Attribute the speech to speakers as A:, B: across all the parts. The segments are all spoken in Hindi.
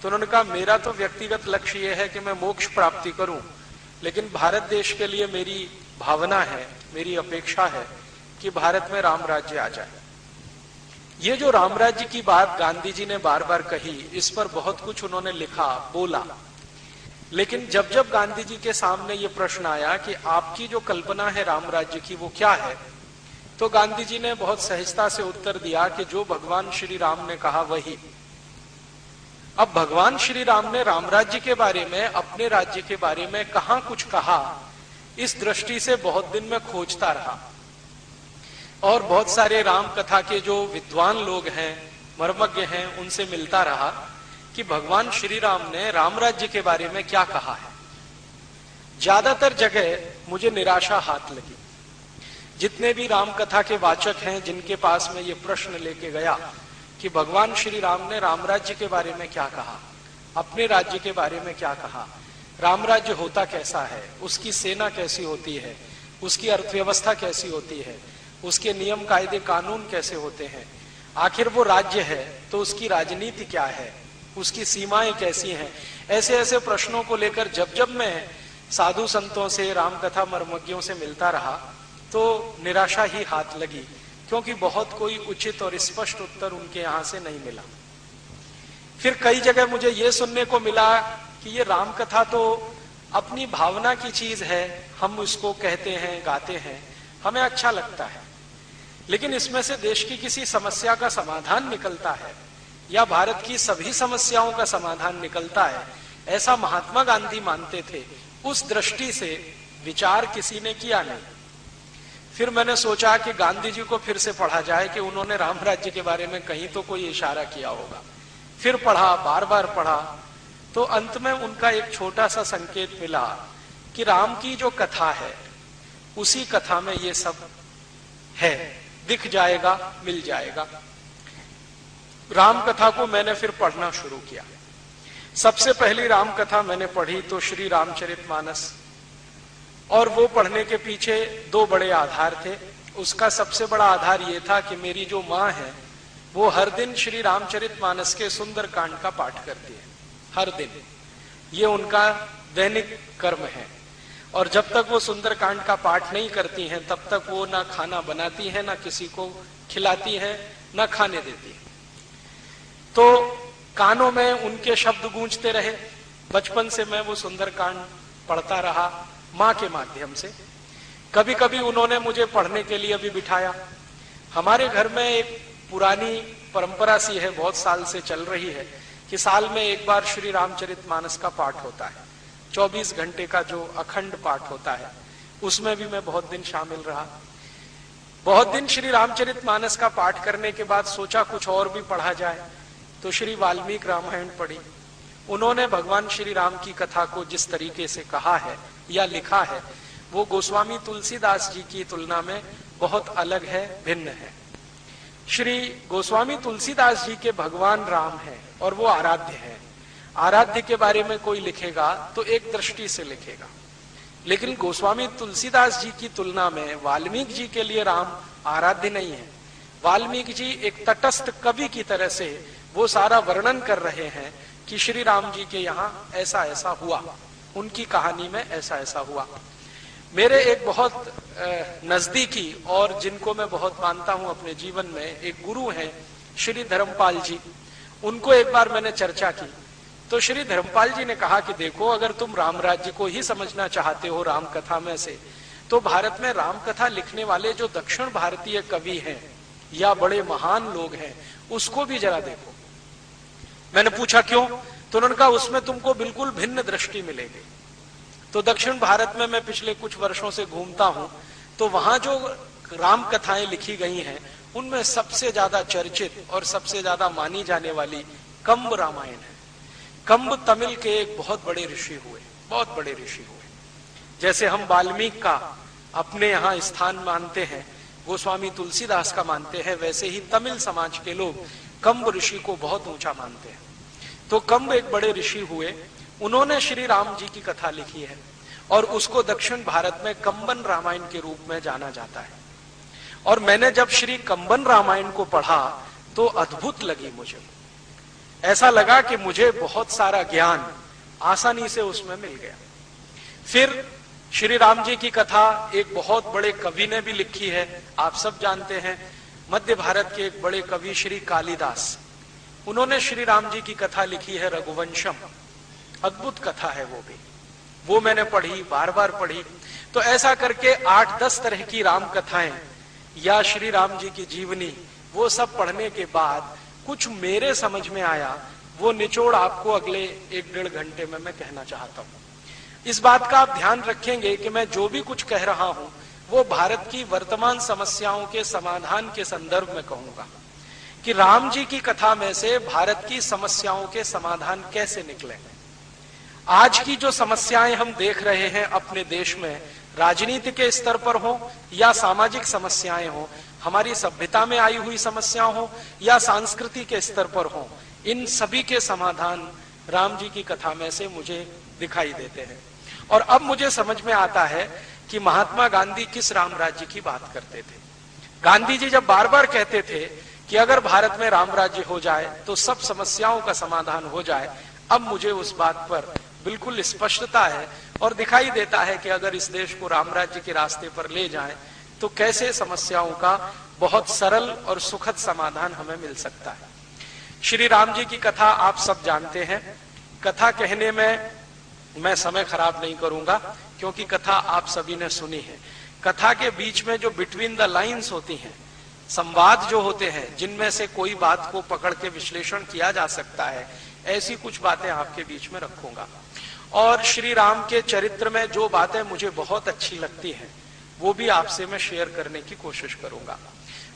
A: तो उन्होंने कहा मेरा तो व्यक्तिगत लक्ष्य यह है कि मैं मोक्ष प्राप्ति करूं, लेकिन भारत देश के लिए मेरी भावना है, मेरी अपेक्षा है कि भारत में राम राज्य आ जाए। ये जो राम राज्य की बात गांधी जी ने बार बार कही, इस पर बहुत कुछ उन्होंने लिखा, बोला, लेकिन जब जब गांधी जी के सामने ये प्रश्न आया कि आपकी जो कल्पना है राम राज्य की वो क्या है, तो गांधी जी ने बहुत सहजता से उत्तर दिया कि जो भगवान श्री राम ने कहा वही। अब भगवान श्री राम ने राम राज्य के बारे में, अपने राज्य के बारे में कहां कुछ कहा, इस दृष्टि से बहुत दिन में खोजता रहा और बहुत सारे राम कथा के जो विद्वान लोग हैं, मर्मज्ञ हैं, उनसे मिलता रहा कि भगवान श्री राम ने राम राज्य के बारे में क्या कहा है। ज्यादातर जगह मुझे निराशा हाथ लगी। जितने भी राम कथा के वाचक हैं जिनके पास मैं ये प्रश्न लेके गया कि भगवान श्री राम ने राम राज्य के बारे में क्या कहा, अपने राज्य के बारे में क्या कहा, राम राज्य होता कैसा है, उसकी सेना कैसी होती है, उसकी अर्थव्यवस्था कैसी होती है, उसके नियम कायदे कानून कैसे होते हैं, आखिर वो राज्य है तो उसकी राजनीति क्या है, उसकी सीमाएं कैसी हैं। ऐसे ऐसे प्रश्नों को लेकर जब जब मैं साधु संतों से, रामकथा मर्मज्ञों से मिलता रहा तो निराशा ही हाथ लगी, क्योंकि बहुत कोई उचित और स्पष्ट उत्तर उनके यहां से नहीं मिला। फिर कई जगह मुझे ये सुनने को मिला कि ये रामकथा तो अपनी भावना की चीज है, हम इसको कहते हैं, गाते हैं, हमें अच्छा लगता है, लेकिन इसमें से देश की किसी समस्या का समाधान निकलता है या भारत की सभी समस्याओं का समाधान निकलता है, ऐसा महात्मा गांधी मानते थे। उस दृष्टि से विचार किसी ने किया नहीं। फिर मैंने सोचा कि गांधी जी को फिर से पढ़ा जाए कि उन्होंने राम राज्य के बारे में कहीं तो कोई इशारा किया होगा। फिर पढ़ा, बार बार पढ़ा, तो अंत में उनका एक छोटा सा संकेत मिला कि राम की जो कथा है उसी कथा में ये सब है, दिख जाएगा, मिल जाएगा। राम कथा को मैंने फिर पढ़ना शुरू किया। सबसे पहली राम कथा मैंने पढ़ी तो श्री रामचरितमानस, और वो पढ़ने के पीछे दो बड़े आधार थे। उसका सबसे बड़ा आधार ये था कि मेरी जो माँ है वो हर दिन श्री रामचरितमानस के सुंदर कांड का पाठ करती है, हर दिन। ये उनका दैनिक कर्म है, और जब तक वो सुंदर कांड का पाठ नहीं करती हैं तब तक वो ना खाना बनाती हैं, ना किसी को खिलाती हैं, ना खाने देती हैं। तो कानों में उनके शब्द गूंजते रहे। बचपन से मैं वो सुंदर कांड पढ़ता रहा माँ के माध्यम से। कभी कभी उन्होंने मुझे पढ़ने के लिए भी बिठाया। हमारे घर में एक पुरानी परंपरा सी है, बहुत साल से चल रही है, कि साल में एक बार श्री रामचरितमानस का पाठ होता है। 24 घंटे का जो अखंड पाठ होता है, उसमें भी मैं बहुत दिन शामिल रहा। बहुत दिन श्री रामचरितमानस का पाठ करने के बाद सोचा कुछ और भी पढ़ा जाए, तो श्री वाल्मीकि रामायण पढ़ी। उन्होंने भगवान श्री राम की कथा को जिस तरीके से कहा है या लिखा है, वो गोस्वामी तुलसीदास जी की तुलना में बहुत अलग है, भिन्न है। श्री गोस्वामी तुलसीदास जी के भगवान राम है और वो आराध्य है। आराध्य के बारे में कोई लिखेगा तो एक दृष्टि से लिखेगा, लेकिन गोस्वामी तुलसीदास जी की तुलना में वाल्मीकि जी के लिए राम आराध्य नहीं है। वाल्मीकि जी एक तटस्थ कवि की तरह से वो सारा वर्णन कर रहे हैं कि श्री राम जी के यहाँ ऐसा ऐसा हुआ, उनकी कहानी में ऐसा ऐसा हुआ। मेरे एक बहुत नजदीकी और जिनको मैं बहुत मानता हूं अपने जीवन में, एक गुरु हैं श्री धर्मपाल जी। उनको एक बार मैंने चर्चा की तो श्री धर्मपाल जी ने कहा कि देखो, अगर तुम राम राज्य को ही समझना चाहते हो राम कथा में से, तो भारत में राम कथा लिखने वाले जो दक्षिण भारतीय कवि हैं या बड़े महान लोग हैं, उसको भी जरा देखो। मैंने पूछा क्यों, तो उन्होंने कहा उसमें तुमको बिल्कुल भिन्न दृष्टि मिलेगी। तो दक्षिण भारत में मैं पिछले कुछ वर्षों से घूमता हूं, तो वहां जो राम कथाएं लिखी गई हैं उनमें सबसे ज्यादा चर्चित और सबसे ज्यादा मानी जाने वाली कंब रामायण है। कंब तमिल के एक बहुत बड़े ऋषि हुए, बहुत बड़े ऋषि हुए। जैसे हम वाल्मीकि का अपने यहाँ स्थान मानते हैं, गोस्वामी तुलसीदास का मानते हैं, वैसे ही तमिल समाज के लोग कंब ऋषि को बहुत ऊंचा मानते हैं। तो कंब एक बड़े ऋषि हुए, उन्होंने श्री राम जी की कथा लिखी है और उसको दक्षिण भारत में कंबन रामायण के रूप में जाना जाता है। और मैंने जब श्री कंबन रामायण को पढ़ा तो अद्भुत लगी मुझे। ऐसा लगा कि मुझे बहुत सारा ज्ञान आसानी से उसमें मिल गया। फिर श्री राम जी की कथा एक बहुत बड़े कवि ने भी लिखी है, आप सब जानते हैं, मध्य भारत के एक बड़े कवि श्री कालिदास, उन्होंने श्री राम जी की कथा लिखी है रघुवंशम। अद्भुत कथा है वो मैंने पढ़ी, बार बार पढ़ी। तो ऐसा करके 8-10 तरह की राम कथाएं या श्री राम जी की जीवनी, वो सब पढ़ने के बाद कुछ मेरे समझ में आया, वो निचोड़ आपको अगले 1-1.5 घंटे में मैं कहना चाहता हूं। इस बात का आप ध्यान रखेंगे कि मैं जो भी कुछ कह रहा हूं वो भारत की वर्तमान समस्याओं के समाधान के संदर्भ में कहूंगा कि राम जी की कथा में से भारत की समस्याओं के समाधान कैसे निकले। आज की जो समस्याएं हम देख रहे हैं अपने देश में, राजनीति के स्तर पर हो या सामाजिक समस्याएं हो, हमारी सभ्यता में आई हुई समस्या हो या संस्कृति के स्तर पर हो, इन सभी के समाधान राम जी की कथा में से मुझे दिखाई देते हैं। और अब मुझे समझ में आता है कि महात्मा गांधी किस राम राज्य की बात करते थे। गांधी जी जब बार बार कहते थे कि अगर भारत में राम राज्य हो जाए तो सब समस्याओं का समाधान हो जाए, अब मुझे उस बात पर बिल्कुल स्पष्टता है और दिखाई देता है कि अगर इस देश को राम राज्य के रास्ते पर ले जाएं तो कैसे समस्याओं का बहुत सरल और सुखद समाधान हमें मिल सकता है। श्री राम जी की कथा आप सब जानते हैं। कथा कहने में मैं समय खराब नहीं करूंगा क्योंकि कथा आप सभी ने सुनी है। कथा के बीच में जो बिटवीन द लाइंस होती हैं, संवाद जो होते हैं, जिनमें से कोई बात को पकड़ के विश्लेषण किया जा सकता है, ऐसी कुछ बातें आपके बीच में रखूंगा। और श्री राम के चरित्र में जो बातें मुझे बहुत अच्छी लगती हैं वो भी आपसे मैं शेयर करने की कोशिश करूंगा।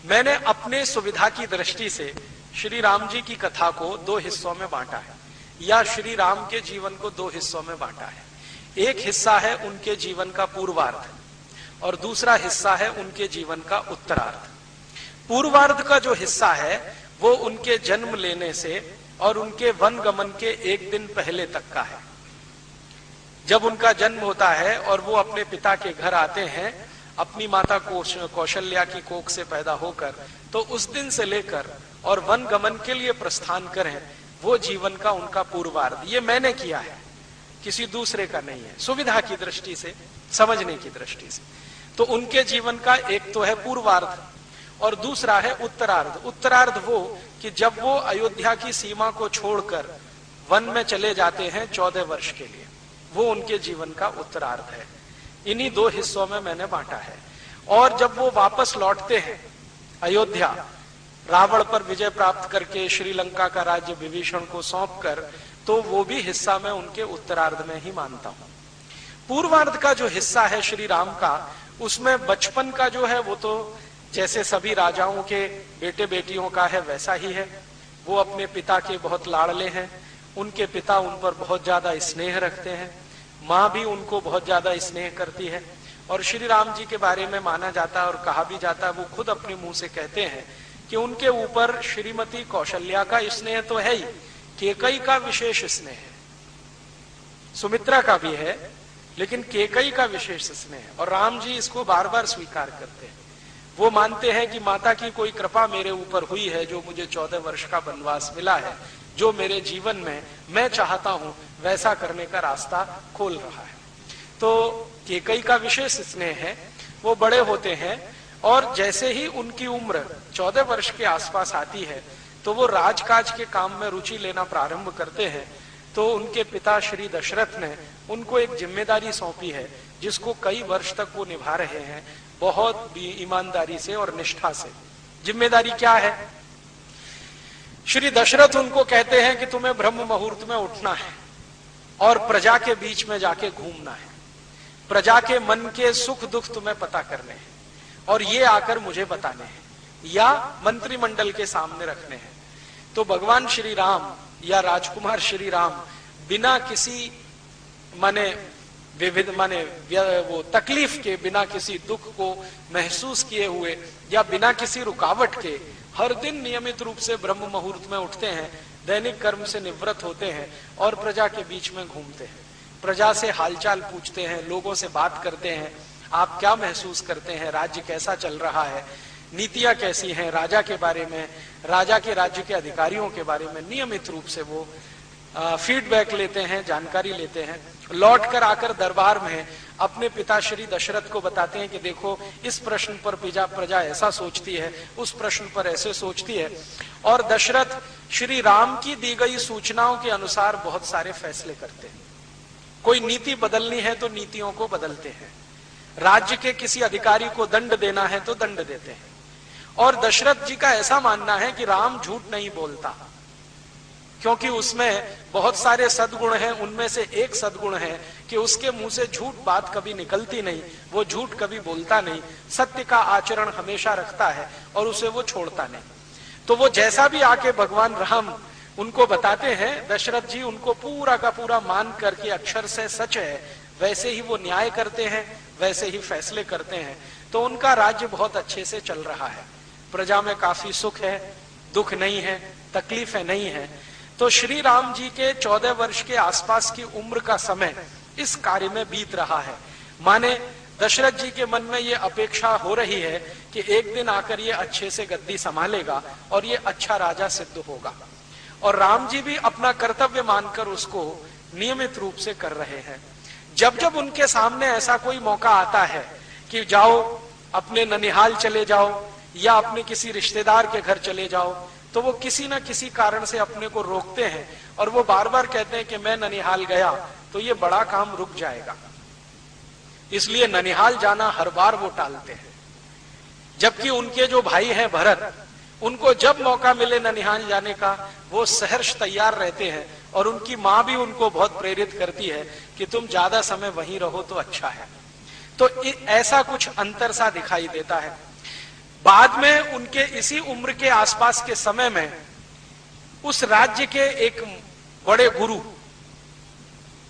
A: मैंने अपने सुविधा की दृष्टि से श्री राम जी की कथा को 2 हिस्सों में बांटा है, या श्री राम के जीवन को 2 हिस्सों में बांटा है। एक हिस्सा है उनके जीवन का पूर्वार्ध और दूसरा हिस्सा है उनके जीवन का उत्तरार्ध। पूर्वार्ध का जो हिस्सा है वो उनके जन्म लेने से और उनके वन गमन के 1 दिन पहले तक का है। जब उनका जन्म होता है और वो अपने पिता के घर आते हैं अपनी माता कौशल्या की कोख से पैदा होकर, तो उस दिन से लेकर और वन गमन के लिए प्रस्थान करें, वो जीवन का उनका पूर्वार्ध। ये मैंने किया है, किसी दूसरे का नहीं है, सुविधा की दृष्टि से, समझने की दृष्टि से। तो उनके जीवन का एक तो है पूर्वार्ध और दूसरा है उत्तरार्ध। उत्तरार्ध वो कि जब वो अयोध्या की सीमा को छोड़कर वन में चले जाते हैं 14 वर्ष के लिए, वो उनके जीवन का उत्तरार्ध है। इन्हीं 2 हिस्सों में मैंने बांटा है। और जब वो वापस लौटते हैं अयोध्या, रावण पर विजय प्राप्त करके श्रीलंका का राज्य विभीषण को सौंपकर, तो वो भी हिस्सा मैं उनके उत्तरार्ध में ही मानता हूं। पूर्वार्ध का जो हिस्सा है श्री राम का, उसमें बचपन का जो है वो तो जैसे सभी राजाओं के बेटे बेटियों का है वैसा ही है। वो अपने पिता के बहुत लाड़ले हैं, उनके पिता उन पर बहुत ज्यादा स्नेह रखते हैं, माँ भी उनको बहुत ज्यादा स्नेह करती है। और श्री राम जी के बारे में माना जाता है और कहा भी जाता है, वो खुद अपने मुंह से कहते हैं कि उनके ऊपर श्रीमती कौशल्या का स्नेह तो है ही, केकई का विशेष स्नेह है, सुमित्रा का भी है, लेकिन केकई का विशेष स्नेह है। और राम जी इसको बार बार स्वीकार करते हैं। वो मानते हैं कि माता की कोई कृपा मेरे ऊपर हुई है, जो मुझे 14 वर्ष का वनवास मिला है, जो मेरे जीवन में मैं चाहता हूं वैसा करने का रास्ता खोल रहा है। तो केकई का विशेष स्नेह है। वो बड़े होते हैं और जैसे ही उनकी उम्र 14 वर्ष के आसपास आती है तो वो राजकाज के काम में रुचि लेना प्रारंभ करते हैं। तो उनके पिता श्री दशरथ ने उनको एक जिम्मेदारी सौंपी है, जिसको कई वर्ष तक वो निभा रहे हैं, बहुत ईमानदारी से और निष्ठा से। जिम्मेदारी क्या है? श्री दशरथ उनको कहते हैं कि तुम्हें ब्रह्म मुहूर्त में उठना है और प्रजा के बीच में जाके घूमना है, प्रजा के मन के सुख दुख तुम्हें पता करने हैं और ये आकर मुझे बताने हैं या मंत्रिमंडल के सामने रखने हैं। तो भगवान श्री राम या राजकुमार श्री राम बिना किसी वो तकलीफ के, बिना किसी दुख को महसूस किए हुए या बिना किसी रुकावट के हर दिन नियमित रूप से ब्रह्म मुहूर्त में उठते हैं, दैनिक कर्म से निवृत्त होते हैं और प्रजा के बीच में घूमते हैं, प्रजा से हालचाल पूछते हैं, लोगों से बात करते हैं, आप क्या महसूस करते हैं, राज्य कैसा चल रहा है, नीतियां कैसी हैं, राजा के बारे में, राजा के राज्य के अधिकारियों के बारे में नियमित रूप से वो फीडबैक लेते हैं, जानकारी लेते हैं। लौट कर आकर दरबार में अपने पिता श्री दशरथ को बताते हैं कि देखो इस प्रश्न पर प्रजा ऐसा सोचती है, उस प्रश्न पर ऐसे सोचती है। और दशरथ श्री राम की दी गई सूचनाओं के अनुसार बहुत सारे फैसले करते हैं। कोई नीति बदलनी है तो नीतियों को बदलते हैं, राज्य के किसी अधिकारी को दंड देना है तो दंड देते हैं। और दशरथ जी का ऐसा मानना है कि राम झूठ नहीं बोलता, क्योंकि उसमें बहुत सारे सद्गुण हैं। उनमें से एक सद्गुण है कि उसके मुंह से झूठ बात कभी निकलती नहीं, वो झूठ कभी बोलता नहीं, सत्य का आचरण हमेशा रखता है और उसे वो छोड़ता नहीं। तो वो जैसा भी आके भगवान राम उनको बताते हैं, दशरथ जी उनको पूरा का पूरा मान करके अक्षर से सच है वैसे ही वो न्याय करते हैं, वैसे ही फैसले करते हैं। तो उनका राज्य बहुत अच्छे से चल रहा है, प्रजा में काफी सुख है, दुख नहीं है, तकलीफें नहीं है। तो श्री राम जी के 14 वर्ष के आसपास की उम्र का समय इस कार्य में बीत रहा है। माने दशरथ जी के मन में ये अपेक्षा हो रही है कि एक दिन आकर ये अच्छे से गद्दी संभालेगा और ये अच्छा राजा सिद्ध होगा। और राम जी भी अपना कर्तव्य मानकर उसको नियमित रूप से कर रहे हैं। जब जब उनके सामने ऐसा कोई मौका आता है कि जाओ अपने ननिहाल चले जाओ या अपने किसी रिश्तेदार के घर चले जाओ, तो वो किसी न किसी कारण से अपने को रोकते हैं और वो बार बार कहते हैं कि मैं ननिहाल गया तो ये बड़ा काम रुक जाएगा, इसलिए ननिहाल जाना हर बार वो टालते हैं। जबकि उनके जो भाई हैं भरत, उनको जब मौका मिले ननिहाल जाने का वो सहर्ष तैयार रहते हैं। और उनकी माँ भी उनको बहुत प्रेरित करती है कि तुम ज्यादा समय वहीं रहो तो अच्छा है। तो ऐसा कुछ अंतर सा दिखाई देता है। बाद में उनके इसी उम्र के आसपास के समय में उस राज्य के एक बड़े गुरु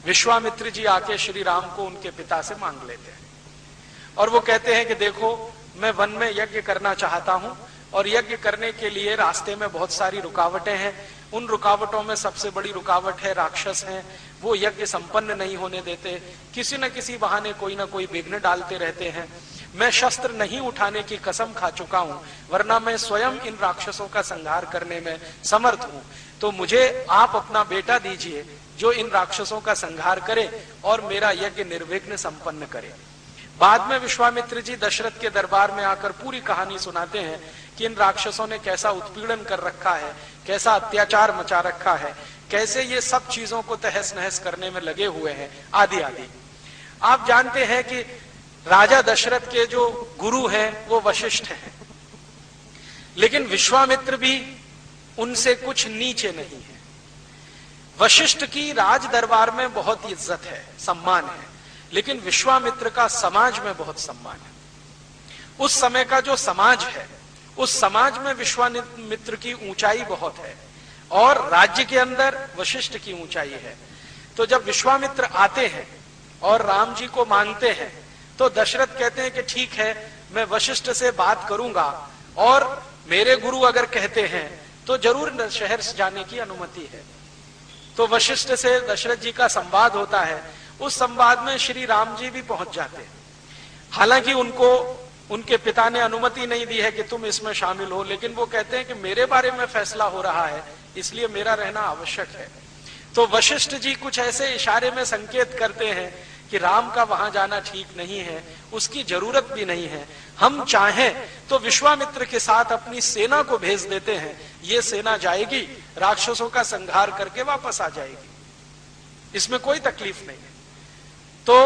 A: विश्वामित्र जी आके श्री राम को उनके पिता से मांग लेते हैं और वो कहते हैं कि देखो मैं वन में यज्ञ करना चाहता हूं और यज्ञ करने के लिए रास्ते में बहुत सारी रुकावटें हैं। उन रुकावटों में सबसे बड़ी रुकावट है राक्षस हैं, वो यज्ञ संपन्न नहीं होने देते, किसी न किसी बहाने कोई ना कोई विघ्न डालते रहते हैं। मैं शस्त्र नहीं उठाने की कसम खा चुका हूं, वरना मैं स्वयं इन राक्षसों का संहार करने में समर्थ हूं। तो मुझे आप अपना बेटा दीजिए जो इन राक्षसों का संहार करे और मेरा यज्ञ निर्विघ्न संपन्न करे। बाद में विश्वामित्र जी दशरथ के दरबार में आकर पूरी कहानी सुनाते हैं कि इन राक्षसों ने कैसा उत्पीड़न कर रखा है, कैसा अत्याचार मचा रखा है, कैसे ये सब चीजों को तहस नहस करने में लगे हुए हैं, आदि आदि। आप जानते हैं कि राजा दशरथ के जो गुरु हैं वो वशिष्ठ हैं, लेकिन विश्वामित्र भी उनसे कुछ नीचे नहीं है। वशिष्ठ की राज दरबार में बहुत इज्जत है, सम्मान है, लेकिन विश्वामित्र का समाज में बहुत सम्मान है। उस समय का जो समाज है, उस समाज में विश्वामित्र की ऊंचाई बहुत है और राज्य के अंदर वशिष्ठ की ऊंचाई है। तो जब विश्वामित्र आते हैं और राम जी को मांगते हैं तो दशरथ कहते हैं कि ठीक है, मैं वशिष्ठ से बात करूंगा और मेरे गुरु अगर कहते हैं तो जरूर शहर से जाने की अनुमति है। तो वशिष्ठ से दशरथ जी का संवाद होता है। उस संवाद में श्री राम जी भी पहुंच जाते हैं। हालांकि उनको उनके पिता ने अनुमति नहीं दी है कि तुम इसमें शामिल हो, लेकिन वो कहते हैं कि मेरे बारे में फैसला हो रहा है, इसलिए मेरा रहना आवश्यक है। तो वशिष्ठ जी कुछ ऐसे इशारे में संकेत करते हैं कि राम का वहां जाना ठीक नहीं है, उसकी जरूरत भी नहीं है। हम चाहें तो विश्वामित्र के साथ अपनी सेना को भेज देते हैं, ये सेना जाएगी, राक्षसों का संहार करके वापस आ जाएगी, इसमें कोई तकलीफ नहीं है। तो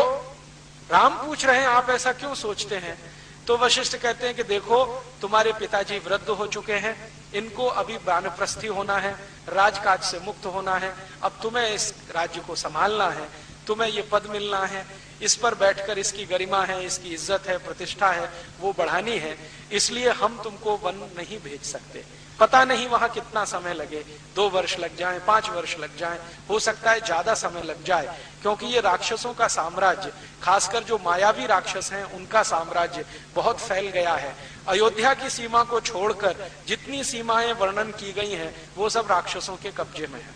A: राम पूछ रहे हैं आप ऐसा क्यों सोचते हैं? तो वशिष्ठ कहते हैं कि देखो तुम्हारे पिताजी वृद्ध हो चुके हैं, इनको अभी वानप्रस्थी होना है, राजकाज से मुक्त होना है, अब तुम्हें इस राज्य को संभालना है, तुम्हें ये पद मिलना है, इस पर बैठकर इसकी गरिमा है, इसकी इज्जत है, प्रतिष्ठा है, वो बढ़ानी है, इसलिए हम तुमको वन नहीं भेज सकते। पता नहीं वहां कितना समय लगे, 2 वर्ष लग जाएं, 5 वर्ष लग जाएं, हो सकता है ज्यादा समय लग जाए, क्योंकि ये राक्षसों का साम्राज्य, खासकर जो मायावी राक्षस हैं उनका साम्राज्य बहुत फैल गया है। अयोध्या की सीमा को छोड़कर जितनी सीमाएं वर्णन की गई हैं वो सब राक्षसों के कब्जे में है।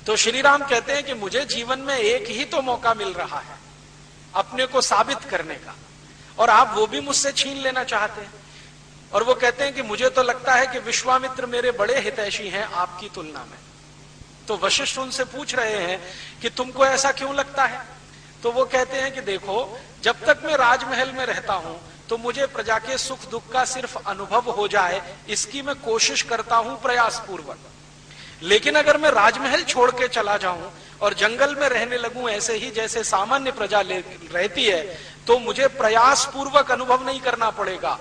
A: तो श्री राम कहते हैं कि मुझे जीवन में एक ही तो मौका मिल रहा है अपने को साबित करने का, और आप वो भी मुझसे छीन लेना चाहते हैं। और वो कहते हैं कि मुझे तो लगता है कि विश्वामित्र मेरे बड़े हितैषी हैं आपकी तुलना में। तो वशिष्ठ उनसे पूछ रहे हैं कि तुमको ऐसा क्यों लगता है? तो वो कहते हैं कि देखो, जब तक मैं राजमहल में रहता हूं तो मुझे प्रजा के सुख दुख का सिर्फ अनुभव हो जाए, इसकी मैं कोशिश करता हूं प्रयास पूर्वक। लेकिन अगर मैं राजमहल छोड़ के चला जाऊं और जंगल में रहने लगूं ऐसे ही जैसे सामान्य प्रजा रहती है, तो मुझे प्रयास पूर्वक अनुभव नहीं करना पड़ेगा,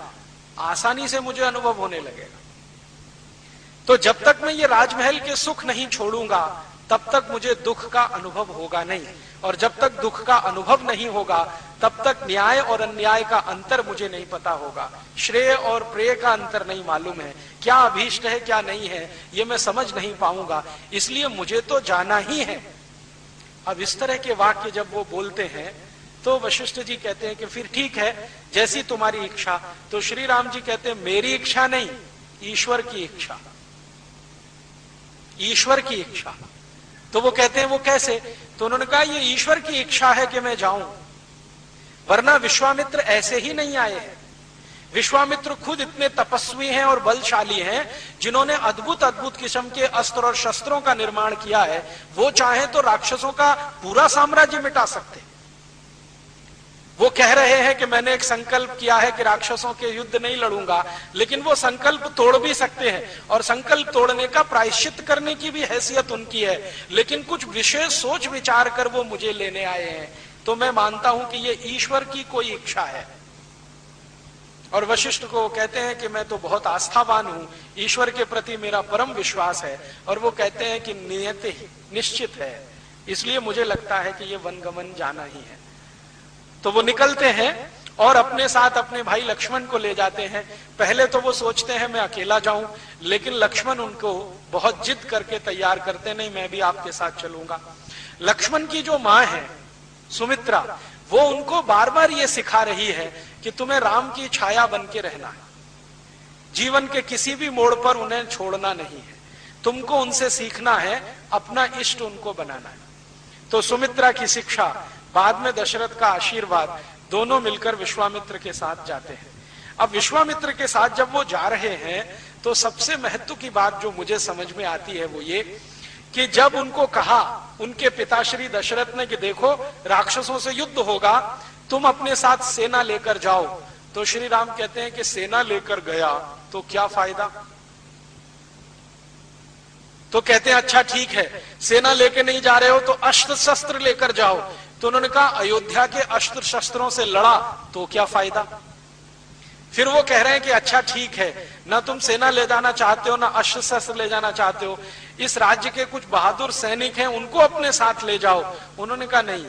A: आसानी से मुझे अनुभव होने लगेगा। तो जब तक मैं ये राजमहल के सुख नहीं छोड़ूंगा तब तक मुझे दुख का अनुभव होगा नहीं, और जब तक दुख का अनुभव नहीं होगा तब तक न्याय और अन्याय का अंतर मुझे नहीं पता होगा, श्रेय और प्रेय का अंतर नहीं मालूम है, क्या अभीष्ट है क्या नहीं है ये मैं समझ नहीं पाऊंगा, इसलिए मुझे तो जाना ही है। अब इस तरह के वाक्य जब वो बोलते हैं तो वशिष्ठ जी कहते हैं कि फिर ठीक है, जैसी तुम्हारी इच्छा। तो श्री राम जी कहते हैं मेरी इच्छा नहीं, ईश्वर की इच्छा, ईश्वर की इच्छा। तो वो कहते हैं वो कैसे? तो उन्होंने कहा ये ईश्वर की इच्छा है कि मैं जाऊं, वरना विश्वामित्र ऐसे ही नहीं आए हैं। विश्वामित्र खुद इतने तपस्वी हैं और बलशाली हैं जिन्होंने अद्भुत अद्भुत किस्म के अस्त्र और शस्त्रों का निर्माण किया है। वो चाहे तो राक्षसों का पूरा साम्राज्य मिटा सकते। वो कह रहे हैं कि मैंने एक संकल्प किया है कि राक्षसों के युद्ध नहीं लड़ूंगा, लेकिन वो संकल्प तोड़ भी सकते हैं, और संकल्प तोड़ने का प्रायश्चित करने की भी हैसियत उनकी है, लेकिन कुछ विशेष सोच विचार कर वो मुझे लेने आए हैं। तो मैं मानता हूं कि ये ईश्वर की कोई इच्छा है। और वशिष्ठ को कहते हैं कि मैं तो बहुत आस्थावान हूं, ईश्वर के प्रति मेरा परम विश्वास है, और वो कहते हैं कि नियत ही निश्चित है, इसलिए मुझे लगता है कि ये वनगमन जाना ही है। तो वो निकलते हैं और अपने साथ अपने भाई लक्ष्मण को ले जाते हैं। पहले तो वो सोचते हैं मैं अकेला जाऊं, लेकिन लक्ष्मण उनको बहुत जिद करके तैयार करते, नहीं मैं भी आपके साथ चलूंगा। लक्ष्मण की जो माँ है सुमित्रा, वो उनको बार बार ये सिखा रही है कि तुम्हें राम की छाया बन के रहना है, जीवन के किसी भी मोड़ पर उन्हें छोड़ना नहीं है, तुमको उनसे सीखना है, अपना इष्ट उनको बनाना है। तो सुमित्रा की शिक्षा, बाद में दशरथ का आशीर्वाद, दोनों मिलकर विश्वामित्र के साथ जाते हैं। अब विश्वामित्र के साथ जब वो जा रहे हैं तो सबसे महत्व की बात जो मुझे समझ में आती है वो ये कि जब उनको कहा उनके पिता श्री दशरथ ने कि देखो राक्षसों से युद्ध होगा, तुम अपने साथ सेना लेकर जाओ, तो श्री राम कहते हैं कि सेना लेकर गया तो क्या फायदा। तो कहते हैं अच्छा ठीक है, सेना लेके नहीं जा रहे हो तो अस्त्र शस्त्र लेकर जाओ। तो उन्होंने कहा अयोध्या के अस्त्र शस्त्रों से लड़ा तो क्या फायदा। फिर वो कह रहे हैं कि अच्छा ठीक है, ना तुम सेना ले जाना चाहते हो ना अस्त्र शस्त्र ले जाना चाहते हो, इस राज्य के कुछ बहादुर सैनिक हैं उनको अपने साथ ले जाओ। उन्होंने कहा नहीं,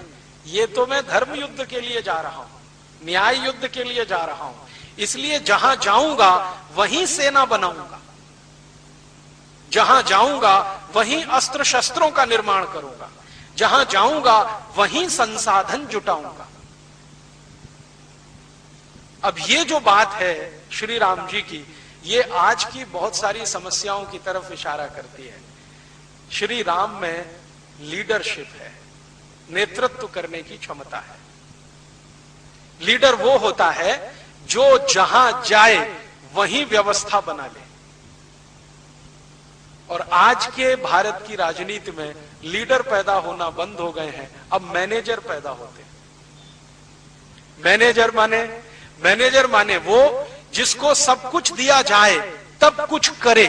A: ये तो मैं धर्म युद्ध के लिए जा रहा हूं, न्याय युद्ध के लिए जा रहा हूं, इसलिए जहां जाऊंगा वहीं सेना बनाऊंगा, जहां जाऊंगा वहीं अस्त्र शस्त्रों का निर्माण करूंगा, जहां जाऊंगा वहीं संसाधन जुटाऊंगा। अब ये जो बात है श्री राम जी की, ये आज की बहुत सारी समस्याओं की तरफ इशारा करती है। श्री राम में लीडरशिप है, नेतृत्व करने की क्षमता है। लीडर वो होता है जो जहां जाए वहीं व्यवस्था बना ले। और आज के भारत की राजनीति में लीडर पैदा होना बंद हो गए हैं, अब मैनेजर पैदा होते हैं। मैनेजर माने वो जिसको सब कुछ दिया जाए तब कुछ करे।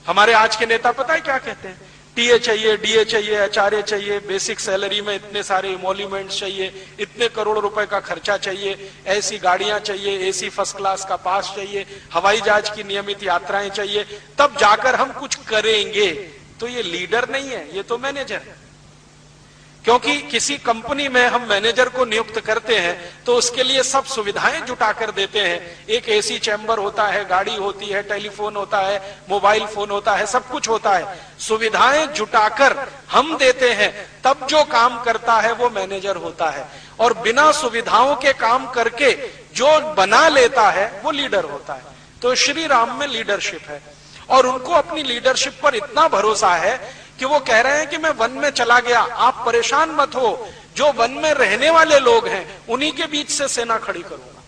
A: हमारे आज के नेता पता है क्या कहते हैं? टीए चाहिए, डीए चाहिए, एचआरए चाहिए, बेसिक सैलरी में इतने सारे इमोल्यूमेंट्स चाहिए, इतने करोड़ रुपए का खर्चा चाहिए, ऐसी गाड़ियां चाहिए, एसी फर्स्ट क्लास का पास चाहिए, हवाई जहाज की नियमित यात्राएं चाहिए, तब जाकर हम कुछ करेंगे। तो ये लीडर नहीं है, ये तो मैनेजर है। क्योंकि किसी कंपनी में हम मैनेजर को नियुक्त करते हैं तो उसके लिए सब सुविधाएं जुटा कर देते हैं। एक एसी चैम्बर होता है, गाड़ी होती है, टेलीफोन होता है, मोबाइल फोन होता है, सब कुछ होता है। सुविधाएं जुटाकर हम देते हैं, तब जो काम करता है वो मैनेजर होता है। और बिना सुविधाओं के काम करके जो बना लेता है वो लीडर होता है। तो श्री राम में लीडरशिप है, और उनको अपनी लीडरशिप पर इतना भरोसा है कि वो कह रहे हैं कि मैं वन में चला गया, आप परेशान मत हो, जो वन में रहने वाले लोग हैं उन्हीं के बीच से सेना खड़ी करूंगा।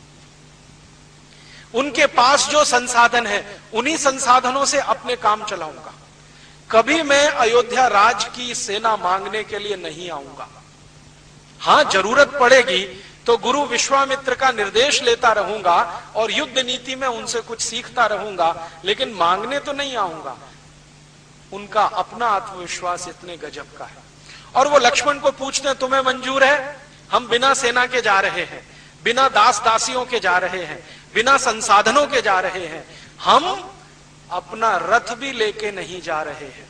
A: उनके पास जो संसाधन है उन्हीं संसाधनों से अपने काम चलाऊंगा। कभी मैं अयोध्या राज की सेना मांगने के लिए नहीं आऊंगा। हां, जरूरत पड़ेगी तो गुरु विश्वामित्र का निर्देश लेता रहूंगा और युद्ध नीति में उनसे कुछ सीखता रहूंगा, लेकिन मांगने तो नहीं आऊंगा। उनका अपना आत्मविश्वास इतने गजब का है। और वो लक्ष्मण को पूछते हैं, तुम्हें मंजूर है? हम बिना सेना के जा रहे हैं, बिना दास दासियों के जा रहे हैं, बिना संसाधनों के जा रहे हैं, हम अपना रथ भी लेके नहीं जा रहे हैं,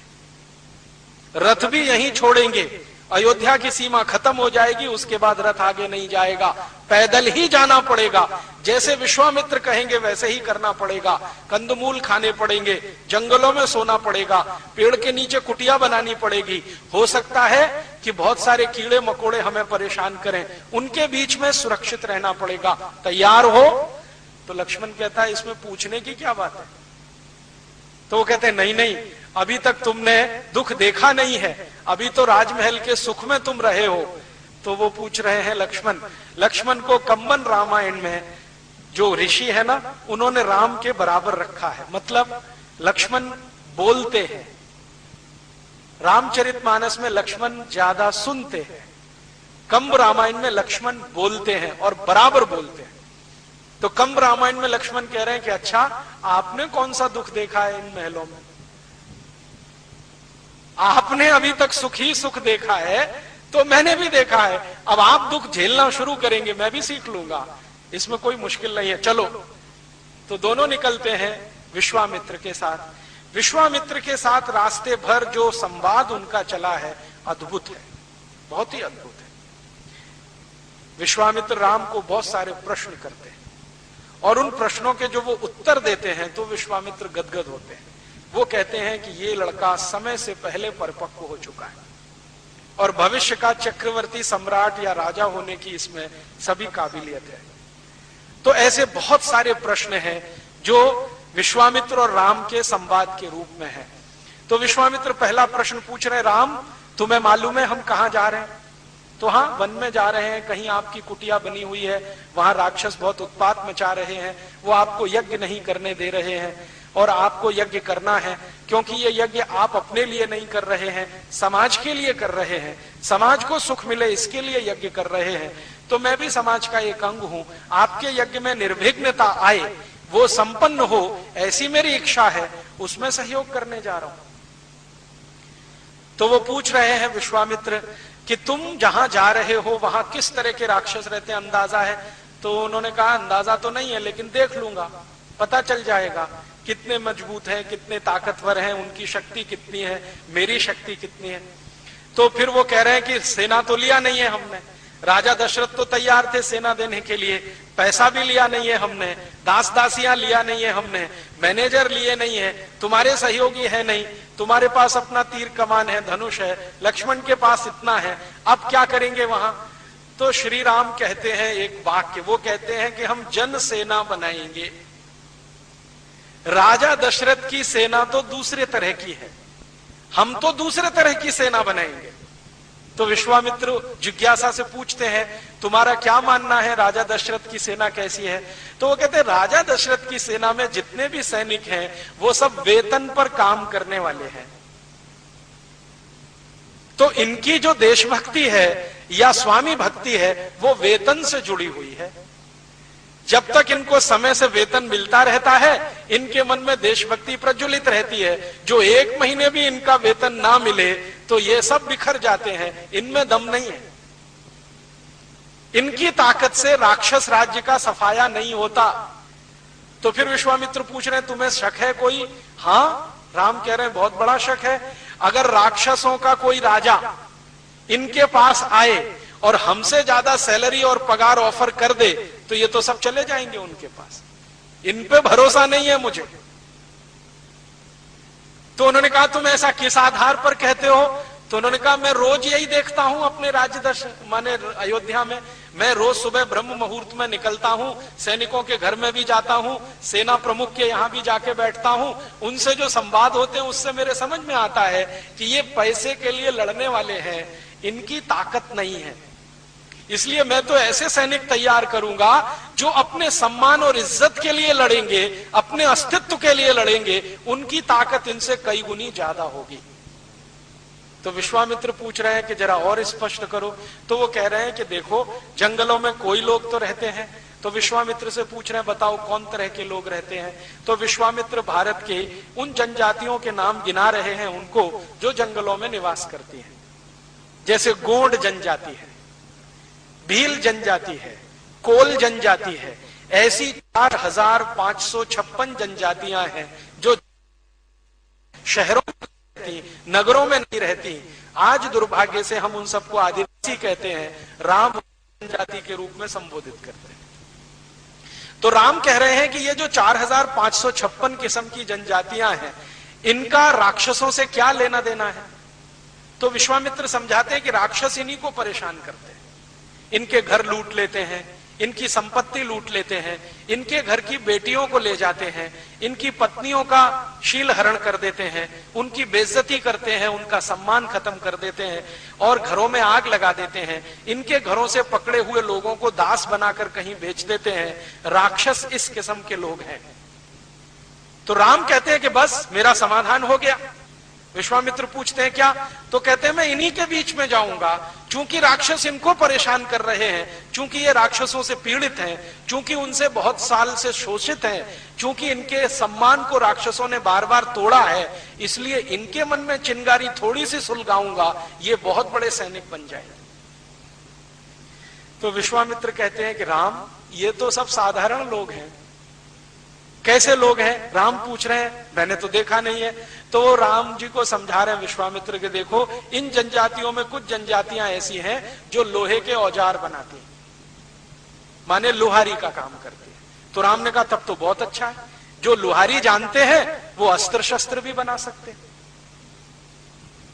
A: रथ भी यहीं छोड़ेंगे। अयोध्या की सीमा खत्म हो जाएगी, उसके बाद रथ आगे नहीं जाएगा, पैदल ही जाना पड़ेगा। जैसे विश्वामित्र कहेंगे वैसे ही करना पड़ेगा। कंदमूल खाने पड़ेंगे, जंगलों में सोना पड़ेगा, पेड़ के नीचे कुटिया बनानी पड़ेगी। हो सकता है कि बहुत सारे कीड़े मकोड़े हमें परेशान करें, उनके बीच में सुरक्षित रहना पड़ेगा। तैयार हो? तो लक्ष्मण कहता है, इसमें पूछने की क्या बात है? तो वो कहते हैं, नहीं नहीं, अभी तक तुमने दुख देखा नहीं है, अभी तो राजमहल के सुख में तुम रहे हो। तो वो पूछ रहे हैं लक्ष्मण को कम्बन रामायण में जो ऋषि है ना, उन्होंने राम के बराबर रखा है। मतलब लक्ष्मण बोलते हैं, रामचरितमानस में लक्ष्मण ज्यादा सुनते हैं, कंब रामायण में लक्ष्मण बोलते हैं और बराबर बोलते हैं। तो कंब रामायण में लक्ष्मण कह रहे हैं कि अच्छा, आपने कौन सा दुख देखा है इन महलों में? आपने अभी तक सुख ही सुख देखा है, तो मैंने भी देखा है। अब आप दुख झेलना शुरू करेंगे, मैं भी सीख लूंगा, इसमें कोई मुश्किल नहीं है, चलो। तो दोनों निकलते हैं विश्वामित्र के साथ। विश्वामित्र के साथ रास्ते भर जो संवाद उनका चला है, अद्भुत है, बहुत ही अद्भुत है। विश्वामित्र राम को बहुत सारे प्रश्न करते हैं और उन प्रश्नों के जो वो उत्तर देते हैं तो विश्वामित्र गदगद होते हैं। वो कहते हैं कि ये लड़का समय से पहले परिपक्व हो चुका है और भविष्य का चक्रवर्ती सम्राट या राजा होने की इसमें सभी काबिलियत है। तो ऐसे बहुत सारे प्रश्न हैं जो विश्वामित्र और राम के संवाद के रूप में है। तो विश्वामित्र पहला प्रश्न पूछ रहे, राम तुम्हें मालूम है हम कहां जा रहे हैं? तो हाँ, वन में जा रहे हैं, कहीं आपकी कुटिया बनी हुई है, वहां राक्षस बहुत उत्पात मचा रहे हैं, वो आपको यज्ञ नहीं करने दे रहे हैं और आपको यज्ञ करना है, क्योंकि ये यज्ञ आप अपने लिए नहीं कर रहे हैं, समाज के लिए कर रहे हैं, समाज को सुख मिले इसके लिए यज्ञ कर रहे हैं। तो मैं भी समाज का एक अंग हूं, आपके यज्ञ में निर्विघ्नता आए, वो संपन्न हो, ऐसी मेरी इच्छा है, उसमें सहयोग करने जा रहा हूं। तो वो पूछ रहे हैं विश्वामित्र कि तुम जहां जा रहे हो वहां किस तरह के राक्षस रहते हैं, अंदाजा है? तो उन्होंने कहा अंदाजा तो नहीं है, लेकिन देख लूंगा, पता चल जाएगा कितने मजबूत हैं, कितने ताकतवर हैं, उनकी शक्ति कितनी है, मेरी शक्ति कितनी है। तो फिर वो कह रहे हैं कि सेना तो लिया नहीं है हमने, राजा दशरथ तो तैयार थे सेना देने के लिए, पैसा भी लिया नहीं है हमने, दास दासियां लिया नहीं है हमने, मैनेजर लिए नहीं है, तुम्हारे सहयोगी है नहीं, तुम्हारे पास अपना तीर कमान है, धनुष है, लक्ष्मण के पास इतना है, अब क्या करेंगे वहां? तो श्री राम कहते हैं एक वाक्य, वो कहते हैं कि हम जन सेना बनाएंगे। राजा दशरथ की सेना तो दूसरे तरह की है, हम तो दूसरे तरह की सेना बनाएंगे। तो विश्वामित्र जिज्ञासा से पूछते हैं, तुम्हारा क्या मानना है, राजा दशरथ की सेना कैसी है? तो वो कहते हैं, राजा दशरथ की सेना में जितने भी सैनिक हैं वो सब वेतन पर काम करने वाले हैं। तो इनकी जो देशभक्ति है या स्वामी भक्ति है वो वेतन से जुड़ी हुई है। जब तक इनको समय से वेतन मिलता रहता है, इनके मन में देशभक्ति प्रज्वलित रहती है। जो एक महीने भी इनका वेतन ना मिले तो ये सब बिखर जाते हैं, इनमें दम नहीं है। इनकी ताकत से राक्षस राज्य का सफाया नहीं होता। तो फिर विश्वामित्र पूछ रहे हैं, तुम्हें शक है कोई? हाँ, राम कह रहे हैं बहुत बड़ा शक है। अगर राक्षसों का कोई राजा इनके पास आए और हमसे ज्यादा सैलरी और पगार ऑफर कर दे तो ये तो सब चले जाएंगे उनके पास, इन पे भरोसा नहीं है मुझे। तो उन्होंने कहा, तुम ऐसा किस आधार पर कहते हो? तो उन्होंने कहा, मैं रोज यही देखता हूं अपने राज्य माने अयोध्या में, मैं रोज सुबह ब्रह्म मुहूर्त में निकलता हूं, सैनिकों के घर में भी जाता हूं, सेना प्रमुख के यहां भी जाके बैठता हूं, उनसे जो संवाद होते हैं उससे मेरे समझ में आता है कि ये पैसे के लिए लड़ने वाले हैं, इनकी ताकत नहीं है। इसलिए मैं तो ऐसे सैनिक तैयार करूंगा जो अपने सम्मान और इज्जत के लिए लड़ेंगे, अपने अस्तित्व के लिए लड़ेंगे, उनकी ताकत इनसे कई गुनी ज्यादा होगी। तो विश्वामित्र पूछ रहे हैं कि जरा और स्पष्ट करो। तो वो कह रहे हैं कि देखो, जंगलों में कोई लोग तो रहते हैं। तो विश्वामित्र से पूछ रहे हैं बताओ कौन तरह के लोग रहते हैं। तो विश्वामित्र भारत के उन जनजातियों के नाम गिना रहे हैं उनको जो जंगलों में निवास करती हैं। जैसे गोंड जनजाति है, भील जनजाति है, कोल जनजाति है। ऐसी 4556 जनजातियां हैं जो शहरों में रहती, नगरों में नहीं रहती। आज दुर्भाग्य से हम उन सबको आदिवासी कहते हैं, राम जनजाति के रूप में संबोधित करते हैं। तो राम कह रहे हैं कि ये जो 4556 किस्म की जनजातियां हैं, इनका राक्षसों से क्या लेना देना है। तो विश्वामित्र समझाते हैं कि राक्षस इन्हीं को परेशान करते हैं, इनके घर लूट लेते हैं, इनकी संपत्ति लूट लेते हैं, इनके घर की बेटियों को ले जाते हैं, इनकी पत्नियों का शील हरण कर देते हैं, उनकी बेइज्जती करते हैं, उनका सम्मान खत्म कर देते हैं और घरों में आग लगा देते हैं। इनके घरों से पकड़े हुए लोगों को दास बनाकर कहीं बेच देते हैं। राक्षस इस किस्म के लोग हैं। तो राम कहते हैं कि बस मेरा समाधान हो गया। विश्वामित्र पूछते हैं क्या? तो कहते हैं मैं इन्हीं के बीच में जाऊंगा। चूंकि राक्षस इनको परेशान कर रहे हैं, चूंकि ये राक्षसों से पीड़ित हैं, चूंकि उनसे बहुत साल से शोषित हैं, चूंकि इनके सम्मान को राक्षसों ने बार बार तोड़ा है, इसलिए इनके मन में चिंगारी थोड़ी सी सुलगाऊंगा, ये बहुत बड़े सैनिक बन जाएंगे। तो विश्वामित्र कहते हैं कि राम, ये तो सब साधारण लोग हैं। कैसे लोग हैं? राम पूछ रहे हैं, मैंने तो देखा नहीं है। तो वो राम जी को समझा रहे हैं विश्वामित्र के, देखो इन जनजातियों में कुछ जनजातियां ऐसी हैं जो लोहे के औजार बनाती हैं, माने लोहारी का काम करती है। तो राम ने कहा तब तो बहुत अच्छा है, जो लोहारी जानते हैं वो अस्त्र शस्त्र भी बना सकते हैं।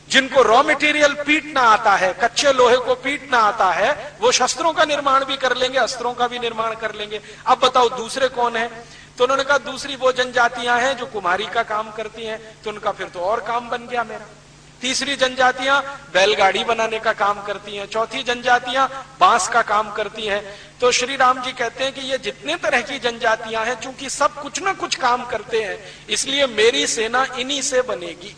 A: जिनको रॉ मटेरियल पीटना आता है, कच्चे लोहे को पीटना आता है, वो शस्त्रों का निर्माण भी कर लेंगे, अस्त्रों का भी निर्माण कर लेंगे। अब बताओ दूसरे कौन है? तो उन्होंने कहा दूसरी वो जनजातियां हैं जो कुम्हारी का काम करती हैं। तो उनका फिर तो और काम बन गया मेरा। तीसरी जनजातियां बैलगाड़ी बनाने का काम करती हैं। चौथी जनजातियां बांस का काम करती हैं। तो श्री राम जी कहते हैं कि ये जितने तरह की जनजातियां हैं, चूंकि सब कुछ ना कुछ काम करते हैं, इसलिए मेरी सेना इन्हीं से बनेगी।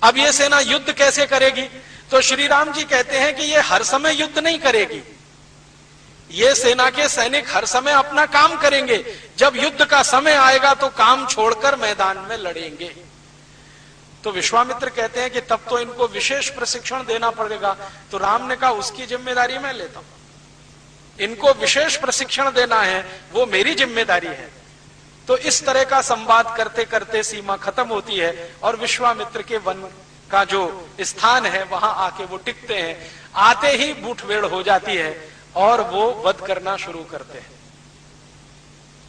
A: अब ये सेना युद्ध कैसे करेगी? तो श्री राम जी कहते हैं कि ये हर समय युद्ध नहीं करेगी। ये सेना के सैनिक हर समय अपना काम करेंगे, जब युद्ध का समय आएगा तो काम छोड़कर मैदान में लड़ेंगे। तो विश्वामित्र कहते हैं कि तब तो इनको विशेष प्रशिक्षण देना पड़ेगा। तो राम ने कहा उसकी जिम्मेदारी मैं लेता हूं, इनको विशेष प्रशिक्षण देना है वो मेरी जिम्मेदारी है। तो इस तरह का संवाद करते करते सीमा खत्म होती है और विश्वामित्र के वन का जो स्थान है वहां आके वो टिकते हैं। आते ही मुठभेड़ हो जाती है और वो वध करना शुरू करते हैं।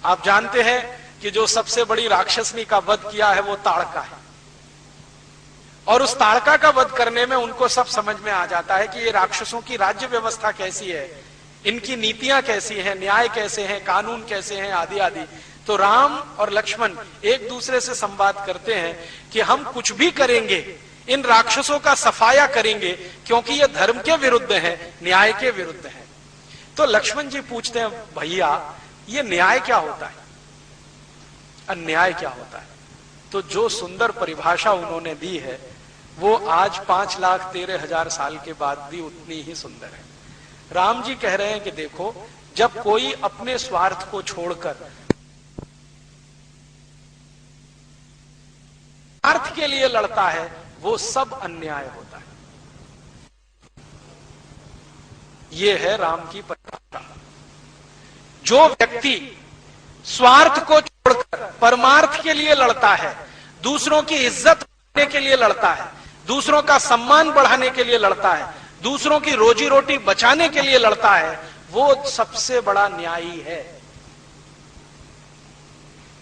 A: आप जानते हैं कि जो सबसे बड़ी राक्षसनी का वध किया है वो ताड़का है, और उस ताड़का का वध करने में उनको सब समझ में आ जाता है कि ये राक्षसों की राज्य व्यवस्था कैसी है, इनकी नीतियां कैसी हैं, न्याय कैसे हैं, कानून कैसे हैं, आदि आदि। तो राम और लक्ष्मण एक दूसरे से संवाद करते हैं कि हम कुछ भी करेंगे, इन राक्षसों का सफाया करेंगे, क्योंकि ये धर्म के विरुद्ध है, न्याय के विरुद्ध है। तो लक्ष्मण जी पूछते हैं भैया ये न्याय क्या होता है, अन्याय क्या होता है? तो जो सुंदर परिभाषा उन्होंने दी है वो आज 5,13,000 साल के बाद भी उतनी ही सुंदर है। राम जी कह रहे हैं कि देखो, जब कोई अपने स्वार्थ को छोड़कर स्वार्थ के लिए लड़ता है वो सब अन्याय होता है। ये है राम की परिभाषा। जो व्यक्ति स्वार्थ को छोड़कर परमार्थ के लिए लड़ता है, दूसरों की इज्जत बढ़ाने के लिए लड़ता है, दूसरों का सम्मान बढ़ाने के लिए लड़ता है, दूसरों की रोजी रोटी बचाने के लिए लड़ता है, वो सबसे बड़ा न्यायी है।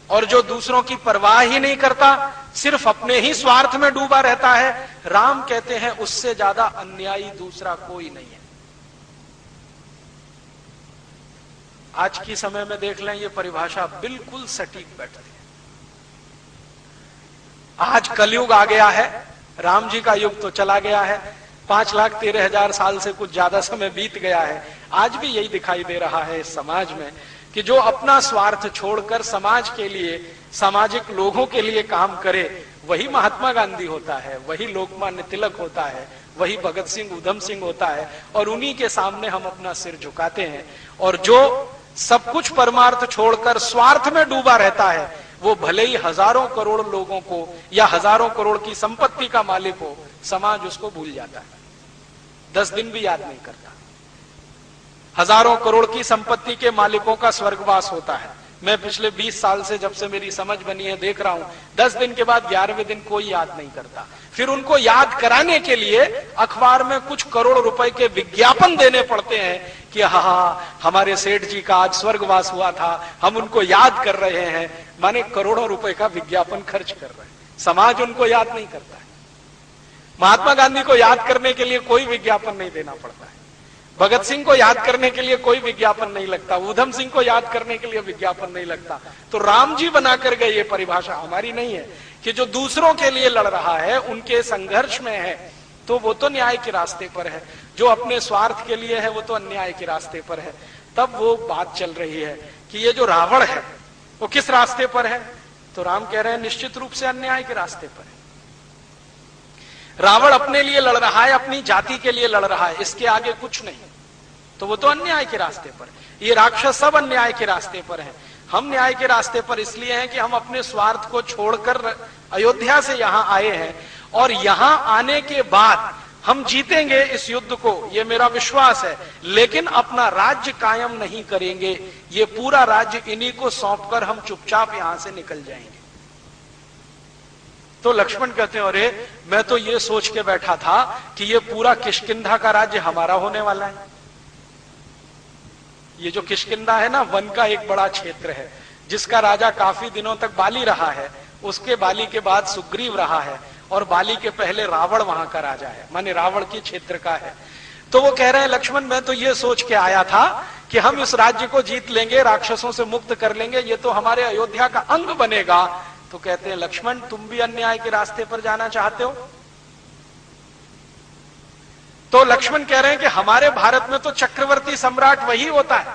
A: और जो दूसरों की परवाह ही नहीं करता, सिर्फ अपने ही स्वार्थ में डूबा रहता है, राम कहते हैं उससे ज्यादा अन्यायी दूसरा कोई नहीं है। आज की समय में देख लें, ये परिभाषा बिल्कुल सटीक बैठती है। आज कलयुग आ गया है, राम जी का युग तो चला गया है। 5,13,000 साल से कुछ ज्यादा समय बीत गया है। आज भी यही दिखाई दे रहा है इस समाज में कि जो अपना स्वार्थ छोड़कर समाज के लिए, सामाजिक लोगों के लिए काम करे, वही महात्मा गांधी होता है, वही लोकमान्य तिलक होता है, वही भगत सिंह, ऊधम सिंह होता है। और उन्हीं के सामने हम अपना सिर झुकाते हैं। और जो सब कुछ परमार्थ छोड़कर स्वार्थ में डूबा रहता है, वो भले ही हजारों करोड़ लोगों को या हजारों करोड़ की संपत्ति का मालिक हो, समाज उसको भूल जाता है, 10 दिन भी याद नहीं करता। हजारों करोड़ की संपत्ति के मालिकों का स्वर्गवास होता है। मैं पिछले 20 साल से, जब से मेरी समझ बनी है, देख रहा हूं 10 दिन के बाद 11वें दिन कोई याद नहीं करता। फिर उनको याद कराने के लिए अखबार में कुछ करोड़ रुपए के विज्ञापन देने पड़ते हैं कि हाँ, हमारे सेठ जी का आज स्वर्गवास हुआ था, हम उनको याद कर रहे हैं। माने करोड़ों रुपए का विज्ञापन खर्च कर रहे हैं। समाज उनको याद नहीं करता है। महात्मा गांधी को याद करने के लिए कोई विज्ञापन नहीं देना पड़ता है। भगत सिंह को याद करने के लिए कोई विज्ञापन नहीं लगता, ऊधम सिंह को याद करने के लिए विज्ञापन नहीं लगता। तो राम जी बनाकर गए, ये परिभाषा हमारी नहीं है कि जो दूसरों के लिए लड़ रहा है, उनके संघर्ष में है, तो वो तो न्याय के रास्ते पर है। जो अपने स्वार्थ के लिए है, वो तो अन्याय के रास्ते पर है। तब वो बात चल रही है कि ये जो रावण है, वो किस रास्ते पर है? तो राम कह रहे हैं निश्चित रूप से अन्याय के रास्ते पर है। रावण अपने लिए लड़ रहा है, अपनी जाति के लिए लड़ रहा है, इसके आगे कुछ नहीं, तो वो तो अन्याय के रास्ते पर है। ये राक्षस सब अन्याय के रास्ते पर हैं। हम न्याय के रास्ते पर इसलिए हैं कि हम अपने स्वार्थ को छोड़कर अयोध्या से यहां आए हैं, और यहां आने के बाद हम जीतेंगे इस युद्ध को, ये मेरा विश्वास है। लेकिन अपना राज्य कायम नहीं करेंगे, ये पूरा राज्य इन्हीं को सौंपकर हम चुपचाप यहां से निकल जाएंगे। तो लक्ष्मण कहते हैं, अरे मैं तो ये सोच के बैठा था कि ये पूरा किष्किंधा का राज्य हमारा होने वाला है। ये जो किष्किंधा है ना, वन का एक बड़ा क्षेत्र है, जिसका राजा काफी दिनों तक बाली रहा है, उसके बाली के बाद सुग्रीव रहा है, और बाली के पहले रावण वहां का राजा है, माने रावण के क्षेत्र का है। तो वो कह रहे हैं, लक्ष्मण मैं तो ये सोच के आया था कि हम इस राज्य को जीत लेंगे, राक्षसों से मुक्त कर लेंगे, ये तो हमारे अयोध्या का अंग बनेगा। तो कहते हैं, लक्ष्मण तुम भी अन्याय के रास्ते पर जाना चाहते हो? तो लक्ष्मण कह रहे हैं कि हमारे भारत में तो चक्रवर्ती सम्राट वही होता है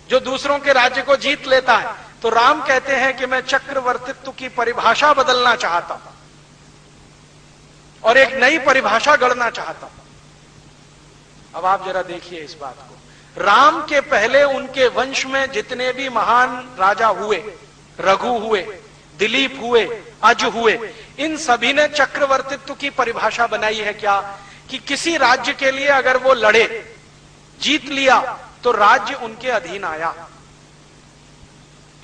A: जो दूसरों के राज्य को जीत लेता है। तो राम कहते हैं कि मैं चक्रवर्तित्व की परिभाषा बदलना चाहता हूं और एक नई परिभाषा गढ़ना चाहता हूं। अब आप जरा देखिए इस बात को। राम के पहले उनके वंश में जितने भी महान राजा हुए, रघु हुए, दिलीप हुए, अज हुए, इन सभी ने चक्रवर्तित्व की परिभाषा बनाई है क्या? कि किसी राज्य के लिए अगर वो लड़े, जीत लिया, तो राज्य उनके अधीन आया,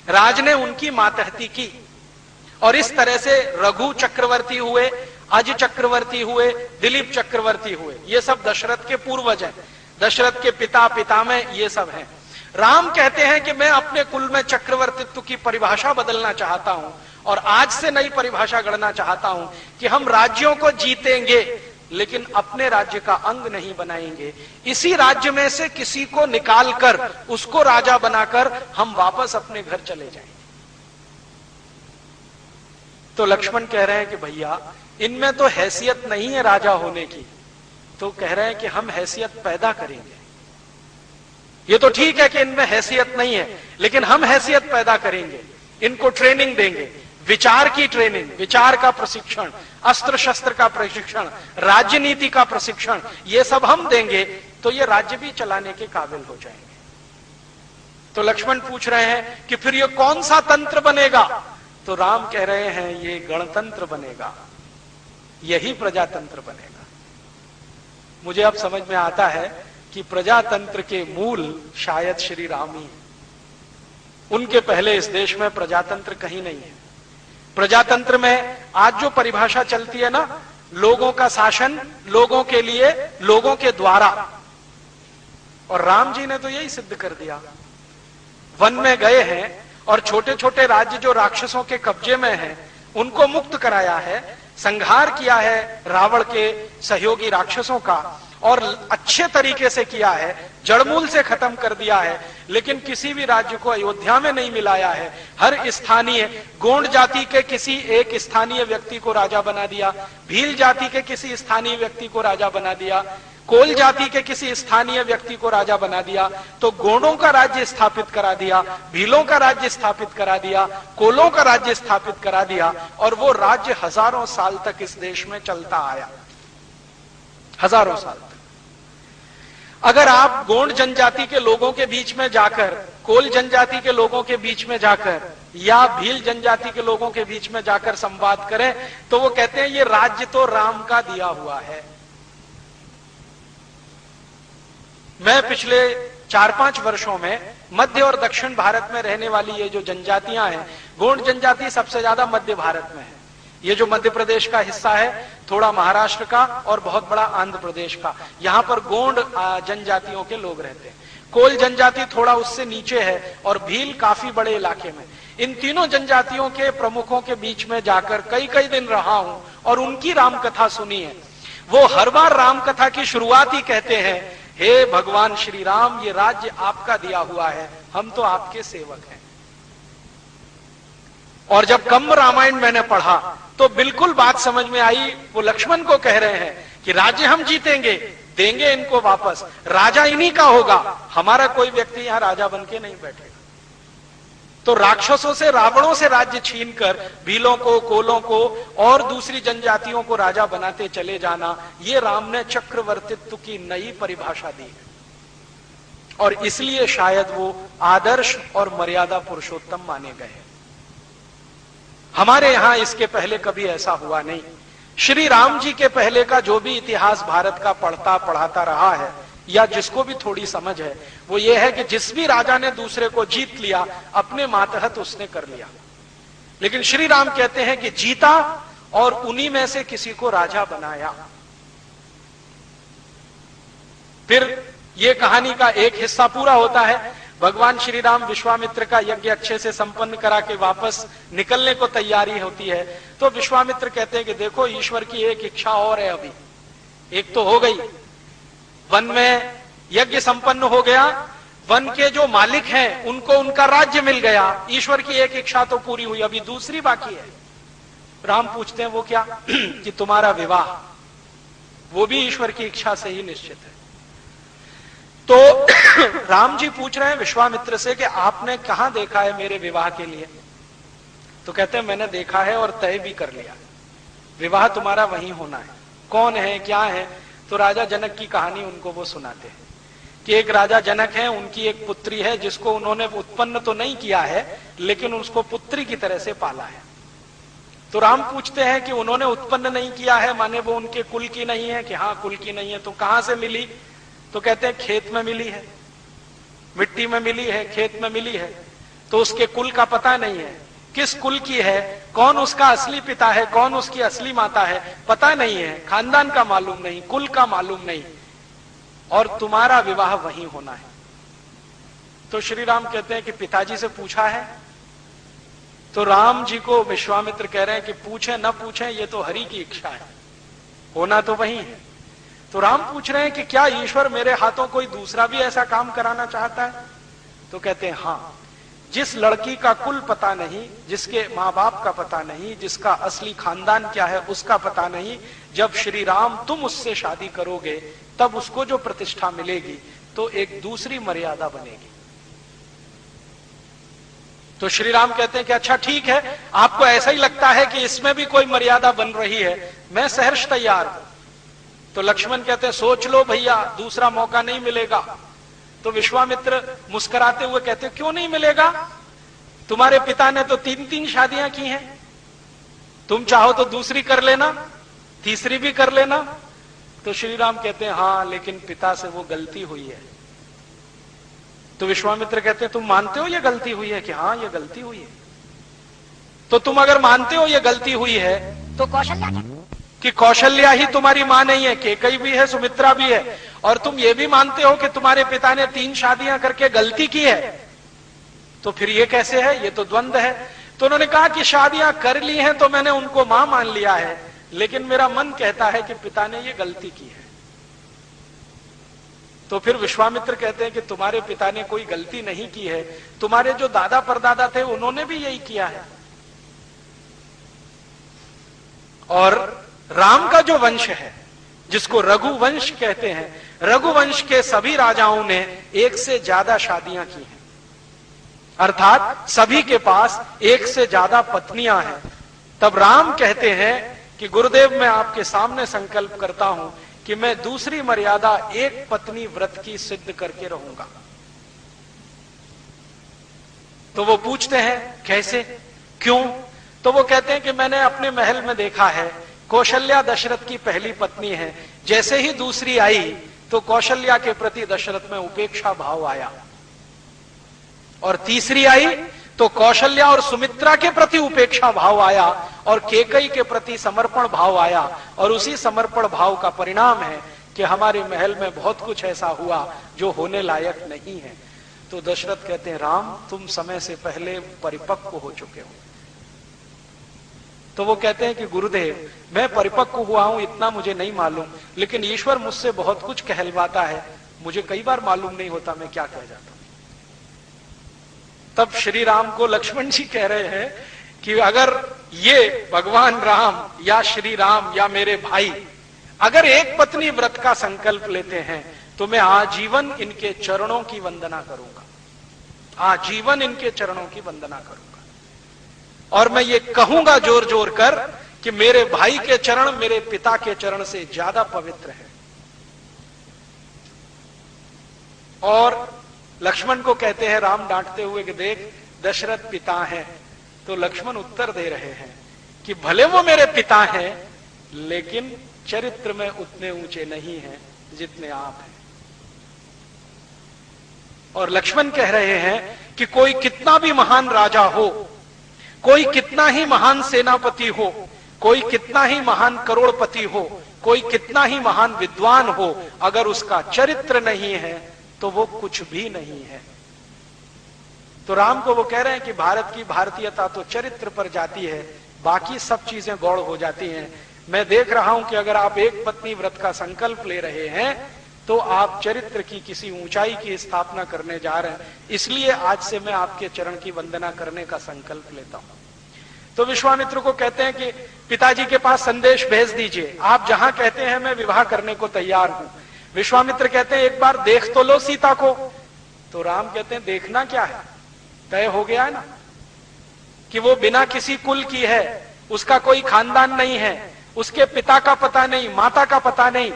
A: राज ने उनकी मातहती की। और इस तरह से रघु चक्रवर्ती हुए, अज चक्रवर्ती हुए, दिलीप चक्रवर्ती हुए, ये सब दशरथ के पूर्वज हैं, दशरथ के पिता पितामह ये सब हैं। राम कहते हैं कि मैं अपने कुल में चक्रवर्तित्व की परिभाषा बदलना चाहता हूं और आज से नई परिभाषा गढ़ना चाहता हूं कि हम राज्यों को जीतेंगे लेकिन अपने राज्य का अंग नहीं बनाएंगे। इसी राज्य में से किसी को निकालकर उसको राजा बनाकर हम वापस अपने घर चले जाएंगे। तो लक्ष्मण कह रहे हैं कि भैया इनमें तो हैसियत नहीं है राजा होने की। तो कह रहे हैं कि हम हैसियत पैदा करेंगे। ये तो ठीक है कि इनमें हैसियत नहीं है, लेकिन हम हैसियत पैदा करेंगे, इनको ट्रेनिंग देंगे, विचार की ट्रेनिंग, विचार का प्रशिक्षण, अस्त्र शस्त्र का प्रशिक्षण, राजनीति का प्रशिक्षण, ये सब हम देंगे तो ये राज्य भी चलाने के काबिल हो जाएंगे। तो लक्ष्मण पूछ रहे हैं कि फिर ये कौन सा तंत्र बनेगा? तो राम कह रहे हैं ये गणतंत्र बनेगा, यही प्रजातंत्र बनेगा। मुझे अब समझ में आता है कि प्रजातंत्र के मूल शायद श्री राम ही है। उनके पहले इस देश में प्रजातंत्र कहीं नहीं है। प्रजातंत्र में आज जो परिभाषा चलती है ना, लोगों का शासन, लोगों के लिए, लोगों के द्वारा, और राम जी ने तो यही सिद्ध कर दिया। वन में गए हैं और छोटे छोटे राज्य जो राक्षसों के कब्जे में हैं उनको मुक्त कराया है, संहार किया है रावण के सहयोगी राक्षसों का, और अच्छे तरीके से किया है, जड़मूल से खत्म कर दिया है। लेकिन किसी भी राज्य को अयोध्या में नहीं मिलाया है। हर स्थानीय गोंड जाति के किसी एक स्थानीय व्यक्ति को राजा बना दिया, भील जाति के किसी स्थानीय व्यक्ति को राजा बना दिया, कोल जाति के किसी स्थानीय व्यक्ति को राजा बना दिया, तो गोंडों का राज्य स्थापित करा दिया, भीलों का राज्य स्थापित करा दिया, कोलों का राज्य स्थापित करा दिया, और वो राज्य हजारों साल तक इस देश में चलता आया, हजारों साल तक। अगर आप गोंड जनजाति के लोगों के बीच में जाकर, कोल जनजाति के लोगों के बीच में जाकर, या भील जनजाति के लोगों के बीच में जाकर संवाद करें, तो वो कहते हैं ये राज्य तो राम का दिया हुआ है। मैं पिछले 4-5 वर्षों में मध्य और दक्षिण भारत में रहने वाली ये जो जनजातियां हैं, गोंड जनजाति सबसे ज्यादा मध्य भारत में है। ये जो मध्य प्रदेश का हिस्सा है, थोड़ा महाराष्ट्र का और बहुत बड़ा आंध्र प्रदेश का, यहां पर गोंड जनजातियों के लोग रहते हैं। कोल जनजाति थोड़ा उससे नीचे है और भील काफी बड़े इलाके में। इन तीनों जनजातियों के प्रमुखों के बीच में जाकर कई कई दिन रहा हूं और उनकी रामकथा सुनी है। वो हर बार रामकथा की शुरुआत ही कहते हैं, हे भगवान श्री राम, ये राज्य आपका दिया हुआ है, हम तो आपके सेवक हैं। और जब कंब रामायण मैंने पढ़ा तो बिल्कुल बात समझ में आई। वो लक्ष्मण को कह रहे हैं कि राज्य हम जीतेंगे, देंगे इनको वापस, राजा इन्हीं का होगा, हमारा कोई व्यक्ति यहां राजा बन के नहीं बैठेगा। तो राक्षसों से, रावणों से राज्य छीनकर भीलों को, कोलों को और दूसरी जनजातियों को राजा बनाते चले जाना, ये राम ने चक्रवर्तित्व की नई परिभाषा दी है। और इसलिए शायद वो आदर्श और मर्यादा पुरुषोत्तम माने गए। हमारे यहां इसके पहले कभी ऐसा हुआ नहीं। श्री राम जी के पहले का जो भी इतिहास भारत का पढ़ता पढ़ाता रहा है, या जिसको भी थोड़ी समझ है, वो ये है कि जिस भी राजा ने दूसरे को जीत लिया, अपने मातहत उसने कर लिया। लेकिन श्री राम कहते हैं कि जीता और उन्हीं में से किसी को राजा बनाया। फिर ये कहानी का एक हिस्सा पूरा होता है। भगवान श्री राम विश्वामित्र का यज्ञ अच्छे से संपन्न करा के वापस निकलने को तैयारी होती है, तो विश्वामित्र कहते हैं कि देखो, ईश्वर की एक इच्छा और है, अभी एक तो हो गई, वन में यज्ञ संपन्न हो गया, वन के जो मालिक हैं उनको उनका राज्य मिल गया, ईश्वर की एक इच्छा तो पूरी हुई, अभी दूसरी बाकी है। राम पूछते हैं वो क्या? कि तुम्हारा विवाह, वो भी ईश्वर की इच्छा से ही निश्चित है। तो राम जी पूछ रहे हैं विश्वामित्र से कि आपने कहां देखा है मेरे विवाह के लिए? तो कहते हैं मैंने देखा है और तय भी कर लिया, विवाह तुम्हारा वहीं होना है। कौन है, क्या है? तो राजा जनक की कहानी उनको वो सुनाते हैं कि एक राजा जनक है, उनकी एक पुत्री है जिसको उन्होंने उत्पन्न तो नहीं किया है, लेकिन उसको पुत्री की तरह से पाला है। तो राम पूछते हैं कि उन्होंने उत्पन्न नहीं किया है, माने वो उनके कुल की नहीं है? कि हाँ, कुल की नहीं है। तो कहां से मिली? तो कहते हैं खेत में मिली है, मिट्टी में मिली है, खेत में मिली है। तो उसके कुल का पता नहीं है, किस कुल की है, कौन उसका असली पिता है, कौन उसकी असली माता है, पता नहीं है, खानदान का मालूम नहीं, कुल का मालूम नहीं, और तुम्हारा विवाह वहीं होना है। तो श्री राम कहते हैं कि पिताजी से पूछा है? तो राम जी को विश्वामित्र कह रहे हैं कि पूछे न पूछे, ये तो हरि की इच्छा है, होना तो वही है। तो राम पूछ रहे हैं कि क्या ईश्वर मेरे हाथों कोई दूसरा भी ऐसा काम कराना चाहता है? तो कहते हैं हाँ, जिस लड़की का कुल पता नहीं, जिसके माँ बाप का पता नहीं, जिसका असली खानदान क्या है उसका पता नहीं, जब श्री राम तुम उससे शादी करोगे तब उसको जो प्रतिष्ठा मिलेगी तो एक दूसरी मर्यादा बनेगी। तो श्री राम कहते हैं कि अच्छा ठीक है, आपको ऐसा ही लगता है कि इसमें भी कोई मर्यादा बन रही है, मैं सहर्ष तैयार हूं। तो लक्ष्मण कहते हैं सोच लो भैया, दूसरा मौका नहीं मिलेगा। तो विश्वामित्र मुस्कुराते हुए कहते क्यों नहीं मिलेगा? तुम्हारे पिता ने तो 3-3 शादियां की हैं, तुम चाहो तो दूसरी कर लेना, तीसरी भी कर लेना। तो श्री राम कहते हैं हाँ, लेकिन पिता से वो गलती हुई है। तो विश्वामित्र कहते हैं तुम मानते हो ये गलती हुई है? कि हाँ, ये गलती हुई है। तो तुम अगर मानते हो ये गलती हुई है तो कौशल्या कि कौशल्या ही तुम्हारी मां नहीं है, केकई भी है, सुमित्रा भी है, और तुम ये भी मानते हो कि तुम्हारे पिता ने 3 शादियां करके गलती की है, तो फिर ये कैसे है? ये तो द्वंद्व है। तो उन्होंने कहा कि शादियां कर ली हैं तो मैंने उनको मां मान लिया है, लेकिन मेरा मन कहता है कि पिता ने ये गलती की है। तो फिर विश्वामित्र कहते हैं कि तुम्हारे पिता ने कोई गलती नहीं की है, तुम्हारे जो दादा परदादा थे उन्होंने भी यही किया है। और राम का जो वंश है, जिसको रघुवंश कहते हैं, रघुवंश के सभी राजाओं ने एक से ज्यादा शादियां की हैं, अर्थात सभी के पास एक से ज्यादा पत्नियां हैं। तब राम कहते हैं कि गुरुदेव, मैं आपके सामने संकल्प करता हूं कि मैं दूसरी मर्यादा एक पत्नी व्रत की सिद्ध करके रहूंगा। तो वो पूछते हैं कैसे, क्यों? तो वो कहते हैं कि मैंने अपने महल में देखा है, कौशल्या दशरथ की पहली पत्नी है, जैसे ही दूसरी आई तो कौशल्या के प्रति दशरथ में उपेक्षा भाव आया, और तीसरी आई तो कौशल्या और सुमित्रा के प्रति उपेक्षा भाव आया, और केकई के प्रति समर्पण भाव आया, और उसी समर्पण भाव का परिणाम है कि हमारे महल में बहुत कुछ ऐसा हुआ जो होने लायक नहीं है। तो दशरथ कहते हैं, राम तुम समय से पहले परिपक्व हो चुके हो। तो वो कहते हैं कि गुरुदेव, मैं परिपक्व हुआ हूं इतना मुझे नहीं मालूम, लेकिन ईश्वर मुझसे बहुत कुछ कहलवाता है, मुझे कई बार मालूम नहीं होता मैं क्या कह जाता हूं। तब श्री राम को लक्ष्मण जी कह रहे हैं कि अगर ये भगवान राम या श्री राम या मेरे भाई अगर एक पत्नी व्रत का संकल्प लेते हैं तो मैं आजीवन इनके चरणों की वंदना करूंगा, आजीवन इनके चरणों की वंदना करूंगा, और मैं ये कहूंगा जोर जोर कर कि मेरे भाई के चरण मेरे पिता के चरण से ज्यादा पवित्र है। और लक्ष्मण को कहते हैं राम डांटते हुए कि देख, दशरथ पिता हैं। तो लक्ष्मण उत्तर दे रहे हैं कि भले वो मेरे पिता हैं, लेकिन चरित्र में उतने ऊंचे नहीं हैं जितने आप हैं। और लक्ष्मण कह रहे हैं कि कोई कितना भी महान राजा हो, कोई कितना ही महान सेनापति हो, कोई कितना ही महान करोड़पति हो, कोई कितना ही महान विद्वान हो, अगर उसका चरित्र नहीं है तो वो कुछ भी नहीं है। तो राम को वो कह रहे हैं कि भारत की भारतीयता तो चरित्र पर जाती है, बाकी सब चीजें गौड़ हो जाती हैं। मैं देख रहा हूं कि अगर आप एक पत्नी व्रत का संकल्प ले रहे हैं तो आप चरित्र की किसी ऊंचाई की स्थापना करने जा रहे हैं, इसलिए आज से मैं आपके चरण की वंदना करने का संकल्प लेता हूं। तो विश्वामित्र को कहते हैं कि पिताजी के पास संदेश भेज दीजिए, आप जहां कहते हैं मैं विवाह करने को तैयार हूं। विश्वामित्र कहते हैं एक बार देख तो लो सीता को। तो राम कहते हैं देखना क्या है, तय हो गया है ना कि वो बिना किसी कुल की है, उसका कोई खानदान नहीं है, उसके पिता का पता नहीं, माता का पता नहीं,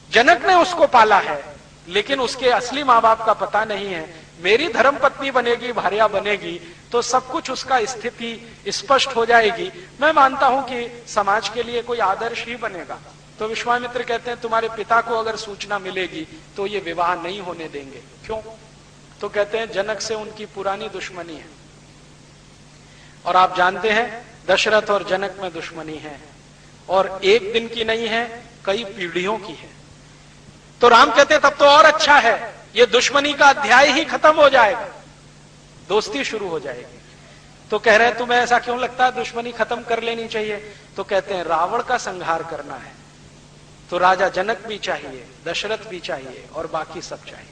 A: जनक ने उसको पाला है लेकिन उसके असली माँ बाप का पता नहीं है। मेरी धर्म पत्नी बनेगी, भार्या बनेगी तो सब कुछ उसका स्थिति स्पष्ट हो जाएगी। मैं मानता हूं कि समाज के लिए कोई आदर्श ही बनेगा। तो विश्वामित्र कहते हैं तुम्हारे पिता को अगर सूचना मिलेगी तो ये विवाह नहीं होने देंगे। क्यों? तो कहते हैं जनक से उनकी पुरानी दुश्मनी है, और आप जानते हैं दशरथ और जनक में दुश्मनी है, और एक दिन की नहीं है, कई पीढ़ियों की है। तो राम कहते हैं तब तो और अच्छा है, ये दुश्मनी का अध्याय ही खत्म हो जाएगा, दोस्ती शुरू हो जाएगी। तो कह रहे हैं तुम्हें ऐसा क्यों लगता है दुश्मनी खत्म कर लेनी चाहिए? तो कहते हैं रावण का संहार करना है तो राजा जनक भी चाहिए, दशरथ भी चाहिए और बाकी सब चाहिए।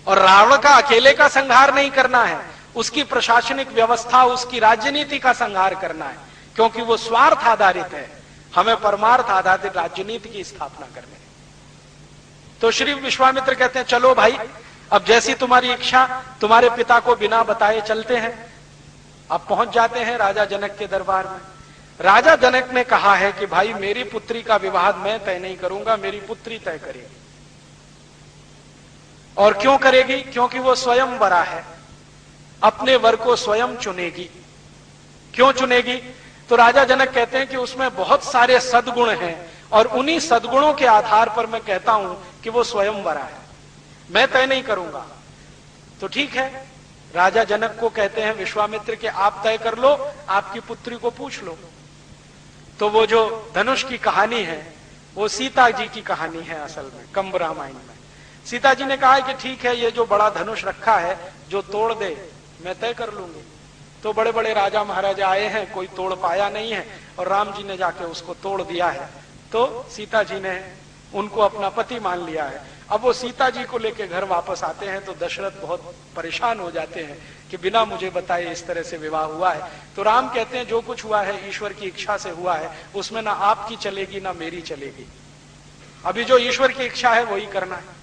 A: और रावण का अकेले का संहार नहीं करना है, उसकी प्रशासनिक व्यवस्था, उसकी राजनीति का संहार करना है, क्योंकि वो स्वार्थ आधारित है। हमें परमार्थ आधारित राजनीति की स्थापना करनी है। तो श्री विश्वामित्र कहते हैं चलो भाई, अब जैसी तुम्हारी इच्छा, तुम्हारे पिता को बिना बताए चलते हैं। अब पहुंच जाते हैं राजा जनक के दरबार में। राजा जनक ने कहा है कि भाई मेरी पुत्री का विवाह मैं तय नहीं करूंगा, मेरी पुत्री तय करेगी। और क्यों करेगी? क्योंकि वो स्वयं वरा है, अपने वर को स्वयं चुनेगी। क्यों चुनेगी? तो राजा जनक कहते हैं कि उसमें बहुत सारे सद्गुण हैं, और उन्हीं सद्गुणों के आधार पर मैं कहता हूं कि वो स्वयं वरा है, मैं तय नहीं करूंगा। तो ठीक है, राजा जनक को कहते हैं विश्वामित्र के आप तय कर लो, आपकी पुत्री को पूछ लो। तो वो जो धनुष की कहानी है वो सीता जी की कहानी है असल में, कंब रामायण में। सीता जी ने कहा है कि ठीक है, ये जो बड़ा धनुष रखा है जो तोड़ दे मैं तय कर लूंगी। तो बड़े बड़े राजा महाराजा आए हैं, कोई तोड़ पाया नहीं है, और राम जी ने जाके उसको तोड़ दिया है। तो सीता जी ने उनको अपना पति मान लिया है। अब वो सीता जी को लेके घर वापस आते हैं तो दशरथ बहुत परेशान हो जाते हैं कि बिना मुझे बताए इस तरह से विवाह हुआ है। तो राम कहते हैं जो कुछ हुआ है ईश्वर की इच्छा से हुआ है, उसमें ना आपकी चलेगी ना मेरी चलेगी। अभी जो ईश्वर की इच्छा है वही करना है।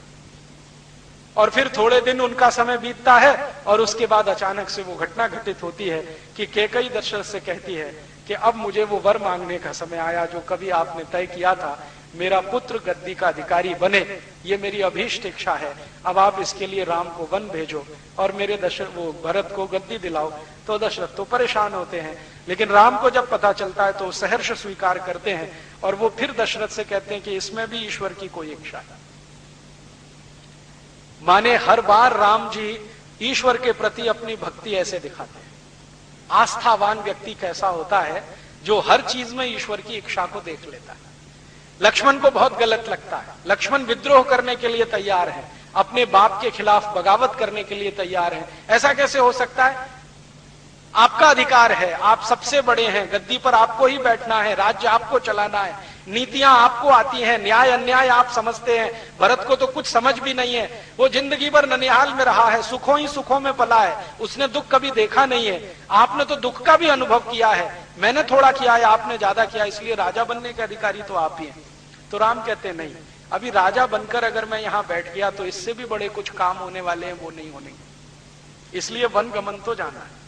A: और फिर थोड़े दिन उनका समय बीतता है और उसके बाद अचानक से वो घटना घटित होती है कि कैकेयी दशरथ से कहती है कि अब मुझे वो वर मांगने का समय आया जो कभी आपने तय किया था, मेरा पुत्र गद्दी का अधिकारी बने, ये मेरी अभीष्ट इच्छा है। अब आप इसके लिए राम को वन भेजो और मेरे वो भरत को गद्दी दिलाओ। तो दशरथ तो परेशान होते हैं, लेकिन राम को जब पता चलता है तो सहर्ष स्वीकार करते हैं और वो फिर दशरथ से कहते हैं कि इसमें भी ईश्वर की कोई इच्छा है। माने हर बार राम जी ईश्वर के प्रति अपनी भक्ति ऐसे दिखाते हैं। आस्थावान व्यक्ति कैसा होता है? जो हर चीज में ईश्वर की इच्छा को देख लेता है। लक्ष्मण को बहुत गलत लगता है, लक्ष्मण विद्रोह करने के लिए तैयार है, अपने बाप के खिलाफ बगावत करने के लिए तैयार है। ऐसा कैसे हो सकता है? आपका अधिकार है, आप सबसे बड़े हैं, गद्दी पर आपको ही बैठना है, राज्य आपको चलाना है, नीतियां आपको आती हैं, न्याय अन्याय आप समझते हैं। भरत को तो कुछ समझ भी नहीं है, वो जिंदगी भर ननिहाल में रहा है, सुखों ही सुखों में पला है, उसने दुख कभी देखा नहीं है। आपने तो दुख का भी अनुभव किया है, मैंने थोड़ा किया है, आपने ज्यादा किया, इसलिए राजा बनने के अधिकारी तो आप ही हैं। तो राम कहते नहीं, अभी राजा बनकर अगर मैं यहां बैठ गया तो इससे भी बड़े कुछ काम होने वाले हैं, वो नहीं होने, इसलिए वन गमन तो जाना है।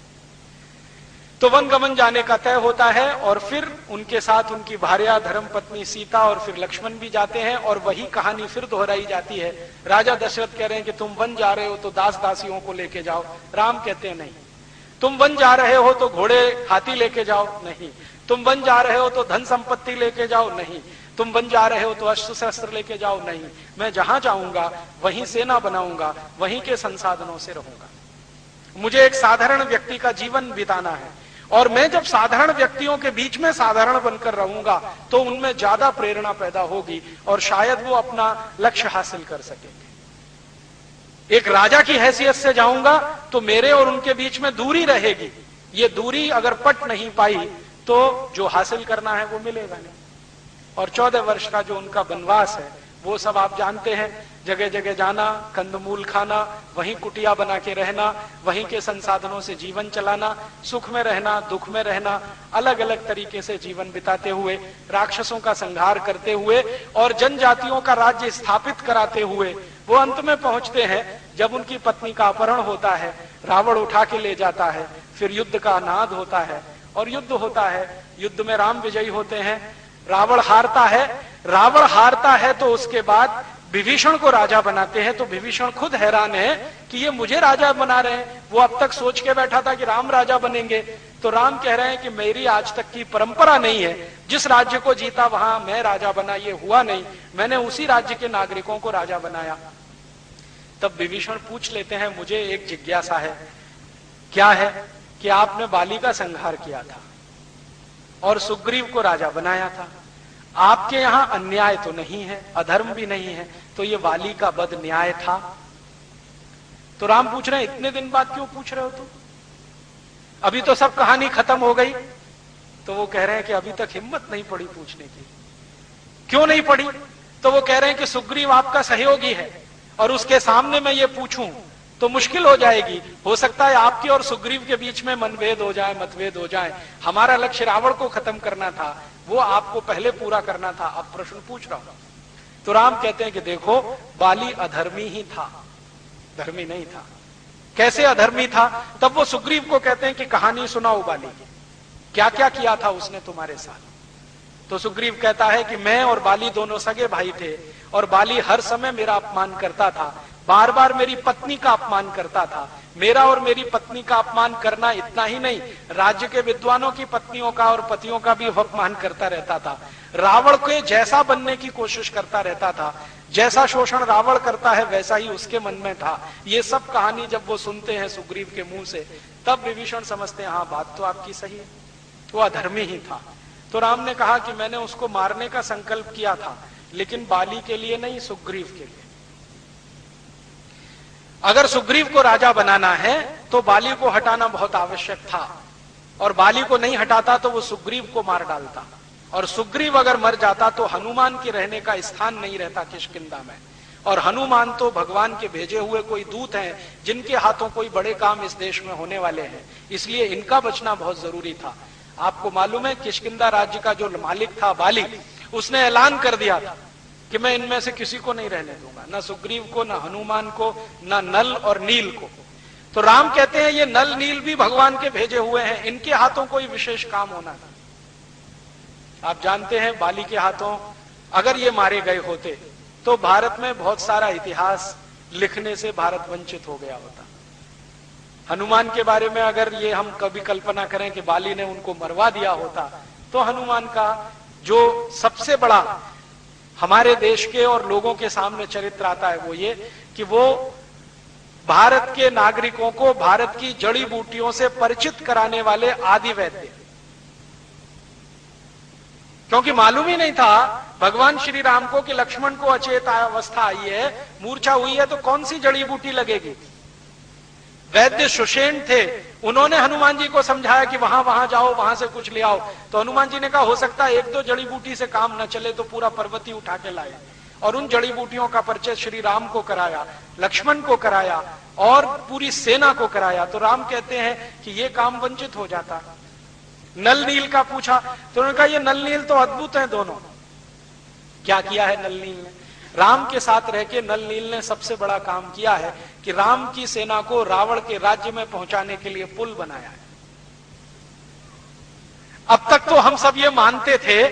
A: तो वन गमन जाने का तय होता है और फिर उनके साथ उनकी भार्या धर्म पत्नी सीता और फिर लक्ष्मण भी जाते हैं और वही कहानी फिर दोहराई जाती है। राजा दशरथ कह रहे हैं कि तुम वन जा रहे हो तो दास दासियों को लेके जाओ। राम कहते हैं नहीं। तुम वन जा रहे हो तो घोड़े हाथी लेके जाओ, नहीं। तुम वन जा रहे हो तो धन संपत्ति लेके जाओ, नहीं। तुम वन जा रहे हो तो अस्त्र शस्त्र लेके जाओ, नहीं। मैं जहां जाऊंगा वहीं सेना बनाऊंगा, वहीं के संसाधनों से रहूंगा। मुझे एक साधारण व्यक्ति का जीवन बिताना है और मैं जब साधारण व्यक्तियों के बीच में साधारण बनकर रहूंगा तो उनमें ज्यादा प्रेरणा पैदा होगी और शायद वो अपना लक्ष्य हासिल कर सकेंगे। एक राजा की हैसियत से जाऊंगा तो मेरे और उनके बीच में दूरी रहेगी। ये दूरी अगर पट नहीं पाई तो जो हासिल करना है वो मिलेगा नहीं। और 14 वर्ष का जो उनका वनवास है वो सब आप जानते हैं। जगह जगह जाना, कंदमूल खाना, वहीं कुटिया बना के रहना, वहीं के संसाधनों से जीवन चलाना, सुख में रहना, दुख में रहना, अलग अलग तरीके से जीवन बिताते हुए, राक्षसों का संहार करते हुए और जनजातियों का राज्य स्थापित कराते हुए वो अंत में पहुंचते हैं जब उनकी पत्नी का अपहरण होता है, रावण उठा के ले जाता है, फिर युद्ध का नाद होता है और युद्ध होता है। युद्ध में राम विजयी होते हैं, रावण हारता है। रावण हारता है तो उसके बाद विभीषण को राजा बनाते हैं। तो विभीषण खुद हैरान है कि ये मुझे राजा बना रहे हैं। वो अब तक सोच के बैठा था कि राम राजा बनेंगे, तो राम कह रहे हैं कि मेरी आज तक की परंपरा नहीं है, जिस राज्य को जीता वहां मैं राजा बना, ये हुआ नहीं, मैंने उसी राज्य के नागरिकों को राजा बनाया। तब विभीषण पूछ लेते हैं, मुझे एक जिज्ञासा है, क्या है कि आपने बाली का संहार किया था और सुग्रीव को राजा बनाया था। आपके यहां अन्याय तो नहीं है, अधर्म भी नहीं है, तो ये वाली का बद न्याय था। तो राम पूछ रहे हैं, इतने दिन बाद क्यों पूछ रहे हो तुम? अभी तो सब कहानी खत्म हो गई। तो वो कह रहे हैं कि अभी तक हिम्मत नहीं पड़ी पूछने की। क्यों नहीं पड़ी? तो वो कह रहे हैं कि सुग्रीव आपका सहयोगी है और उसके सामने मैं ये पूछूं तो मुश्किल हो जाएगी। हो सकता है आपके और सुग्रीव के बीच में मनभेद हो जाए, मतभेद हो जाए। हमारा लक्ष्य रावण को खत्म करना था, वो आपको पहले पूरा करना था, अब प्रश्न पूछ रहा हूं। तो राम कहते हैं कि देखो, बाली अधर्मी ही था, धर्मी नहीं था। कैसे अधर्मी था? तब वो सुग्रीव को कहते हैं कि कहानी सुनाओ बाली की, क्या क्या किया था उसने तुम्हारे साथ। तो सुग्रीव कहता है कि मैं और बाली दोनों सगे भाई थे और बाली हर समय मेरा अपमान करता था, बार बार मेरी पत्नी का अपमान करता था। मेरा और मेरी पत्नी का अपमान करना इतना ही नहीं, राज्य के विद्वानों की पत्नियों का और पतियों का भी अपमान करता रहता था। रावण के जैसा बनने की कोशिश करता रहता था, जैसा शोषण रावण करता है वैसा ही उसके मन में था। ये सब कहानी जब वो सुनते हैं सुग्रीव के मुंह से, तब विभीषण समझते हैं हाँ बात तो आपकी सही है, वो अधर्मी ही था। तो राम ने कहा कि मैंने उसको मारने का संकल्प किया था, लेकिन बाली के लिए नहीं, सुग्रीव के लिए। अगर सुग्रीव को राजा बनाना है तो बाली को हटाना बहुत आवश्यक था, और बाली को नहीं हटाता तो वो सुग्रीव को मार डालता और सुग्रीव अगर मर जाता तो हनुमान के रहने का स्थान नहीं रहता किष्किंधा में। और हनुमान तो भगवान के भेजे हुए कोई दूत हैं जिनके हाथों कोई बड़े काम इस देश में होने वाले हैं, इसलिए इनका बचना बहुत जरूरी था। आपको मालूम है किष्किंधा राज्य का जो मालिक था बाली, उसने ऐलान कर दिया था कि मैं इनमें से किसी को नहीं रहने दूंगा, ना सुग्रीव को, ना हनुमान को, ना नल और नील को। तो राम कहते हैं ये नल नील भी भगवान के भेजे हुए हैं, इनके हाथों कोई विशेष काम होना था। आप जानते हैं बाली के हाथों अगर ये मारे गए होते तो भारत में बहुत सारा इतिहास लिखने से भारत वंचित हो गया होता। हनुमान के बारे में अगर ये हम कभी कल्पना करें कि बाली ने उनको मरवा दिया होता, तो हनुमान का जो सबसे बड़ा हमारे देश के और लोगों के सामने चरित्र आता है वो ये कि वो भारत के नागरिकों को भारत की जड़ी बूटियों से परिचित कराने वाले आदि वैद्य, क्योंकि मालूम ही नहीं था भगवान श्री राम को कि लक्ष्मण को अचेत अवस्था आई है, मूर्छा हुई है, तो कौन सी जड़ी बूटी लगेगी। वैद्य सुषेण थे, उन्होंने हनुमान जी को समझाया कि वहां वहां जाओ, वहां से कुछ ले आओ। तो हनुमान जी ने कहा हो सकता है एक दो जड़ी बूटी से काम न चले तो पूरा पर्वत ही उठा के लाए, और उन जड़ी बूटियों का परिचय श्री राम को कराया, लक्ष्मण को कराया और पूरी सेना को कराया। तो राम कहते हैं कि ये काम वंचित हो जाता। नल नील का पूछा तो उन्होंने कहा ये नल नील तो अद्भुत हैं दोनों। क्या किया है नल नील ने? राम के साथ रह के नल नील ने सबसे बड़ा काम किया है कि राम की सेना को रावण के राज्य में पहुंचाने के लिए पुल बनाया है। अब तक तो हम सब ये मानते थे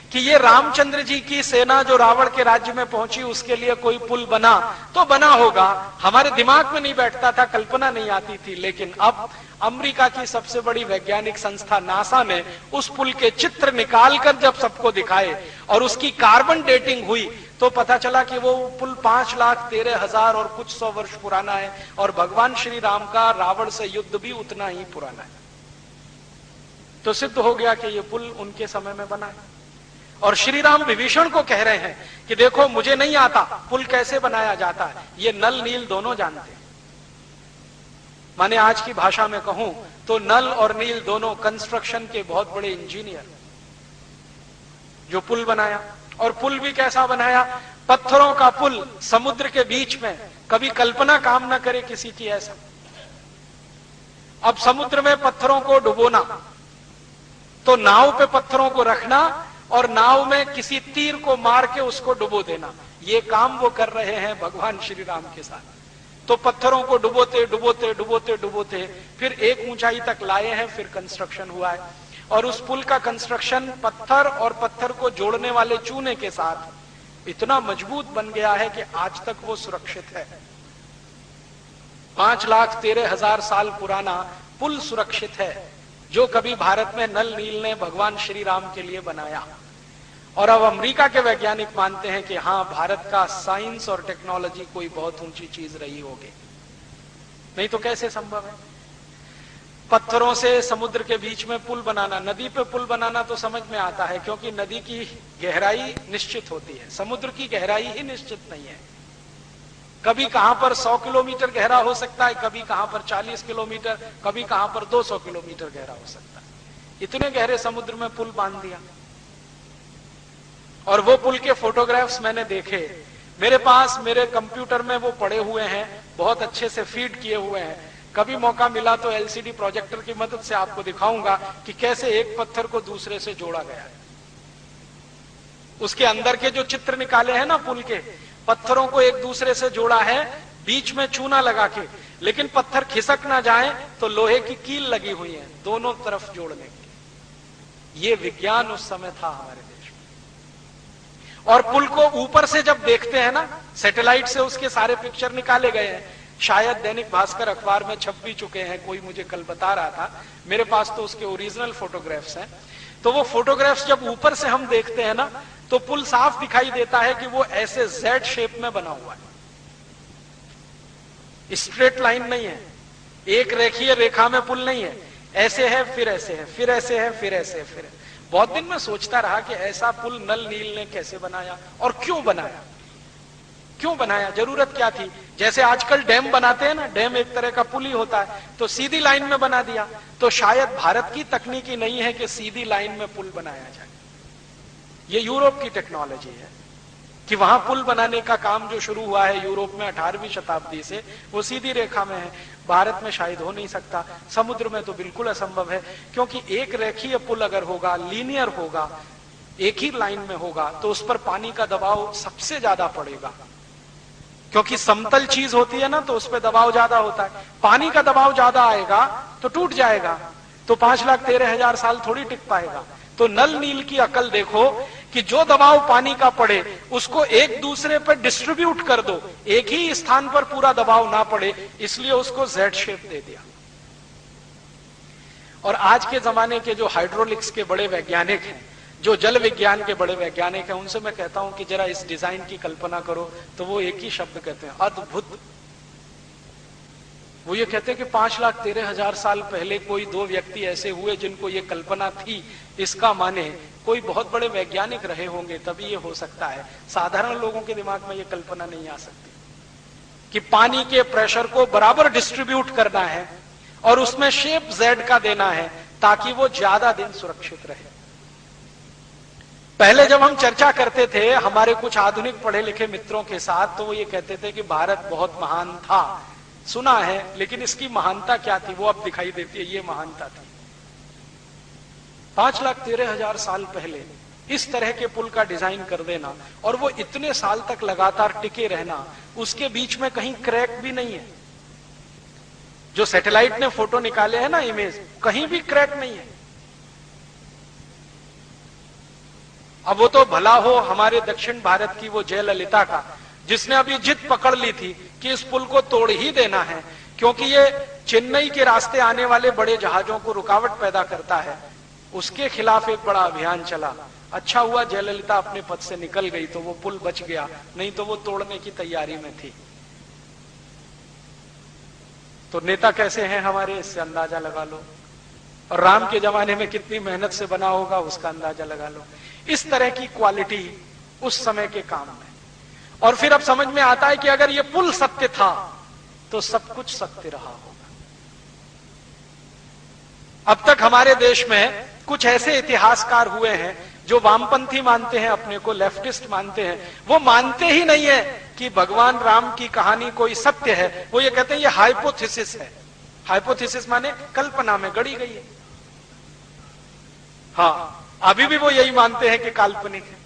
A: कि ये रामचंद्र जी की सेना जो रावण के राज्य में पहुंची उसके लिए कोई पुल बना तो बना होगा, हमारे दिमाग में नहीं बैठता था, कल्पना नहीं आती थी। लेकिन अब अमेरिका की सबसे बड़ी वैज्ञानिक संस्था नासा ने उस पुल के चित्र निकालकर जब सबको दिखाए और उसकी कार्बन डेटिंग हुई तो पता चला कि वो पुल 5,13,000 और कुछ 100 वर्ष पुराना है, और भगवान श्री राम का रावण से युद्ध भी उतना ही पुराना है। तो सिद्ध हो गया कि ये पुल उनके समय में बना है। और श्री राम विभीषण को कह रहे हैं कि देखो मुझे नहीं आता पुल कैसे बनाया जाता है, ये नल नील दोनों जानते हैं। माने आज की भाषा में कहूं तो नल और नील दोनों कंस्ट्रक्शन के बहुत बड़े इंजीनियर जो पुल बनाया। और पुल भी कैसा बनाया? पत्थरों का पुल समुद्र के बीच में, कभी कल्पना काम न करे किसी की ऐसा। अब समुद्र में पत्थरों को डुबोना, तो नाव पे पत्थरों को रखना और नाव में किसी तीर को मार के उसको डुबो देना, ये काम वो कर रहे हैं भगवान श्री राम के साथ। तो पत्थरों को डुबोते डुबोते डुबोते डुबोते फिर एक ऊंचाई तक लाए हैं, फिर कंस्ट्रक्शन हुआ है। और उस पुल का कंस्ट्रक्शन पत्थर और पत्थर को जोड़ने वाले चूने के साथ इतना मजबूत बन गया है कि आज तक वो सुरक्षित है। 5,13,000 साल पुराना पुल सुरक्षित है जो कभी भारत में नल नील ने भगवान श्री राम के लिए बनाया। और अब अमेरिका के वैज्ञानिक मानते हैं कि हाँ, भारत का साइंस और टेक्नोलॉजी कोई बहुत ऊंची चीज रही होगी, नहीं तो कैसे संभव है पत्थरों से समुद्र के बीच में पुल बनाना। नदी पे पुल बनाना तो समझ में आता है क्योंकि नदी की गहराई निश्चित होती है, समुद्र की गहराई ही निश्चित नहीं है। कभी कहां पर 100 किलोमीटर गहरा हो सकता है, कभी कहां पर 40 किलोमीटर, कभी कहां पर 200 किलोमीटर गहरा हो सकता है। इतने गहरे समुद्र में पुल बांध दिया। और वो पुल के फोटोग्राफ्स मैंने देखे, मेरे पास मेरे कंप्यूटर में वो पड़े हुए हैं, बहुत अच्छे से फीड किए हुए हैं। कभी मौका मिला तो एलसीडी प्रोजेक्टर की मदद से आपको दिखाऊंगा कि कैसे एक पत्थर को दूसरे से जोड़ा गया है। उसके अंदर के जो चित्र निकाले हैं ना पुल के, पत्थरों को एक दूसरे से जोड़ा है, बीच में चूना लगा के, लेकिन पत्थर खिसक ना जाए तो लोहे की कील लगी हुई है दोनों तरफ जोड़ने की। ये विज्ञान उस समय था हमारे देश में। और पुल को ऊपर से जब देखते हैं ना, सैटेलाइट से उसके सारे पिक्चर निकाले गए हैं, शायद दैनिक भास्कर अखबार में छप भी चुके हैं, कोई मुझे कल बता रहा था। मेरे पास तो उसके ओरिजिनल फोटोग्राफ्स हैं। तो वो फोटोग्राफ्स जब ऊपर से हम देखते हैं ना, तो पुल साफ दिखाई देता है कि वो ऐसे जेड शेप में बना हुआ है, स्ट्रेट लाइन नहीं है, एक रेखीय रेखा में पुल नहीं है, ऐसे है फिर ऐसे है फिर ऐसे है फिर ऐसे है फिर है। बहुत दिन में सोचता रहा कि ऐसा पुल नल नील ने कैसे बनाया और क्यों बनाया, क्यों बनाया, जरूरत क्या थी। जैसे आजकल डैम बनाते हैं ना, डैम एक तरह का पुल ही होता है, तो सीधी लाइन में बना दिया। तो शायद भारत की तकनीकी नहीं है कि सीधी लाइन में पुल बनाया जाए। ये यूरोप की टेक्नोलॉजी है कि वहां पुल बनाने का काम जो शुरू हुआ है यूरोप में 18वीं शताब्दी से, वो सीधी रेखा में है। भारत में शायद हो नहीं सकता, समुद्र में तो बिल्कुल असंभव है, क्योंकि एक रेखीय पुल अगर होगा, लीनियर होगा, एक ही लाइन में होगा, तो उस पर पानी का दबाव सबसे ज्यादा पड़ेगा, क्योंकि समतल चीज होती है ना, तो उस पर दबाव ज्यादा होता है। पानी का दबाव ज्यादा आएगा तो टूट जाएगा, तो 5,13,000 साल थोड़ी टिक पाएगा। तो नल नील की अकल देखो कि जो दबाव पानी का पड़े उसको एक दूसरे पर डिस्ट्रीब्यूट कर दो, एक ही स्थान पर पूरा दबाव ना पड़े, इसलिए उसको जेड शेप दे दिया। और आज के जमाने के जो हाइड्रोलिक्स के बड़े वैज्ञानिक हैं, जो जल विज्ञान के बड़े वैज्ञानिक हैं, उनसे मैं कहता हूं कि जरा इस डिजाइन की कल्पना करो, तो वो एक ही शब्द कहते हैं, अद्भुत। वो ये कहते हैं कि 5,13,000 साल पहले कोई दो व्यक्ति ऐसे हुए जिनको ये कल्पना थी, इसका माने कोई बहुत बड़े वैज्ञानिक रहे होंगे तभी ये हो सकता है। साधारण लोगों के दिमाग में ये कल्पना नहीं आ सकती कि पानी के प्रेशर को बराबर डिस्ट्रीब्यूट करना है और उसमें शेप जेड का देना है ताकि वो ज्यादा दिन सुरक्षित रहे। पहले जब हम चर्चा करते थे हमारे कुछ आधुनिक पढ़े लिखे मित्रों के साथ, तो वो ये कहते थे कि भारत बहुत महान था, सुना है, लेकिन इसकी महानता क्या थी वो अब दिखाई देती है। ये महानता थी 5,13,000 साल पहले इस तरह के पुल का डिजाइन कर देना, और वो इतने साल तक लगातार टिके रहना, उसके बीच में कहीं क्रैक भी नहीं है। जो सैटेलाइट ने फोटो निकाले हैं ना, इमेज, कहीं भी क्रैक नहीं है। अब वो तो भला हो हमारे दक्षिण भारत की वो जयललिता का, जिसने अभी जिद पकड़ ली थी कि इस पुल को तोड़ ही देना है, क्योंकि ये चेन्नई के रास्ते आने वाले बड़े जहाजों को रुकावट पैदा करता है। उसके खिलाफ एक बड़ा अभियान चला। अच्छा हुआ जयललिता अपने पद से निकल गई तो वो पुल बच गया, नहीं तो वो तोड़ने की तैयारी में थी। तो नेता कैसे हैं हमारे, इससे अंदाजा लगा लो। और राम के जमाने में कितनी मेहनत से बना होगा उसका अंदाजा लगा लो। इस तरह की क्वालिटी उस समय के काम में। और फिर अब समझ में आता है कि अगर ये पुल सत्य था तो सब कुछ सत्य रहा होगा। अब तक हमारे देश में कुछ ऐसे इतिहासकार हुए हैं जो वामपंथी मानते हैं अपने को, लेफ्टिस्ट मानते हैं। वो मानते ही नहीं है कि भगवान राम की कहानी कोई सत्य है। वो ये कहते हैं ये हाइपोथेसिस है। हाइपोथेसिस माने कल्पना में गढ़ी गई है। हाँ, अभी भी वो यही मानते हैं कि काल्पनिक है।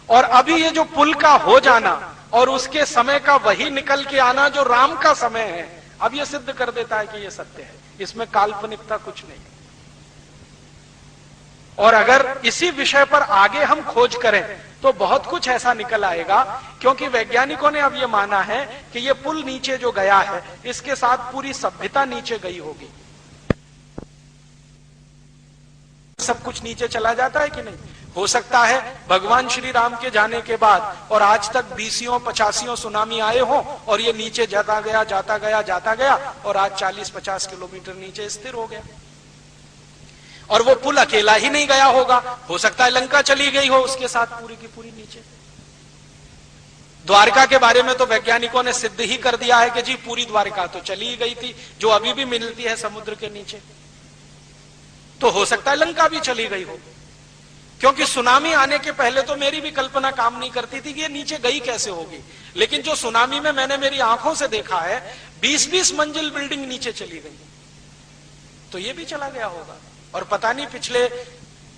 A: और अभी ये जो पुल का हो जाना और उसके समय का वही निकल के आना जो राम का समय है, अब ये सिद्ध कर देता है कि ये सत्य है, इसमें काल्पनिकता कुछ नहीं। और अगर इसी विषय पर आगे हम खोज करें तो बहुत कुछ ऐसा निकल आएगा, क्योंकि वैज्ञानिकों ने अब ये माना है कि ये पुल नीचे जो गया है इसके साथ पूरी सभ्यता नीचे गई होगी। सब कुछ नीचे चला जाता है कि नहीं? हो सकता है भगवान श्री राम के जाने के बाद और आज तक 20 85 सुनामी आए हो और ये नीचे जाता गया जाता गया जाता गया और आज 40-50 किलोमीटर नीचे स्थिर हो गया। और वो पुल अकेला ही नहीं गया होगा, हो सकता है लंका चली गई हो उसके साथ पूरी की पूरी नीचे। द्वारका के बारे में तो वैज्ञानिकों ने सिद्ध ही कर दिया है कि जी पूरी द्वारका तो चली गई थी, जो अभी भी मिलती है समुद्र के नीचे। तो हो सकता है लंका भी चली गई हो, क्योंकि सुनामी आने के पहले तो मेरी भी कल्पना काम नहीं करती थी कि ये नीचे गई कैसे होगी। लेकिन जो सुनामी में मैंने मेरी आंखों से देखा है, 20-20 मंजिल बिल्डिंग नीचे चली गई, तो ये भी चला गया होगा। और पता नहीं पिछले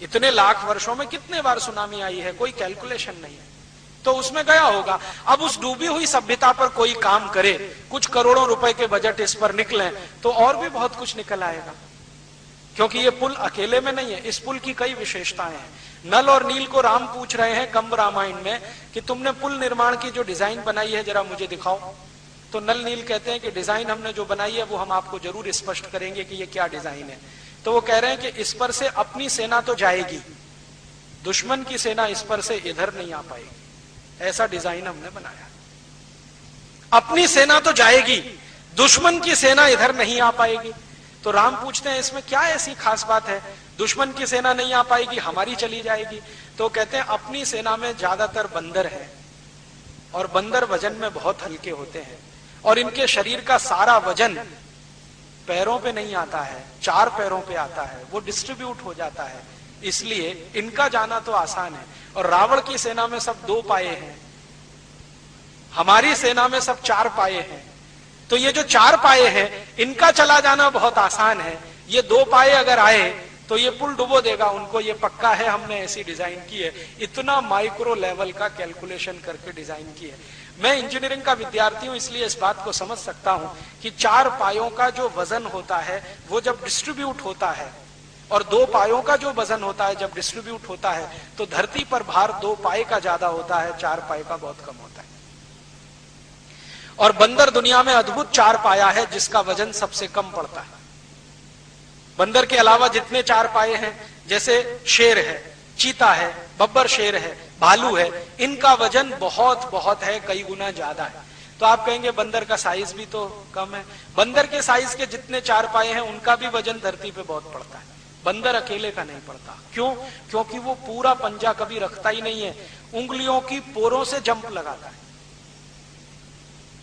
A: इतने लाख वर्षों में कितने बार सुनामी आई है, कोई कैलकुलेशन नहीं है, तो उसमें गया होगा। अब उस डूबी हुई सभ्यता पर कोई काम करे, कुछ करोड़ों रुपए के बजट इस पर निकले, तो और भी बहुत कुछ निकल आएगा। क्योंकि ये पुल अकेले में नहीं है, इस पुल की कई विशेषताएं हैं। नल और नील को राम पूछ रहे हैं कंब रामायण में कि तुमने पुल निर्माण की जो डिजाइन बनाई है जरा मुझे दिखाओ। तो नल नील कहते हैं कि डिजाइन हमने जो बनाई है वो हम आपको जरूर स्पष्ट करेंगे कि ये क्या डिजाइन है। तो वो कह रहे हैं कि इस पर से अपनी सेना तो जाएगी, दुश्मन की सेना इस पर से इधर नहीं आ पाएगी, ऐसा डिजाइन हमने बनाया। अपनी सेना तो जाएगी, दुश्मन की सेना इधर नहीं आ पाएगी। तो राम पूछते हैं इसमें क्या ऐसी खास बात है, दुश्मन की सेना नहीं आ पाएगी, हमारी चली जाएगी। तो कहते हैं अपनी सेना में ज्यादातर बंदर है और बंदर वजन में बहुत हल्के होते हैं और इनके शरीर का सारा वजन पैरों पे नहीं आता है, 4 पैरों पे आता है, वो डिस्ट्रीब्यूट हो जाता है। इसलिए इनका जाना तो आसान है। और रावण की सेना में सब 2 पाये हैं, हमारी सेना में सब 4 पाये हैं। तो ये जो 4 पाये हैं, इनका चला जाना बहुत आसान है। ये 2 पाये अगर आए तो ये पुल डुबो देगा उनको, ये पक्का है। हमने ऐसी डिजाइन की है, इतना माइक्रो लेवल का कैलकुलेशन करके डिजाइन की है। मैं इंजीनियरिंग का विद्यार्थी हूं, इसलिए इस बात को समझ सकता हूं कि 4 पायों का जो वजन होता है वो जब डिस्ट्रीब्यूट होता है, और 2 पायों का जो वजन होता है जब डिस्ट्रीब्यूट होता है, तो धरती पर भार 2 पाये का ज्यादा होता है, 4 पाये का बहुत कम होता है। और बंदर दुनिया में अद्भुत 4 पाया है जिसका वजन सबसे कम पड़ता है। बंदर के अलावा जितने 4 पाये हैं, जैसे शेर है, चीता है, बब्बर शेर है, भालू है, इनका वजन बहुत बहुत है, कई गुना ज्यादा है। तो आप कहेंगे बंदर का साइज भी तो कम है। बंदर के साइज के जितने 4 पाये हैं उनका भी वजन धरती पे बहुत पड़ता है, बंदर अकेले का नहीं पड़ता। क्यों? क्योंकि वो पूरा पंजा कभी रखता ही नहीं है, उंगलियों की पोरों से जंप लगाता है।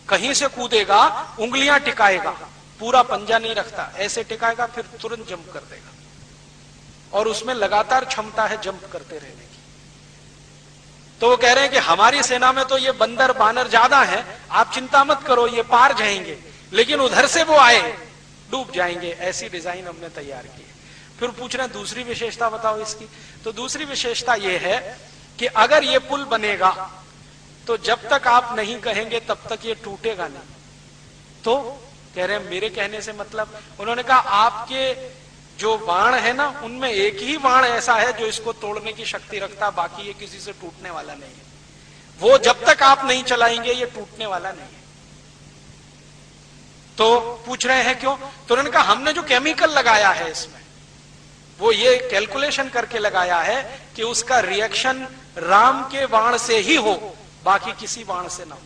A: कहीं से कूदेगा, उंगलियां टिकाएगा, पूरा पंजा नहीं रखता, ऐसे टिकाएगा फिर तुरंत जंप कर देगा। और उसमें लगातार क्षमता है जंप करते रहने की। तो वो कह रहे हैं कि हमारी सेना में तो ये बंदर बानर ज्यादा हैं, आप चिंता मत करो, ये पार जाएंगे, लेकिन उधर से वो आए डूब जाएंगे। ऐसी डिजाइन हमने तैयार की है। फिर पूछ रहे हैं दूसरी विशेषता बताओ इसकी। तो दूसरी विशेषता यह है कि अगर ये पुल बनेगा तो जब तक आप नहीं कहेंगे तब तक ये टूटेगा नहीं। तो कह रहे हैं मेरे कहने से मतलब, उन्होंने कहा आपके जो बाण है ना, उनमें एक ही बाण ऐसा है जो इसको तोड़ने की शक्ति रखता, बाकी ये किसी से टूटने वाला नहीं है। वो जब तक आप नहीं चलाएंगे ये टूटने वाला नहीं है। तो पूछ रहे हैं क्यों? तो उन्होंने कहा हमने जो केमिकल लगाया है इसमें, वो ये कैलकुलेशन करके लगाया है कि उसका रिएक्शन राम के बाण से ही हो, बाकी किसी बाण से ना हो।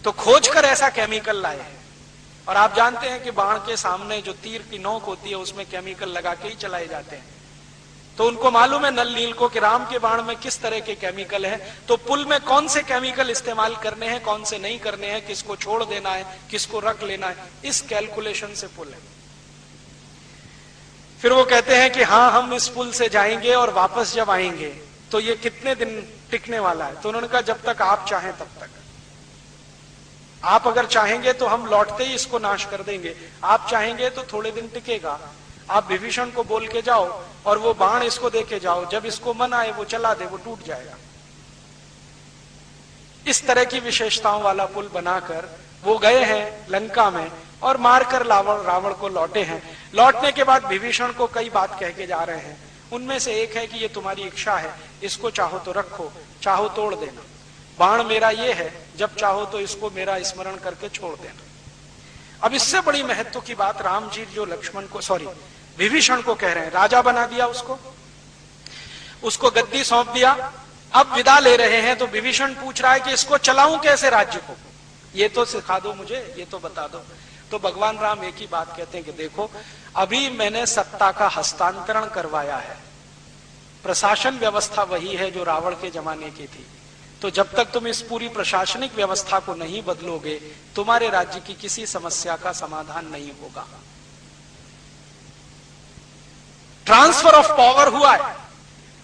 A: तो खोज कर ऐसा केमिकल लाए हैं। और आप जानते हैं कि बाण के सामने जो तीर की नोक होती है उसमें केमिकल लगा के ही चलाए जाते हैं। तो उनको मालूम है नल नील को कि राम के बाण में किस तरह के केमिकल है, तो पुल में कौन से केमिकल इस्तेमाल करने हैं, कौन से नहीं करने हैं, किसको छोड़ देना है, किसको रख लेना है, इस कैलकुलेशन से पुल है। फिर वो कहते हैं कि हाँ हम इस पुल से जाएंगे और वापस जब आएंगे तो ये कितने दिन टिकने वाला है। तो उन्होंने कहा जब तक आप चाहें तब तक। आप अगर चाहेंगे तो हम लौटते ही इसको नाश कर देंगे, आप चाहेंगे तो थोड़े दिन टिकेगा। आप विभीषण को बोल के जाओ और वो बाण इसको दे के जाओ, जब इसको मन आए वो चला दे, वो टूट जाएगा। इस तरह की विशेषताओं वाला पुल बनाकर वो गए हैं लंका में और मारकर रावण को लौटे हैं। लौटने के बाद विभीषण को कई बात कह के जा रहे हैं। उनमें से एक है कि ये तुम्हारी इच्छा है, इसको चाहो तो रखो, चाहो तोड़ देना। बाण मेरा ये है, जब चाहो तो इसको मेरा स्मरण करके छोड़ देना। अब इससे बड़ी महत्व की बात राम जी जो विभीषण को कह रहे हैं, राजा बना दिया उसको गद्दी सौंप दिया, अब विदा ले रहे हैं। तो विभीषण पूछ रहा है कि इसको चलाऊं कैसे राज्य को, ये तो सिखा दो मुझे, ये तो बता दो। तो भगवान राम एक ही बात कहते हैं कि देखो अभी मैंने सत्ता का हस्तांतरण करवाया है, प्रशासन व्यवस्था वही है जो रावण के जमाने की थी। तो जब तक तुम इस पूरी प्रशासनिक व्यवस्था को नहीं बदलोगे, तुम्हारे राज्य की किसी समस्या का समाधान नहीं होगा। ट्रांसफर ऑफ पावर हुआ है,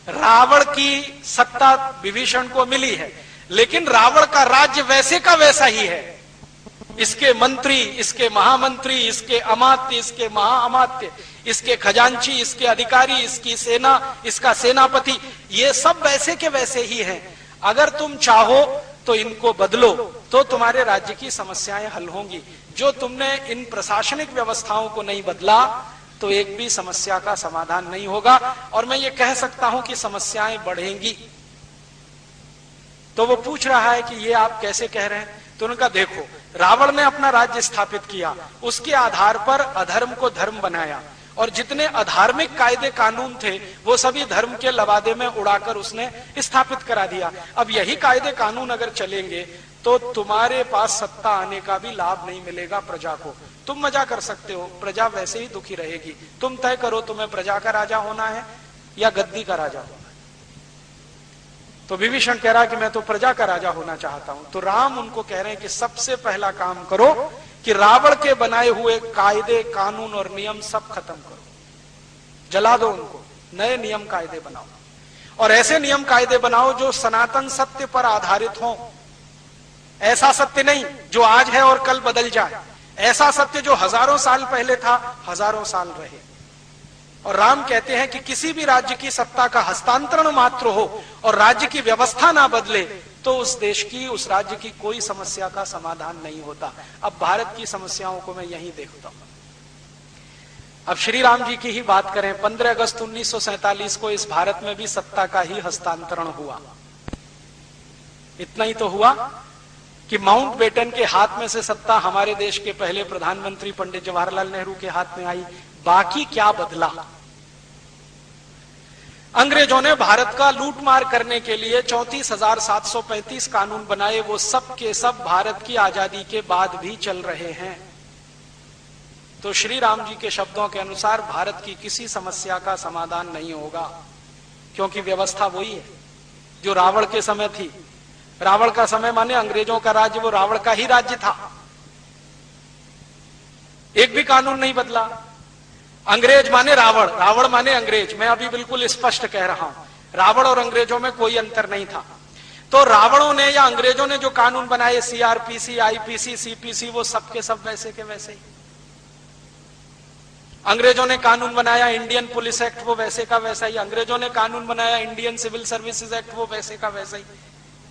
A: रावण की सत्ता विभीषण को मिली है, लेकिन रावण का राज्य वैसे का वैसा ही है। इसके मंत्री, इसके महामंत्री, इसके अमात्य, इसके महाअमात्य, इसके खजांची, इसके अधिकारी, इसकी सेना, इसका सेनापति, ये सब वैसे के वैसे ही हैं। अगर तुम चाहो तो इनको बदलो तो तुम्हारे राज्य की समस्याएं हल होंगी। जो तुमने इन प्रशासनिक व्यवस्थाओं को नहीं बदला तो एक भी समस्या का समाधान नहीं होगा, और मैं ये कह सकता हूं कि समस्याएं बढ़ेंगी। तो वो पूछ रहा है कि ये आप कैसे कह रहे हैं? तो उन्होंने कहा देखो रावण ने अपना राज्य स्थापित किया, उसके आधार पर अधर्म को धर्म बनाया, और जितने अधार्मिक कायदे कानून थे वो सभी धर्म के लवादे में उड़ाकर उसने स्थापित करा दिया। अब यही कायदे कानून अगर चलेंगे तो तुम्हारे पास सत्ता आने का भी लाभ नहीं मिलेगा प्रजा को। तुम मजा कर सकते हो, प्रजा वैसे ही दुखी रहेगी। तुम तय करो तुम्हें प्रजा का राजा होना है या गद्दी का राजा होना है। तो विभीषण कह रहा कि मैं तो प्रजा का राजा होना चाहता हूं। तो राम उनको कह रहे हैं कि सबसे पहला काम करो कि रावण के बनाए हुए कायदे कानून और नियम सब खत्म करो, जला दो उनको, नए नियम कायदे बनाओ, और ऐसे नियम कायदे बनाओ जो सनातन सत्य पर आधारित हो। ऐसा सत्य नहीं जो आज है और कल बदल जाए, ऐसा सत्य जो हजारों साल पहले था, हजारों साल रहे। और राम कहते हैं कि किसी भी राज्य की सत्ता का हस्तांतरण मात्र हो और राज्य की व्यवस्था ना बदले तो उस देश की, उस राज्य की कोई समस्या का समाधान नहीं होता। अब भारत की समस्याओं को मैं यही देखता हूं। अब श्री राम जी की ही बात करें, 15 अगस्त 1947 को इस भारत में भी सत्ता का ही हस्तांतरण हुआ। इतना ही तो हुआ कि माउंटबेटन के हाथ में से सत्ता हमारे देश के पहले प्रधानमंत्री पंडित जवाहरलाल नेहरू के हाथ में आई। बाकी क्या बदला? अंग्रेजों ने भारत का लूटमार करने के लिए 34,735 कानून बनाए। वो सब के सब भारत की आजादी के बाद भी चल रहे हैं। तो श्री राम जी के शब्दों के अनुसार भारत की किसी समस्या का समाधान नहीं होगा, क्योंकि व्यवस्था वही है जो रावण के समय थी। रावण का समय माने अंग्रेजों का राज्य, वो रावण का ही राज्य था। एक भी कानून नहीं बदला। अंग्रेज माने रावण, रावण माने अंग्रेज। मैं अभी बिल्कुल स्पष्ट कह रहा हूं, रावण और अंग्रेजों में कोई अंतर नहीं था। तो रावणों ने या अंग्रेजों ने जो कानून बनाए, सीआरपीसी, आईपीसी, सीपीसी, वो सब के सब वैसे के वैसे ही। अंग्रेजों ने कानून बनाया इंडियन पुलिस एक्ट, वो वैसे का वैसा ही। अंग्रेजों ने कानून बनाया इंडियन सिविल सर्विसेज एक्ट, वो वैसे का वैसा ही।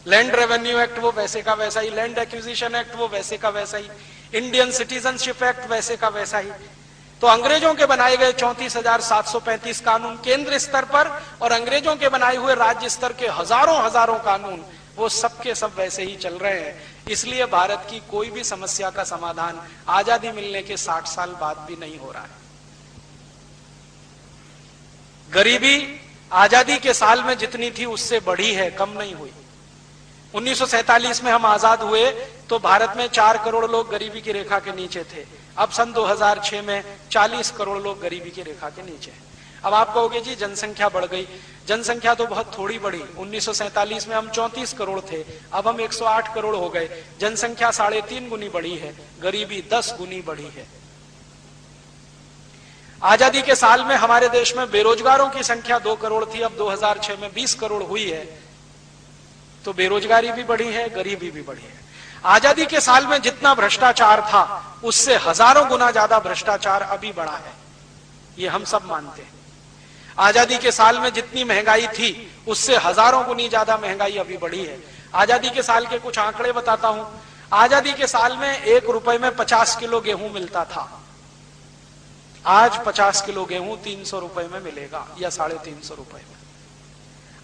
A: लैंड रेवेन्यू एक्ट, वो वैसे का वैसा ही। लैंड एक्विजिशन एक्ट, वो वैसे का वैसा ही। इंडियन सिटीजनशिप एक्ट, वैसे का वैसा ही। तो अंग्रेजों के बनाए गए 34,735 कानून केंद्र स्तर पर और अंग्रेजों के बनाए हुए राज्य स्तर के हजारों कानून, वो सब के सब वैसे ही चल रहे हैं। इसलिए भारत की कोई भी समस्या का समाधान आजादी मिलने के 60 साल बाद भी नहीं हो रहा है। गरीबी आजादी के साल में जितनी थी उससे बढ़ी है, कम नहीं हुई। 1947 में हम आजाद हुए तो भारत में 4 करोड़ लोग गरीबी की रेखा के नीचे थे। अब सन 2006 में 40 करोड़ लोग गरीबी की रेखा के नीचे हैं। अब आप कहोगे जी जनसंख्या बढ़ गई। जनसंख्या तो बहुत थोड़ी बढ़ी। 1947 में हम 34 करोड़ थे, अब हम 108 करोड़ हो गए। जनसंख्या 3.5 गुनी बढ़ी है, गरीबी 10 गुनी बढ़ी है। आजादी के साल में हमारे देश में बेरोजगारों की संख्या 2 करोड़ थी, अब 2006 में 20 करोड़ हुई है। तो बेरोजगारी भी बढ़ी है, गरीबी भी बढ़ी है। आजादी के साल में जितना भ्रष्टाचार था उससे हजारों गुना ज्यादा भ्रष्टाचार अभी बढ़ा है, ये हम सब मानते हैं। आजादी के साल में जितनी महंगाई थी उससे हजारों गुनी ज्यादा महंगाई अभी बढ़ी है। आजादी के साल के कुछ आंकड़े बताता हूं। आजादी के साल में 1 रुपए में 50 किलो गेहूं मिलता था। आज 50 किलो गेहूं 300 रुपए में मिलेगा या 350 रुपए में।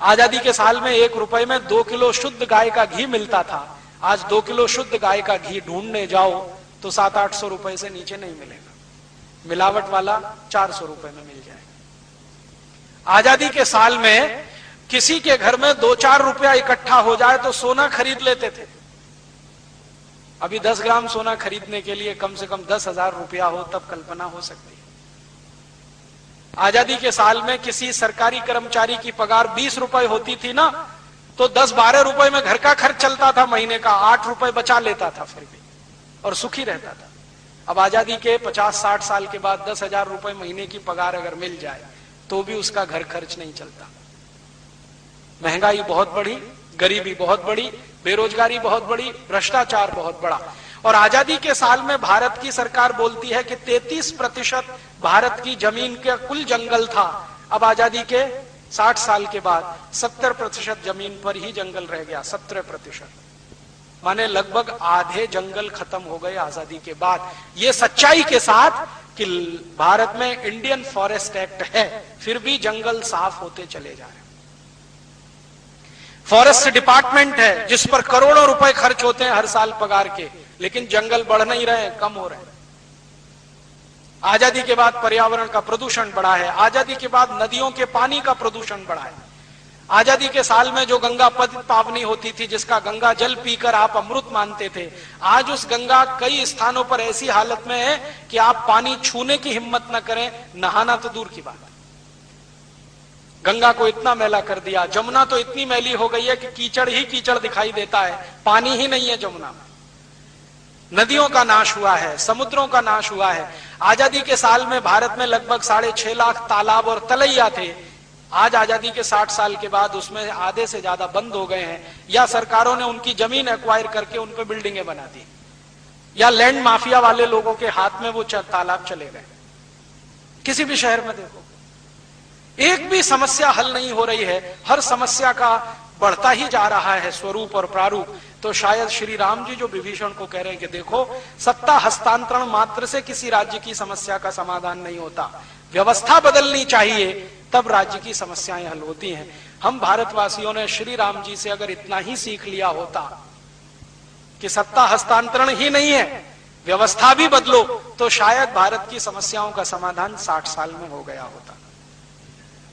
A: आजादी के साल में 1 रुपए में 2 किलो शुद्ध गाय का घी मिलता था। आज 2 किलो शुद्ध गाय का घी ढूंढने जाओ तो 700-800 रुपए से नीचे नहीं मिलेगा। मिलावट वाला 400 रुपए में मिल जाएगा। आजादी के साल में किसी के घर में 2-4 रुपया इकट्ठा हो जाए तो सोना खरीद लेते थे। अभी 10 ग्राम सोना खरीदने के लिए कम से कम 10,000 रुपया हो तब कल्पना हो सकती है। आजादी के साल में किसी सरकारी कर्मचारी की पगार 20 रुपए होती थी ना, तो 10-12 रुपए में घर का खर्च चलता था महीने का, 8 रुपए बचा लेता था फिर भी, और सुखी रहता था। अब आजादी के 50-60 साल के बाद 10,000 रुपए महीने की पगार अगर मिल जाए तो भी उसका घर खर्च नहीं चलता। महंगाई बहुत बढ़ी, गरीबी बहुत बढ़ी, बेरोजगारी बहुत बढ़ी, भ्रष्टाचार बहुत बढ़ा। और आजादी के साल में भारत की सरकार बोलती है कि 33% भारत की जमीन का कुल जंगल था। अब आजादी के 60 साल के बाद 70% जमीन पर ही जंगल रह गया। 17%, माने लगभग आधे जंगल खत्म हो गए आजादी के बाद। ये सच्चाई के साथ कि भारत में इंडियन फॉरेस्ट एक्ट है, फिर भी जंगल साफ होते चले जा रहे हैं। फॉरेस्ट डिपार्टमेंट है जिस पर करोड़ों रुपए खर्च होते हैं हर साल पगार के, लेकिन जंगल बढ़ नहीं रहे, कम हो रहे हैं। आजादी के बाद पर्यावरण का प्रदूषण बढ़ा है। आजादी के बाद नदियों के पानी का प्रदूषण बढ़ा है। आजादी के साल में जो गंगा पावनी होती थी, जिसका गंगा जल पीकर आप अमृत मानते थे, आज उस गंगा कई स्थानों पर ऐसी हालत में है कि आप पानी छूने की हिम्मत न करें, नहाना तो दूर की बात है। गंगा को इतना मैला कर दिया। जमुना तो इतनी मैली हो गई है कि कीचड़ ही कीचड़ दिखाई देता है, पानी ही नहीं है जमुना में। नदियों का नाश हुआ है, समुद्रों का नाश हुआ है। आजादी के साल में भारत में लगभग 6.5 लाख तालाब और तलैया थे। आज आजादी के 60 साल के बाद उसमें आधे से ज्यादा बंद हो गए हैं, या सरकारों ने उनकी जमीन एक्वायर करके उन पे बिल्डिंगें बना दी, या लैंड माफिया वाले लोगों के हाथ में वो तालाब चले गए। किसी भी शहर में देखो, एक भी समस्या हल नहीं हो रही है, हर समस्या का बढ़ता ही जा रहा है स्वरूप और प्रारूप। तो शायद श्री राम जी जो विभीषण को कह रहे हैं कि देखो, सत्ता हस्तांतरण मात्र से किसी राज्य की समस्या का समाधान नहीं होता, व्यवस्था बदलनी चाहिए, तब राज्य की समस्याएं हल होती हैं। हम भारतवासियों ने श्री राम जी से अगर इतना ही सीख लिया होता कि सत्ता हस्तांतरण ही नहीं है, व्यवस्था भी बदलो, तो शायद भारत की समस्याओं का समाधान 60 साल में हो गया होता।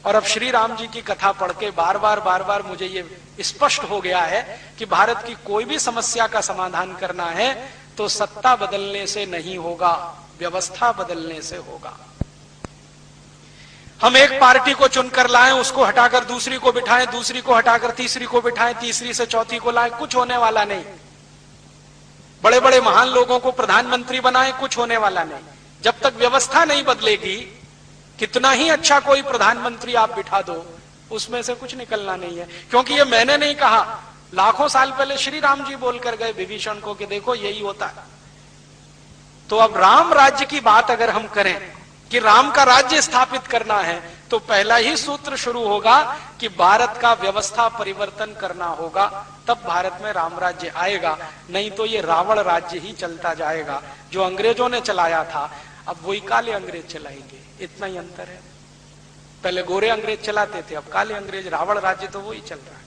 A: और अब श्री राम जी की कथा पढ़ के बार बार मुझे ये स्पष्ट हो गया है कि भारत की कोई भी समस्या का समाधान करना है तो सत्ता बदलने से नहीं होगा, व्यवस्था बदलने से होगा। हम एक पार्टी को चुनकर लाएं, उसको हटाकर दूसरी को बिठाएं, दूसरी को हटाकर तीसरी को बिठाएं, तीसरी से चौथी को लाएं, कुछ होने वाला नहीं। बड़े बड़े महान लोगों को प्रधानमंत्री बनाएं, कुछ होने वाला नहीं। जब तक व्यवस्था नहीं बदलेगी, कितना ही अच्छा कोई प्रधानमंत्री आप बिठा दो, उसमें से कुछ निकलना नहीं है। क्योंकि ये मैंने नहीं कहा, लाखों साल पहले श्री राम जी बोलकर गए विभीषण को कि देखो यही होता है। तो अब राम राज्य की बात अगर हम करें कि राम का राज्य स्थापित करना है, तो पहला ही सूत्र शुरू होगा कि भारत का व्यवस्था परिवर्तन करना होगा, तब भारत में राम राज्य आएगा। नहीं तो ये रावण राज्य ही चलता जाएगा जो अंग्रेजों ने चलाया था, अब वही काले अंग्रेज चलाएंगे, इतना ही अंतर है। पहले गोरे अंग्रेज चलाते थे, अब काले अंग्रेज, रावण राज्य तो वही चल रहा है।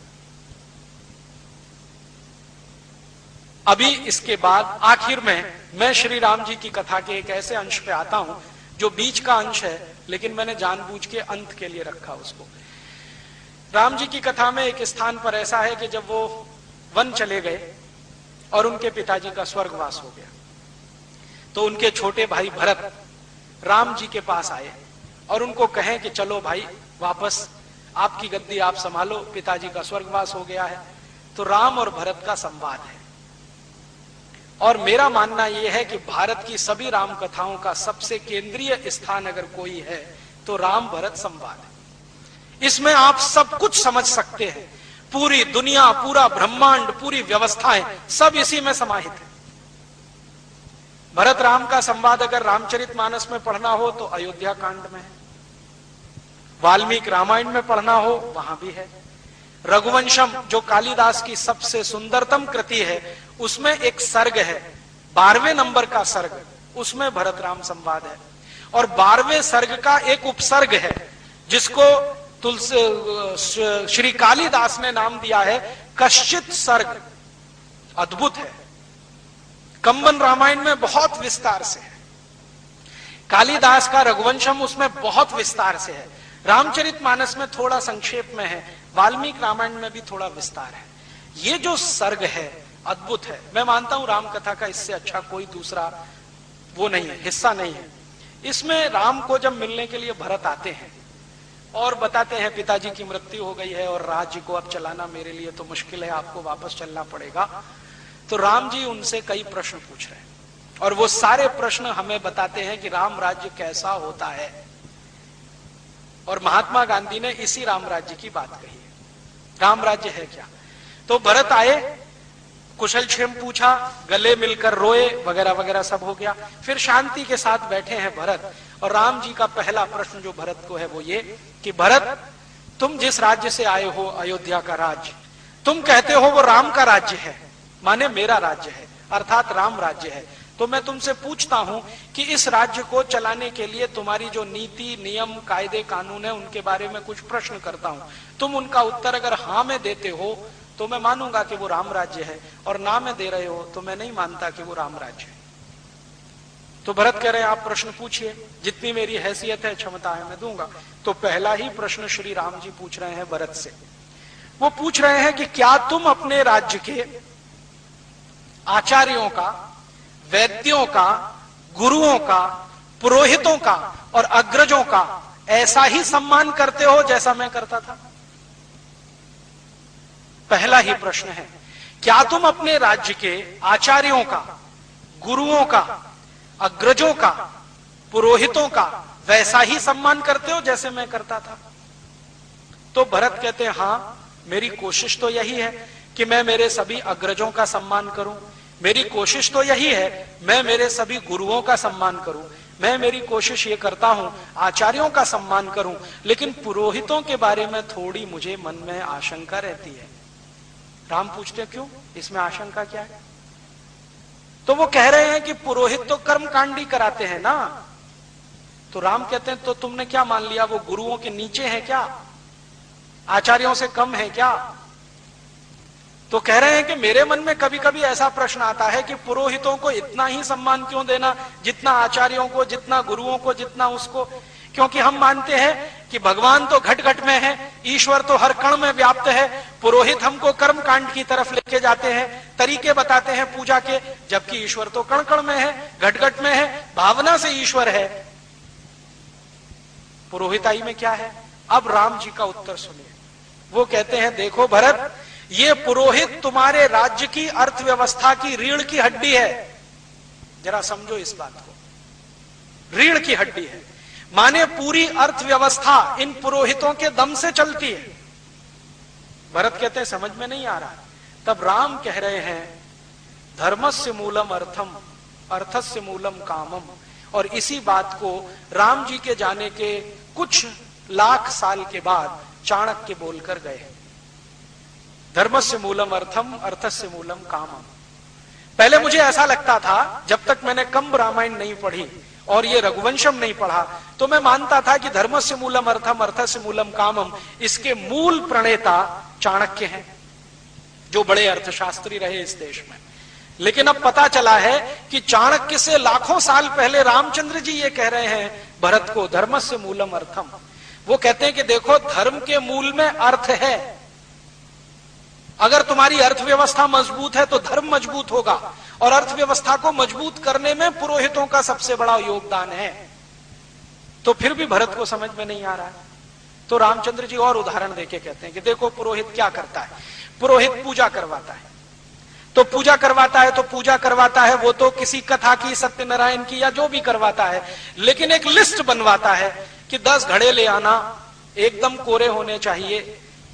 A: अभी इसके बाद आखिर में मैं श्री राम जी की कथा के एक ऐसे अंश पे आता हूं जो बीच का अंश है, लेकिन मैंने जानबूझ के अंत के लिए रखा उसको। राम जी की कथा में एक स्थान पर ऐसा है कि जब वो वन चले गए और उनके पिताजी का स्वर्गवास हो गया, तो उनके छोटे भाई भरत राम जी के पास आए और उनको कहें कि चलो भाई वापस आपकी गद्दी आप संभालो, पिताजी का स्वर्गवास हो गया है। तो राम और भरत का संवाद है, और मेरा मानना यह है कि भारत की सभी राम कथाओं का सबसे केंद्रीय स्थान अगर कोई है तो राम भरत संवाद है। इसमें आप सब कुछ समझ सकते हैं, पूरी दुनिया, पूरा ब्रह्मांड, पूरी व्यवस्थाएं सब इसी में समाहित है। भरत राम का संवाद अगर रामचरितमानस में पढ़ना हो तो अयोध्या कांड में है, वाल्मीकि रामायण में पढ़ना हो वहां भी है, रघुवंशम जो कालिदास की सबसे सुंदरतम कृति है उसमें एक सर्ग है, 12वें नंबर का सर्ग, उसमें भरत राम संवाद है। और 12वें सर्ग का एक उपसर्ग है जिसको श्री कालिदास ने नाम दिया है कश्चित सर्ग। अद्भुत है, कंबन रामायण में बहुत विस्तार से है, कालिदास का रघुवंशम उसमें बहुत विस्तार से है, रामचरितमानस में थोड़ा संक्षेप में है, वाल्मीकि रामायण में भी थोड़ा विस्तार है। ये जो सर्ग है अद्भुत है। मैं मानता हूं रामकथा का इससे अच्छा कोई दूसरा वो नहीं है, हिस्सा नहीं है। इसमें राम को जब मिलने के लिए भरत आते हैं और बताते हैं पिताजी की मृत्यु हो गई है और राज्य को अब चलाना मेरे लिए तो मुश्किल है, आपको वापस चलना पड़ेगा। तो राम जी उनसे कई प्रश्न पूछ रहे हैं और वो सारे प्रश्न हमें बताते हैं कि राम राज्य कैसा होता है। और महात्मा गांधी ने इसी राम राज्य की बात कही है, राम राज्य है क्या। तो भरत आए, कुशल क्षेम पूछा, गले मिलकर रोए, वगैरह वगैरह सब हो गया। फिर शांति के साथ बैठे हैं भरत, और राम जी का पहला प्रश्न जो भरत को है वो ये कि भरत, तुम जिस राज्य से आए हो, अयोध्या का राज्य, तुम कहते हो वो राम का राज्य है, माने मेरा राज्य है, अर्थात राम राज्य है। तो मैं तुमसे पूछता हूं कि इस राज्य को चलाने के लिए तुम्हारी जो नीति, नियम, कायदे, कानून है, उनके बारे में कुछ प्रश्न करता हूं। तुम उनका उत्तर अगर हाँ में देते हो तो मैं मानूंगा कि वो राम राज्य है, और ना में दे रहे हो तो मैं नहीं मानता कि वो राम राज्य है। तो भरत कह रहे हैं आप प्रश्न पूछिए, जितनी मेरी हैसियत है, क्षमता है, मैं दूंगा। तो पहला ही प्रश्न श्री राम जी पूछ रहे हैं भरत से। वो पूछ रहे हैं कि क्या तुम अपने राज्य के आचार्यों का, वैद्यों का, गुरुओं का, पुरोहितों का और अग्रजों का ऐसा ही सम्मान करते हो जैसा मैं करता था? पहला ही प्रश्न है, क्या तुम अपने राज्य के आचार्यों का, गुरुओं का, अग्रजों का, पुरोहितों का वैसा ही सम्मान करते हो जैसे मैं करता था? तो भरत कहते हैं हाँ, मेरी कोशिश तो यही है कि मैं मेरे सभी अग्रजों का सम्मान करूं, मेरी कोशिश तो यही है मैं मेरे सभी गुरुओं का सम्मान करूं, मैं मेरी कोशिश ये करता हूं आचार्यों का सम्मान करूं, लेकिन पुरोहितों के बारे में थोड़ी मुझे मन में आशंका रहती है। राम पूछते क्यों, इसमें आशंका क्या है? तो वो कह रहे हैं कि पुरोहित तो कर्मकांडी कराते हैं ना। तो राम कहते हैं तो तुमने क्या मान लिया, वो गुरुओं के नीचे है क्या, आचार्यों से कम है क्या? तो कह रहे हैं कि मेरे मन में कभी कभी ऐसा प्रश्न आता है कि पुरोहितों को इतना ही सम्मान क्यों देना, जितना आचार्यों को, जितना गुरुओं को, जितना उसको। क्योंकि हम मानते हैं कि भगवान तो घट घट में है, ईश्वर तो हर कण में व्याप्त है, पुरोहित हमको कर्म कांड की तरफ लेके जाते हैं, तरीके बताते हैं पूजा के, जबकि ईश्वर तो कण कण में है, घट घट में है, भावना से ईश्वर है, पुरोहिताई में क्या है? अब राम जी का उत्तर सुनिए। वो कहते हैं देखो भरत, ये पुरोहित तुम्हारे राज्य की अर्थव्यवस्था की रीढ़ की हड्डी है। जरा समझो इस बात को, रीढ़ की हड्डी है माने पूरी अर्थव्यवस्था इन पुरोहितों के दम से चलती है। भरत कहते हैं समझ में नहीं आ रहा। तब राम कह रहे हैं धर्मस्य मूलम अर्थम, अर्थस्य मूलम कामम। और इसी बात को राम जी के जाने के कुछ लाख साल के बाद चाणक्य बोलकर गए। धर्मस्य मूलम अर्थम, अर्थस्य मूलम कामम। पहले मुझे ऐसा लगता था, जब तक मैंने कंब रामायण नहीं पढ़ी और ये रघुवंशम नहीं पढ़ा, तो मैं मानता था कि धर्मस्य मूलम अर्थम, अर्थस्य मूलम कामम, इसके मूल प्रणेता चाणक्य हैं, जो बड़े अर्थशास्त्री रहे इस देश में। लेकिन अब पता चला है कि चाणक्य से लाखों साल पहले रामचंद्र जी ये कह रहे हैं भरत को, धर्मस्य मूलम अर्थम। वो कहते हैं कि देखो, धर्म के मूल में अर्थ है। अगर तुम्हारी अर्थव्यवस्था मजबूत है तो धर्म मजबूत होगा, और अर्थव्यवस्था को मजबूत करने में पुरोहितों का सबसे बड़ा योगदान है। तो फिर भी भरत को समझ में नहीं आ रहा है। तो रामचंद्र जी और उदाहरण देके कहते हैं कि देखो पुरोहित क्या करता है। पुरोहित पूजा करवाता है, तो पूजा करवाता है तो पूजा करवाता है, वो तो किसी कथा की, सत्यनारायण की, या जो भी करवाता है, लेकिन एक लिस्ट बनवाता है कि 10 घड़े ले आना, एकदम कोरे होने चाहिए,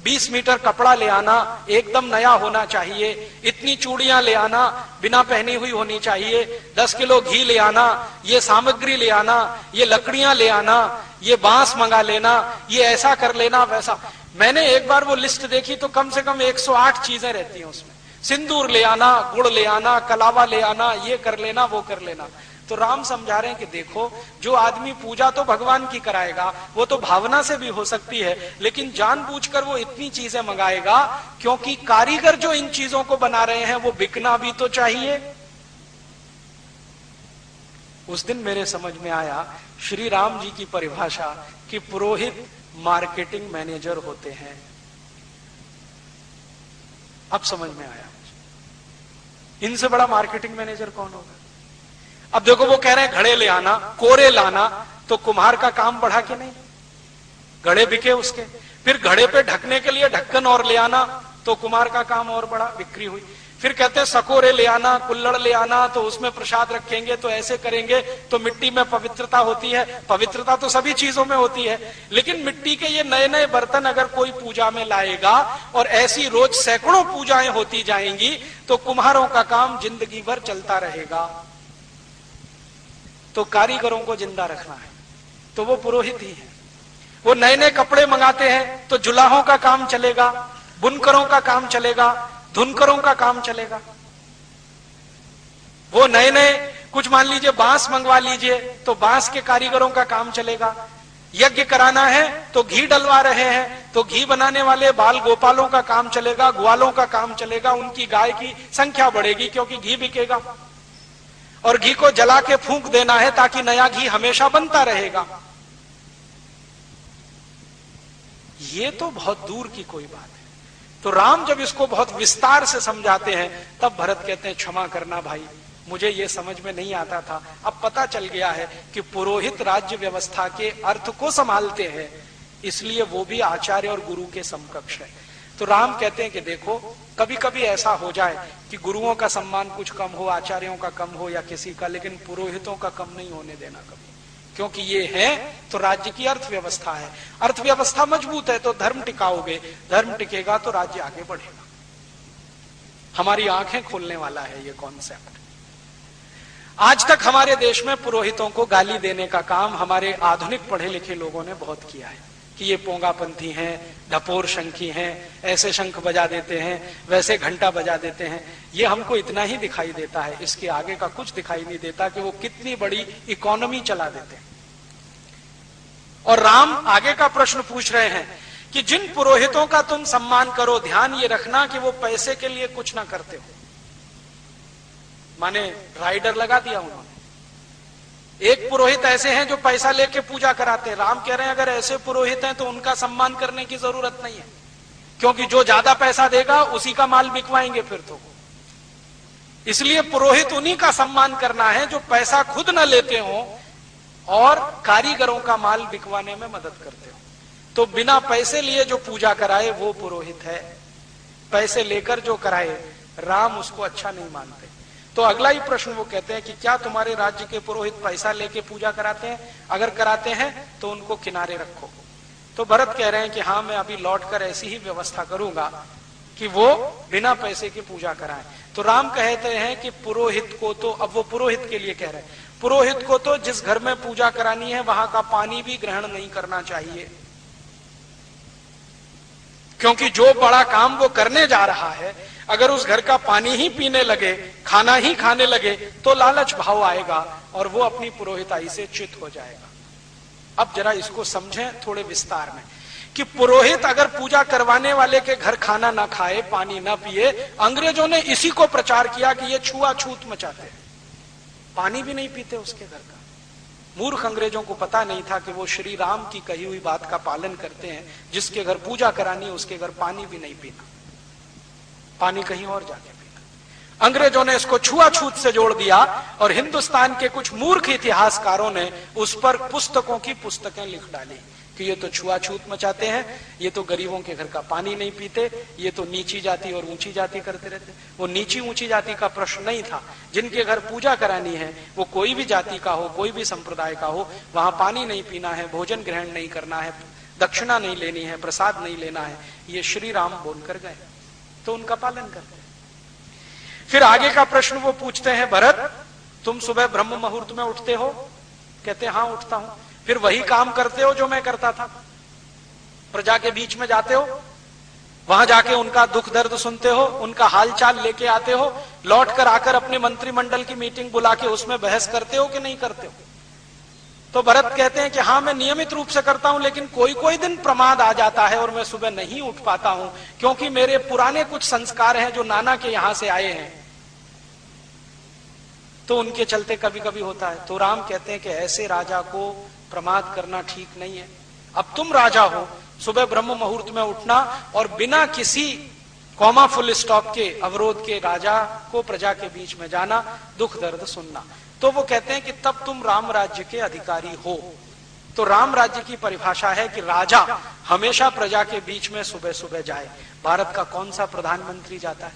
A: 20 मीटर कपड़ा ले आना, एकदम नया होना चाहिए, इतनी चूड़ियां ले आना, बिना पहनी हुई होनी चाहिए, 10 किलो घी ले आना, ये सामग्री ले आना, ये लकड़ियां ले आना, ये बांस मंगा लेना, ये ऐसा कर लेना, वैसा। मैंने एक बार वो लिस्ट देखी तो कम से कम 108 चीजें रहती हैं उसमें। सिंदूर ले आना, गुड़ ले आना, कलावा ले आना, ये कर लेना, वो कर लेना। तो राम समझा रहे हैं कि देखो, जो आदमी पूजा तो भगवान की कराएगा, वो तो भावना से भी हो सकती है, लेकिन जानबूझकर वो इतनी चीजें मंगाएगा क्योंकि कारीगर जो इन चीजों को बना रहे हैं वो बिकना भी तो चाहिए। उस दिन मेरे समझ में आया श्री राम जी की परिभाषा कि पुरोहित मार्केटिंग मैनेजर होते हैं। अब समझ में आया, इनसे बड़ा मार्केटिंग मैनेजर कौन होगा। अब देखो, वो कह रहे हैं घड़े ले आना, कोरे लाना, तो कुम्हार का काम बढ़ा कि नहीं, घड़े बिके उसके। फिर घड़े पे ढकने के लिए ढक्कन और ले आना, तो कुम्हार का काम और बढ़ा, बिक्री हुई। फिर कहते हैं सकोरे ले आना, कुल्लड़ ले आना, तो उसमें प्रसाद रखेंगे, तो ऐसे करेंगे तो मिट्टी में पवित्रता होती है। पवित्रता तो सभी चीजों में होती है, लेकिन मिट्टी के ये नए नए बर्तन अगर कोई पूजा में लाएगा और ऐसी रोज सैकड़ों पूजाएं होती जाएंगी, तो कुम्हारों का काम जिंदगी भर चलता रहेगा। तो कारीगरों को जिंदा रखना है तो वो पुरोहित ही है। वो नए नए कपड़े मंगाते हैं तो जुलाहों का काम चलेगा, बुनकरों का काम चलेगा, धुनकरों का काम चलेगा। वो नए नए कुछ मान लीजिए बांस मंगवा लीजिए तो बांस के कारीगरों का काम चलेगा। यज्ञ कराना है तो घी डलवा रहे हैं तो घी बनाने वाले बाल गोपालों का काम चलेगा, ग्वालों का काम चलेगा, उनकी गाय की संख्या बढ़ेगी क्योंकि घी बिकेगा। और घी को जला के फूंक देना है ताकि नया घी हमेशा बनता रहेगा। ये तो बहुत दूर की कोई बात है। तो राम जब इसको बहुत विस्तार से समझाते हैं तब भरत कहते हैं क्षमा करना भाई, मुझे ये समझ में नहीं आता था, अब पता चल गया है कि पुरोहित राज्य व्यवस्था के अर्थ को संभालते हैं, इसलिए वो भी आचार्य और गुरु के समकक्ष है। तो राम कहते हैं कि देखो, कभी कभी ऐसा हो जाए कि गुरुओं का सम्मान कुछ कम हो, आचार्यों का कम हो या किसी का, लेकिन पुरोहितों का कम नहीं होने देना कभी। क्योंकि ये है तो राज्य की अर्थव्यवस्था है, अर्थव्यवस्था मजबूत है तो धर्म टिकाओगे, धर्म टिकेगा तो राज्य आगे बढ़ेगा। हमारी आंखें खोलने वाला है ये कॉन्सेप्ट। आज तक हमारे देश में पुरोहितों को गाली देने का काम हमारे आधुनिक पढ़े लिखे लोगों ने बहुत किया है कि ये पोंगापंथी हैं, ढपोर शंखी हैं, ऐसे शंख बजा देते हैं, वैसे घंटा बजा देते हैं। ये हमको इतना ही दिखाई देता है, इसके आगे का कुछ दिखाई नहीं देता कि वो कितनी बड़ी इकोनॉमी चला देते हैं। और राम आगे का प्रश्न पूछ रहे हैं कि जिन पुरोहितों का तुम सम्मान करो, ध्यान ये रखना कि वो पैसे के लिए कुछ ना करते हो। माने राइडर लगा दिया उन्होंने। एक पुरोहित ऐसे हैं जो पैसा लेके पूजा कराते हैं। राम कह रहे हैं अगर ऐसे पुरोहित हैं तो उनका सम्मान करने की जरूरत नहीं है, क्योंकि जो ज्यादा पैसा देगा उसी का माल बिकवाएंगे फिर तो। इसलिए पुरोहित उन्हीं का सम्मान करना है जो पैसा खुद न लेते हो और कारीगरों का माल बिकवाने में मदद करते हो। तो बिना पैसे लिए जो पूजा कराए वो पुरोहित है, पैसे लेकर जो कराए राम उसको अच्छा नहीं मानते। तो अगला ही प्रश्न वो कहते हैं कि क्या तुम्हारे राज्य के पुरोहित पैसा लेके पूजा कराते हैं? अगर कराते हैं तो उनको किनारे रखो। तो भरत कह रहे हैं कि हाँ, मैं अभी लौटकर ऐसी ही व्यवस्था करूंगा कि वो बिना पैसे की पूजा कराएं। तो राम कहते हैं कि पुरोहित को तो, अब वो पुरोहित के लिए कह रहे हैं, पुरोहित को तो जिस घर में पूजा करानी है वहां का पानी भी ग्रहण नहीं करना चाहिए, क्योंकि जो बड़ा काम वो करने जा रहा है अगर उस घर का पानी ही पीने लगे, खाना ही खाने लगे तो लालच भाव आएगा और वो अपनी पुरोहिताई से च्युत हो जाएगा। अब जरा इसको समझें थोड़े विस्तार में कि पुरोहित अगर पूजा करवाने वाले के घर खाना ना खाए, पानी ना पिए, अंग्रेजों ने इसी को प्रचार किया कि ये छुआछूत मचाते हैं, पानी भी नहीं पीते उसके घर का। मूर्ख अंग्रेजों को पता नहीं था कि वो श्री राम की कही हुई बात का पालन करते हैं। जिसके घर पूजा करानी है उसके घर पानी भी नहीं पीना, पानी कहीं और जाके पीना। अंग्रेजों ने इसको छुआछूत से जोड़ दिया और हिंदुस्तान के कुछ मूर्ख इतिहासकारों ने उस पर पुस्तकों की पुस्तकें लिख डाली कि ये तो छुआछूत मचाते हैं, ये तो गरीबों के घर का पानी नहीं पीते, ये तो नीची जाति और ऊंची जाति करते रहते। वो नीची ऊंची जाति का प्रश्न नहीं था। जिनके घर पूजा करानी है वो कोई भी जाति का हो, कोई भी संप्रदाय का हो, वहां पानी नहीं पीना है, भोजन ग्रहण नहीं करना है, दक्षिणा नहीं लेनी है, प्रसाद नहीं लेना है, ये श्री राम बोलकर गए, तो उनका पालन करते हैं। फिर आगे का प्रश्न वो पूछते हैं, भरत तुम सुबह ब्रह्म मुहूर्त में उठते हो? कहते हैं हाँ उठता हूं। फिर वही काम करते हो जो मैं करता था? प्रजा के बीच में जाते हो, वहां जाके उनका दुख दर्द सुनते हो, उनका हालचाल लेके आते हो, लौट कर आकर अपने मंत्रिमंडल की मीटिंग बुला के उसमें बहस करते हो कि नहीं करते हो? तो भरत कहते हैं कि हाँ मैं नियमित रूप से करता हूं, लेकिन कोई कोई दिन प्रमाद आ जाता है और मैं सुबह नहीं उठ पाता हूं, क्योंकि मेरे पुराने कुछ संस्कार हैं जो नाना के यहां से आए हैं, तो उनके चलते कभी कभी होता है। तो राम कहते हैं कि ऐसे राजा को प्रमाद करना ठीक नहीं है। अब तुम राजा हो, सुबह ब्रह्म मुहूर्त में उठना और बिना किसी कॉमा फुल स्टॉप के अवरोध के राजा को प्रजा के बीच में जाना, दुख दर्द सुनना। तो वो कहते हैं कि तब तुम राम राज्य के अधिकारी हो। तो राम राज्य की परिभाषा है कि राजा हमेशा प्रजा के बीच में सुबह सुबह जाए। भारत का कौन सा प्रधानमंत्री जाता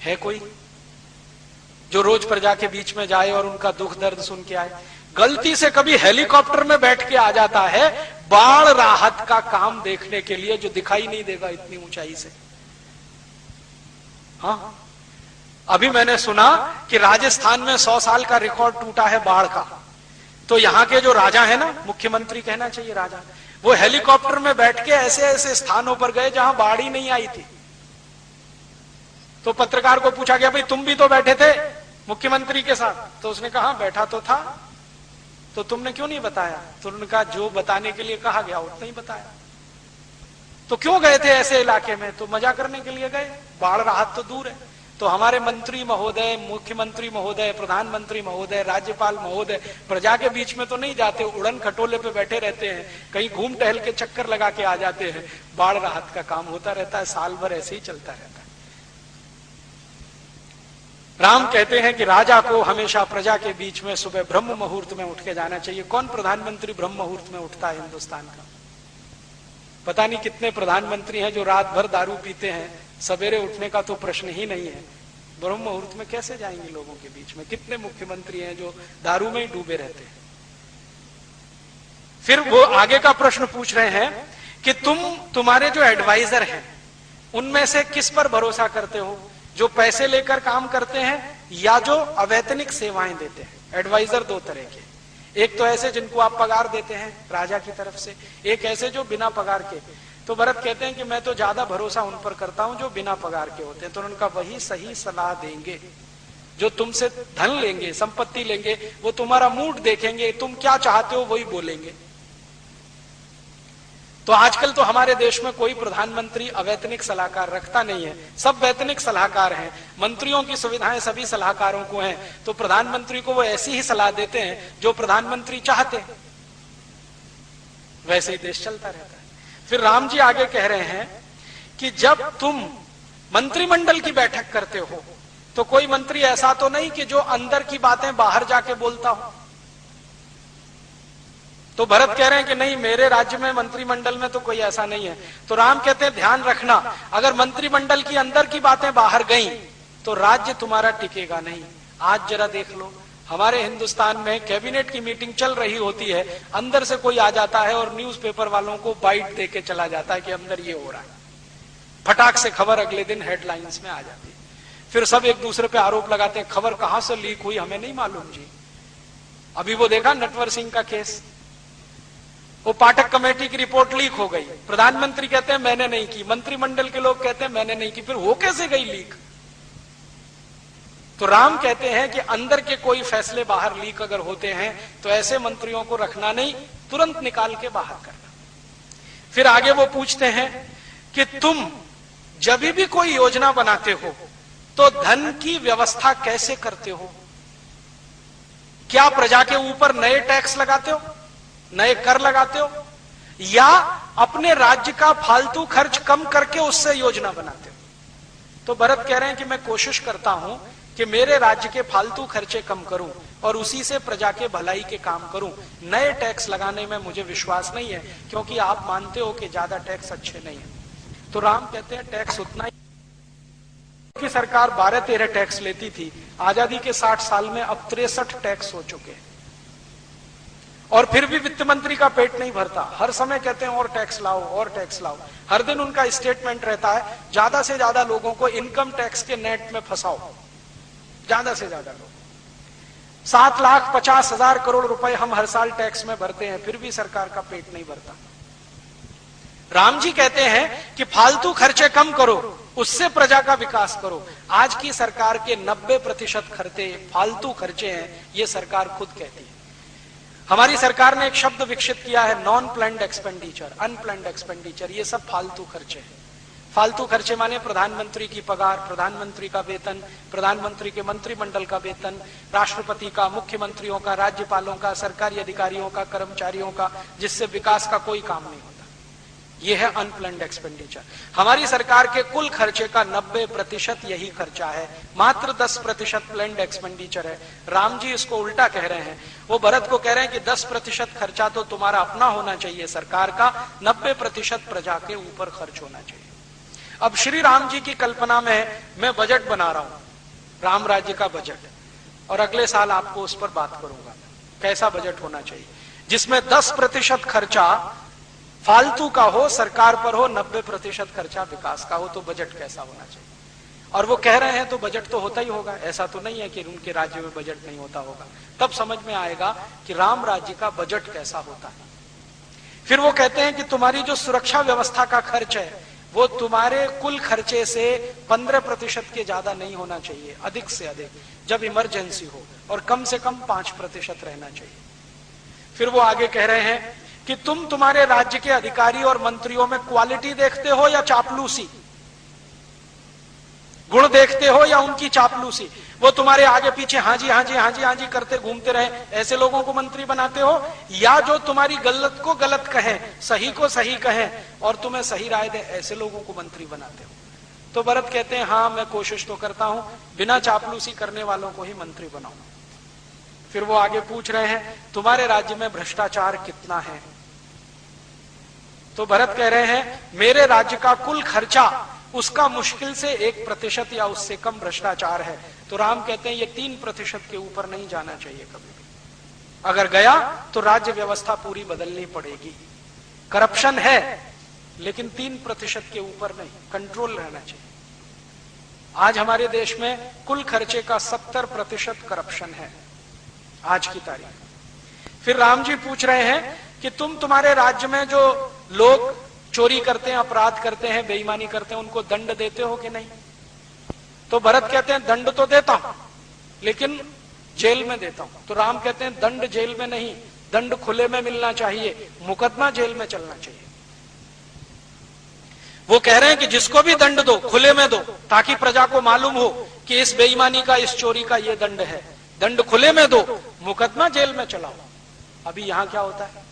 A: है कोई जो रोज प्रजा के बीच में जाए और उनका दुख दर्द सुन के आए? गलती से कभी हेलीकॉप्टर में बैठ के आ जाता है बाढ़ राहत का काम देखने के लिए, जो दिखाई नहीं देगा इतनी ऊंचाई से। हाँ, अभी मैंने सुना कि राजस्थान में 100 साल का रिकॉर्ड टूटा है बाढ़ का। तो यहाँ के जो राजा है ना, मुख्यमंत्री कहना चाहिए राजा, वो हेलीकॉप्टर में बैठ के ऐसे ऐसे स्थानों पर गए जहां बाढ़ ही नहीं आई थी। तो पत्रकार को पूछा गया, भाई तुम भी तो बैठे थे मुख्यमंत्री के साथ? तो उसने कहा बैठा तो था, तो तुमने क्यों नहीं बताया? तो उन्होंने कहा जो बताने के लिए कहा गया उतना ही बताया। तो क्यों गए थे ऐसे इलाके में? तो मजा करने के लिए गए, बाढ़ राहत तो दूर है। तो हमारे मंत्री महोदय, मुख्यमंत्री महोदय, प्रधानमंत्री महोदय, राज्यपाल महोदय प्रजा के बीच में तो नहीं जाते, उड़न खटोले पे बैठे रहते हैं, कहीं घूम टहल के चक्कर लगा के आ जाते हैं। बाढ़ राहत का काम होता रहता है, साल भर ऐसे ही चलता रहता है। राम कहते हैं कि राजा को हमेशा प्रजा के बीच में सुबह ब्रह्म मुहूर्त में उठ के जाना चाहिए। कौन प्रधानमंत्री ब्रह्म मुहूर्त में उठता है हिंदुस्तान का? पता नहीं कितने प्रधानमंत्री हैं जो रात भर दारू पीते हैं, सवेरे उठने का तो प्रश्न ही नहीं है। ब्रह्म मुहूर्त में कैसे जाएंगे लोगों के बीच में? कितने मुख्यमंत्री हैं जो दारू में ही डूबे रहते हैं। फिर वो आगे का प्रश्न पूछ रहे हैं कि तुम्हारे जो एडवाइजर हैं उनमें से किस पर भरोसा करते हो, जो पैसे लेकर काम करते हैं या जो अवैतनिक सेवाएं देते हैं? एडवाइजर दो तरह के, एक तो ऐसे जिनको आप पगार देते हैं राजा की तरफ से, एक ऐसे जो बिना पगार के। तो भरत कहते हैं कि मैं तो ज्यादा भरोसा उन पर करता हूं जो बिना पगार के होते हैं। तो उनका वही सही सलाह देंगे, जो तुमसे धन लेंगे, संपत्ति लेंगे, वो तुम्हारा मूड देखेंगे, तुम क्या चाहते हो वही बोलेंगे। तो आजकल तो हमारे देश में कोई प्रधानमंत्री अवैतनिक सलाहकार रखता नहीं है, सब वैतनिक सलाहकार हैं। मंत्रियों की सुविधाएं सभी सलाहकारों को हैं, तो प्रधानमंत्री को वो ऐसी ही सलाह देते हैं जो प्रधानमंत्री चाहते हैं, वैसे ही देश चलता रहता है। फिर राम जी आगे कह रहे हैं कि जब तुम मंत्रिमंडल की बैठक करते हो तो कोई मंत्री ऐसा तो नहीं कि जो अंदर की बातें बाहर जाके बोलता हो। तो भरत कह रहे हैं कि नहीं, मेरे राज्य में मंत्रिमंडल में तो कोई ऐसा नहीं है। तो राम कहते हैं ध्यान रखना, अगर मंत्रिमंडल की अंदर की बातें बाहर गई तो राज्य तुम्हारा टिकेगा नहीं। आज जरा देख लो, हमारे हिंदुस्तान में कैबिनेट की मीटिंग चल रही होती है, अंदर से कोई आ जाता है और न्यूज़पेपर वालों को बाइट देके चला जाता है कि अंदर ये हो रहा है। फटाक से खबर अगले दिन हेडलाइंस में आ जाती है। फिर सब एक दूसरे पे आरोप लगाते हैं, खबर कहां से लीक हुई हमें नहीं मालूम जी। अभी वो देखा नटवर सिंह का केस, वो पाठक कमेटी की रिपोर्ट लीक हो गई, प्रधानमंत्री कहते हैं मैंने नहीं की, मंत्रिमंडल के लोग कहते हैं मैंने नहीं की, फिर हो कैसे गई लीक? तो राम कहते हैं कि अंदर के कोई फैसले बाहर लीक अगर होते हैं तो ऐसे मंत्रियों को रखना नहीं, तुरंत निकाल के बाहर करना। फिर आगे वो पूछते हैं कि तुम जब भी कोई योजना बनाते हो तो धन की व्यवस्था कैसे करते हो? क्या प्रजा के ऊपर नए टैक्स लगाते हो, नए कर लगाते हो, या अपने राज्य का फालतू खर्च कम करके उससे योजना बनाते हो? तो भरत कह रहे हैं कि मैं कोशिश करता हूं कि मेरे राज्य के फालतू खर्चे कम करूं और उसी से प्रजा के भलाई के काम करूं। नए टैक्स लगाने में मुझे विश्वास नहीं है, क्योंकि आप मानते हो कि ज्यादा टैक्स अच्छे नहीं है। तो राम कहते हैं टैक्स उतना ही की सरकार 12-13 टैक्स लेती थी, आजादी के 60 साल में अब 63 टैक्स हो चुके हैं, और फिर भी वित्त मंत्री का पेट नहीं भरता। हर समय कहते हैं और टैक्स लाओ और टैक्स लाओ। हर दिन उनका स्टेटमेंट रहता है ज्यादा से ज्यादा लोगों को इनकम टैक्स के नेट में फंसाओ, ज्यादा से ज्यादा लोग। 7,50,000 करोड़ रुपए हम हर साल टैक्स में भरते हैं, फिर भी सरकार का पेट नहीं भरता। राम जी कहते हैं कि फालतू खर्चे कम करो, उससे प्रजा का विकास करो। आज की सरकार के 90% खर्चे फालतू खर्चे हैं, ये सरकार खुद कहती है। हमारी सरकार ने एक शब्द विकसित किया है, non planned expenditure, unplanned expenditure. ये सब फालतू खर्चे हैं। फालतू खर्चे माने प्रधानमंत्री की पगार, प्रधानमंत्री का वेतन, प्रधानमंत्री के मंत्रिमंडल का वेतन, राष्ट्रपति का, मुख्यमंत्रियों का, राज्यपालों का, सरकारी अधिकारियों का, कर्मचारियों का, जिससे विकास का कोई काम नहीं होता। यह है अनप्लान्ड एक्सपेंडिचर। हमारी सरकार के कुल खर्चे का 90% यही खर्चा है, मात्र 10% प्लान्ड एक्सपेंडिचर है। राम जी इसको उल्टा कह रहे हैं। वो भरत को कह रहे हैं कि 10% खर्चा तो तुम्हारा अपना होना चाहिए सरकार का, 90% प्रजा के ऊपर खर्च होना चाहिए। अब श्री राम जी की कल्पना में मैं बजट बना रहा हूं, राम राज्य का बजट, और अगले साल आपको उस पर बात करूंगा कैसा बजट होना चाहिए, जिसमें 10% खर्चा फालतू का हो, सरकार पर हो, 90% खर्चा विकास का हो। तो बजट कैसा होना चाहिए? और वो कह रहे हैं तो बजट तो होता ही होगा, ऐसा तो नहीं है कि उनके राज्य में बजट नहीं होता होगा। तब समझ में आएगा कि राम राज्य का बजट कैसा होता है। फिर वो कहते हैं कि तुम्हारी जो सुरक्षा व्यवस्था का खर्च है वो तुम्हारे कुल खर्चे से 15% के ज्यादा नहीं होना चाहिए, अधिक से अधिक जब इमरजेंसी हो, और कम से कम 5% रहना चाहिए। फिर वो आगे कह रहे हैं कि तुम तुम्हारे राज्य के अधिकारी और मंत्रियों में क्वालिटी देखते हो या चापलूसी, गुण देखते हो या उनकी चापलूसी? वो तुम्हारे आगे पीछे हाँ जी हाँ जी हाँ जी हाँ जी करते घूमते रहे, ऐसे लोगों को मंत्री बनाते हो, या जो तुम्हारी गलत को गलत कहें, सही को सही कहें और तुम्हें सही राय दे, ऐसे लोगों को मंत्री बनाते हो? तो भरत कहते हैं हाँ, मैं कोशिश तो करता हूं बिना चापलूसी करने वालों को ही मंत्री बनाऊं। फिर वो आगे पूछ रहे हैं तुम्हारे राज्य में भ्रष्टाचार कितना है? तो भरत कह रहे हैं मेरे राज्य का कुल खर्चा उसका मुश्किल से 1% या उससे कम भ्रष्टाचार है। तो राम कहते हैं ये 3% के ऊपर नहीं जाना चाहिए कभी भी। अगर गया तो राज्य व्यवस्था पूरी बदलनी पड़ेगी। करप्शन है लेकिन 3% के ऊपर नहीं, कंट्रोल रहना चाहिए। आज हमारे देश में कुल खर्चे का 70% करप्शन है आज की तारीख। फिर राम जी पूछ रहे हैं कि तुम्हारे राज्य में जो लोग चोरी करते हैं, अपराध करते हैं, बेईमानी करते हैं, उनको दंड देते हो कि नहीं? तो भरत कहते हैं दंड तो देता हूं लेकिन जेल में देता हूं। तो राम कहते हैं दंड जेल में नहीं, दंड खुले में मिलना चाहिए, मुकदमा जेल में चलना चाहिए। वो कह रहे हैं कि जिसको भी दंड दो खुले में दो, ताकि प्रजा को मालूम हो कि इस बेईमानी का, इस चोरी का ये दंड है। दंड खुले में दो, मुकदमा जेल में चलाओ। अभी यहां क्या होता है?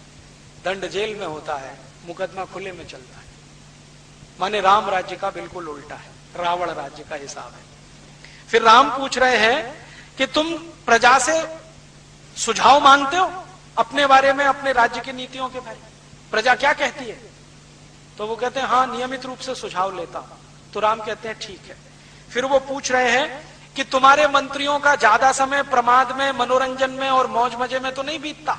A: दंड जेल में होता है, मुकदमा खुले में चलता है। माने राम राज्य का बिल्कुल उल्टा है, रावण राज्य का हिसाब है। फिर राम पूछ रहे हैं कि तुम प्रजा से सुझाव मांगते हो अपने बारे में, अपने राज्य की नीतियों के बारे में, प्रजा क्या कहती है? तो वो कहते हैं हाँ, नियमित रूप से सुझाव लेता हूं। तो राम कहते हैं ठीक है। फिर वो पूछ रहे हैं कि तुम्हारे मंत्रियों का ज्यादा समय प्रमाद में, मनोरंजन में और मौज मजे में तो नहीं बीतता?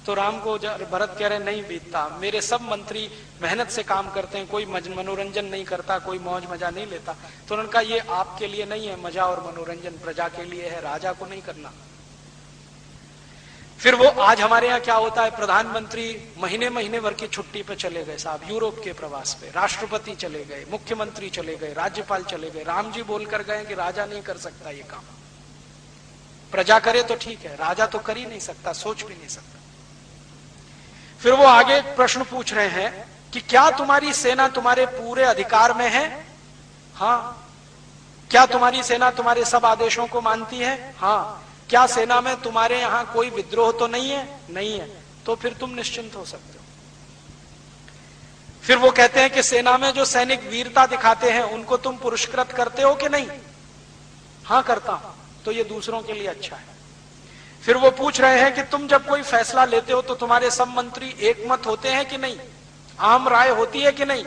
A: तो राम को भरत कह रहे नहीं बीतता, मेरे सब मंत्री मेहनत से काम करते हैं, कोई मनोरंजन नहीं करता, कोई मौज मजा नहीं लेता। तो उन्होंने कहा ये आपके लिए नहीं है मजा और मनोरंजन, प्रजा के लिए है, राजा को नहीं करना। फिर वो आज हमारे यहाँ क्या होता है, प्रधानमंत्री महीने महीने भर की छुट्टी पे चले गए साहब, यूरोप के प्रवास पे, राष्ट्रपति चले गए, मुख्यमंत्री चले गए, राज्यपाल चले गए। राम जी बोलकर गए कि राजा नहीं कर सकता ये काम, प्रजा करे तो ठीक है, राजा तो कर ही नहीं सकता, सोच भी नहीं सकता। फिर वो आगे एक प्रश्न पूछ रहे हैं कि क्या तुम्हारी सेना तुम्हारे पूरे अधिकार में है? हाँ। क्या तुम्हारी सेना तुम्हारे सब आदेशों को मानती है? हाँ। क्या सेना में तुम्हारे यहां कोई विद्रोह तो नहीं है? नहीं है। तो फिर तुम निश्चिंत हो सकते हो। फिर वो कहते हैं कि सेना में जो सैनिक वीरता दिखाते हैं उनको तुम पुरस्कृत करते हो कि नहीं? हाँ करता हूं। तो ये दूसरों के लिए अच्छा है। फिर वो पूछ रहे हैं कि तुम जब कोई फैसला लेते हो तो तुम्हारे सब मंत्री एकमत होते हैं कि नहीं, आम राय होती है कि नहीं?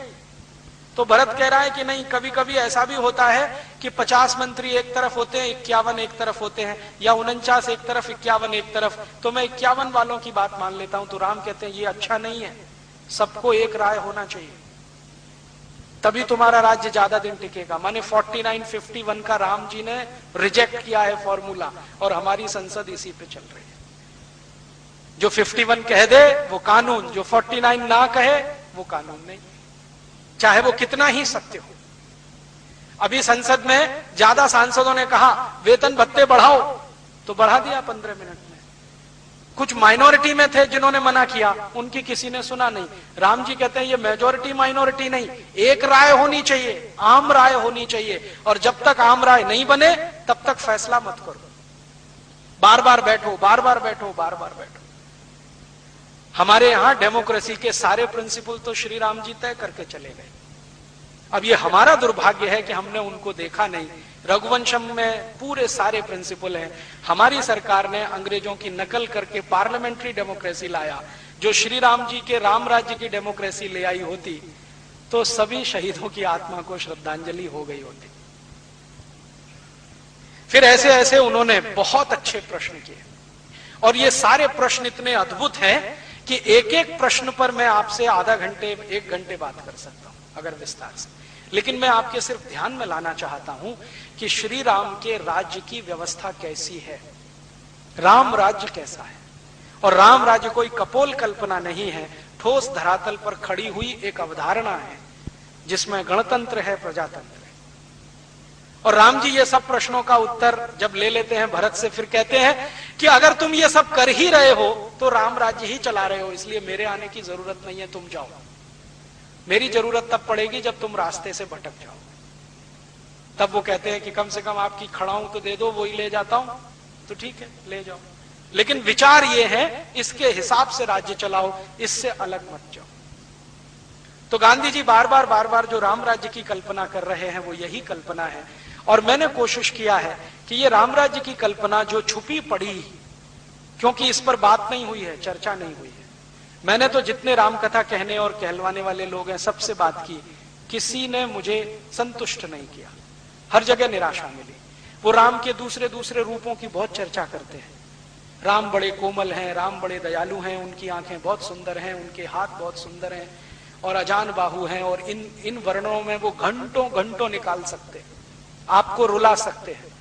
A: तो भरत कह रहा है कि नहीं, कभी कभी ऐसा भी होता है कि 50 मंत्री एक तरफ होते हैं, 51 एक तरफ होते हैं, या 49 एक तरफ, 51 एक तरफ, तो मैं 51 वालों की बात मान लेता हूं। तो राम कहते हैं ये अच्छा नहीं है, सबको एक राय होना चाहिए, तभी तुम्हारा राज्य ज्यादा दिन टिकेगा। माने 49-51 का राम जी ने रिजेक्ट किया है फॉर्मूला, और हमारी संसद इसी पे चल रही है। जो 51 कह दे वो कानून, जो 49 ना कहे वो कानून नहीं, चाहे वो कितना ही सत्य हो। अभी संसद में ज्यादा सांसदों ने कहा वेतन भत्ते बढ़ाओ, तो बढ़ा दिया 15 मिनट में। कुछ माइनॉरिटी में थे जिन्होंने मना किया, उनकी किसी ने सुना नहीं। राम जी कहते हैं ये मेजॉरिटी माइनॉरिटी नहीं, एक राय होनी चाहिए, आम राय होनी चाहिए, और जब तक आम राय नहीं बने तब तक फैसला मत करो। बार बार बैठो, बार बार बैठो, बार बार बैठो। हमारे यहां डेमोक्रेसी के सारे प्रिंसिपल तो श्री राम जी तय करके चले गए। अब ये हमारा दुर्भाग्य है कि हमने उनको देखा नहीं। रघुवंशम में पूरे सारे प्रिंसिपल हैं। हमारी सरकार ने अंग्रेजों की नकल करके पार्लियामेंट्री डेमोक्रेसी लाया। जो श्री राम जी के राम राज्य की डेमोक्रेसी ले आई होती तो सभी शहीदों की आत्मा को श्रद्धांजलि हो गई होती। फिर ऐसे ऐसे उन्होंने बहुत अच्छे प्रश्न किए, और ये सारे प्रश्न इतने अद्भुत हैं कि एक एक प्रश्न पर मैं आपसे आधा घंटे, 1 घंटे बात कर सकता हूं अगर विस्तार से। लेकिन मैं आपके सिर्फ ध्यान में लाना चाहता हूं कि श्री राम के राज्य की व्यवस्था कैसी है, राम राज्य कैसा है। और राम राज्य कोई कपोल कल्पना नहीं है, ठोस धरातल पर खड़ी हुई एक अवधारणा है जिसमें गणतंत्र है, प्रजातंत्र है। और राम जी ये सब प्रश्नों का उत्तर जब ले लेते हैं भरत से, फिर कहते हैं कि अगर तुम ये सब कर ही रहे हो तो राम राज्य ही चला रहे हो, इसलिए मेरे आने की जरूरत नहीं है, तुम जाओ। मेरी जरूरत तब पड़ेगी जब तुम रास्ते से भटक जाओ। तब वो कहते हैं कि कम से कम आपकी खड़ाऊं तो दे दो, वो ही ले जाता हूं। तो ठीक है, ले जाओ, लेकिन विचार ये है इसके हिसाब से राज्य चलाओ, इससे अलग मत जाओ। तो गांधी जी बार बार जो राम राज्य की कल्पना कर रहे हैं वो यही कल्पना है। और मैंने कोशिश किया है कि ये राम राज्य की कल्पना जो छुपी पड़ी, क्योंकि इस पर बात नहीं हुई है, चर्चा नहीं हुई है, मैंने तो जितने राम कथा कहने और कहलवाने वाले लोग हैं सबसे बात की, किसी ने मुझे संतुष्ट नहीं किया, हर जगह निराशा मिली। वो राम के दूसरे दूसरे रूपों की बहुत चर्चा करते हैं। राम बड़े कोमल हैं, राम बड़े दयालु हैं, उनकी आंखें बहुत सुंदर हैं, उनके हाथ बहुत सुंदर हैं और अजान बाहु हैं, और इन वर्णों में वो घंटों घंटों निकाल सकते हैं, आपको रुला सकते हैं,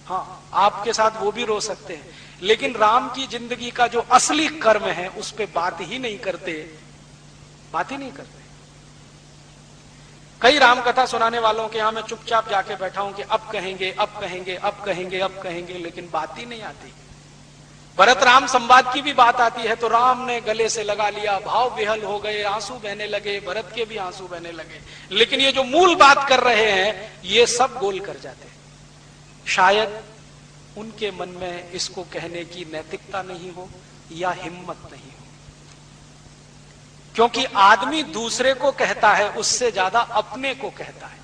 A: हाँ आपके साथ वो भी रो सकते हैं, लेकिन राम की जिंदगी का जो असली कर्म है उस पे बात ही नहीं करते, बात ही नहीं करते। कई राम कथा सुनाने वालों के यहां मैं चुपचाप जाके बैठा हूं कि अब कहेंगे, अब कहेंगे, अब कहेंगे, अब कहेंगे, लेकिन बात ही नहीं आती। भरत राम संवाद की भी बात आती है तो राम ने गले से लगा लिया, भाव विहल हो गए, आंसू बहने लगे, भरत के भी आंसू बहने लगे, लेकिन ये जो मूल बात कर रहे हैं ये सब गोल कर जाते हैं। शायद उनके मन में इसको कहने की नैतिकता नहीं हो या हिम्मत नहीं हो, क्योंकि आदमी दूसरे को कहता है उससे ज्यादा अपने को कहता है।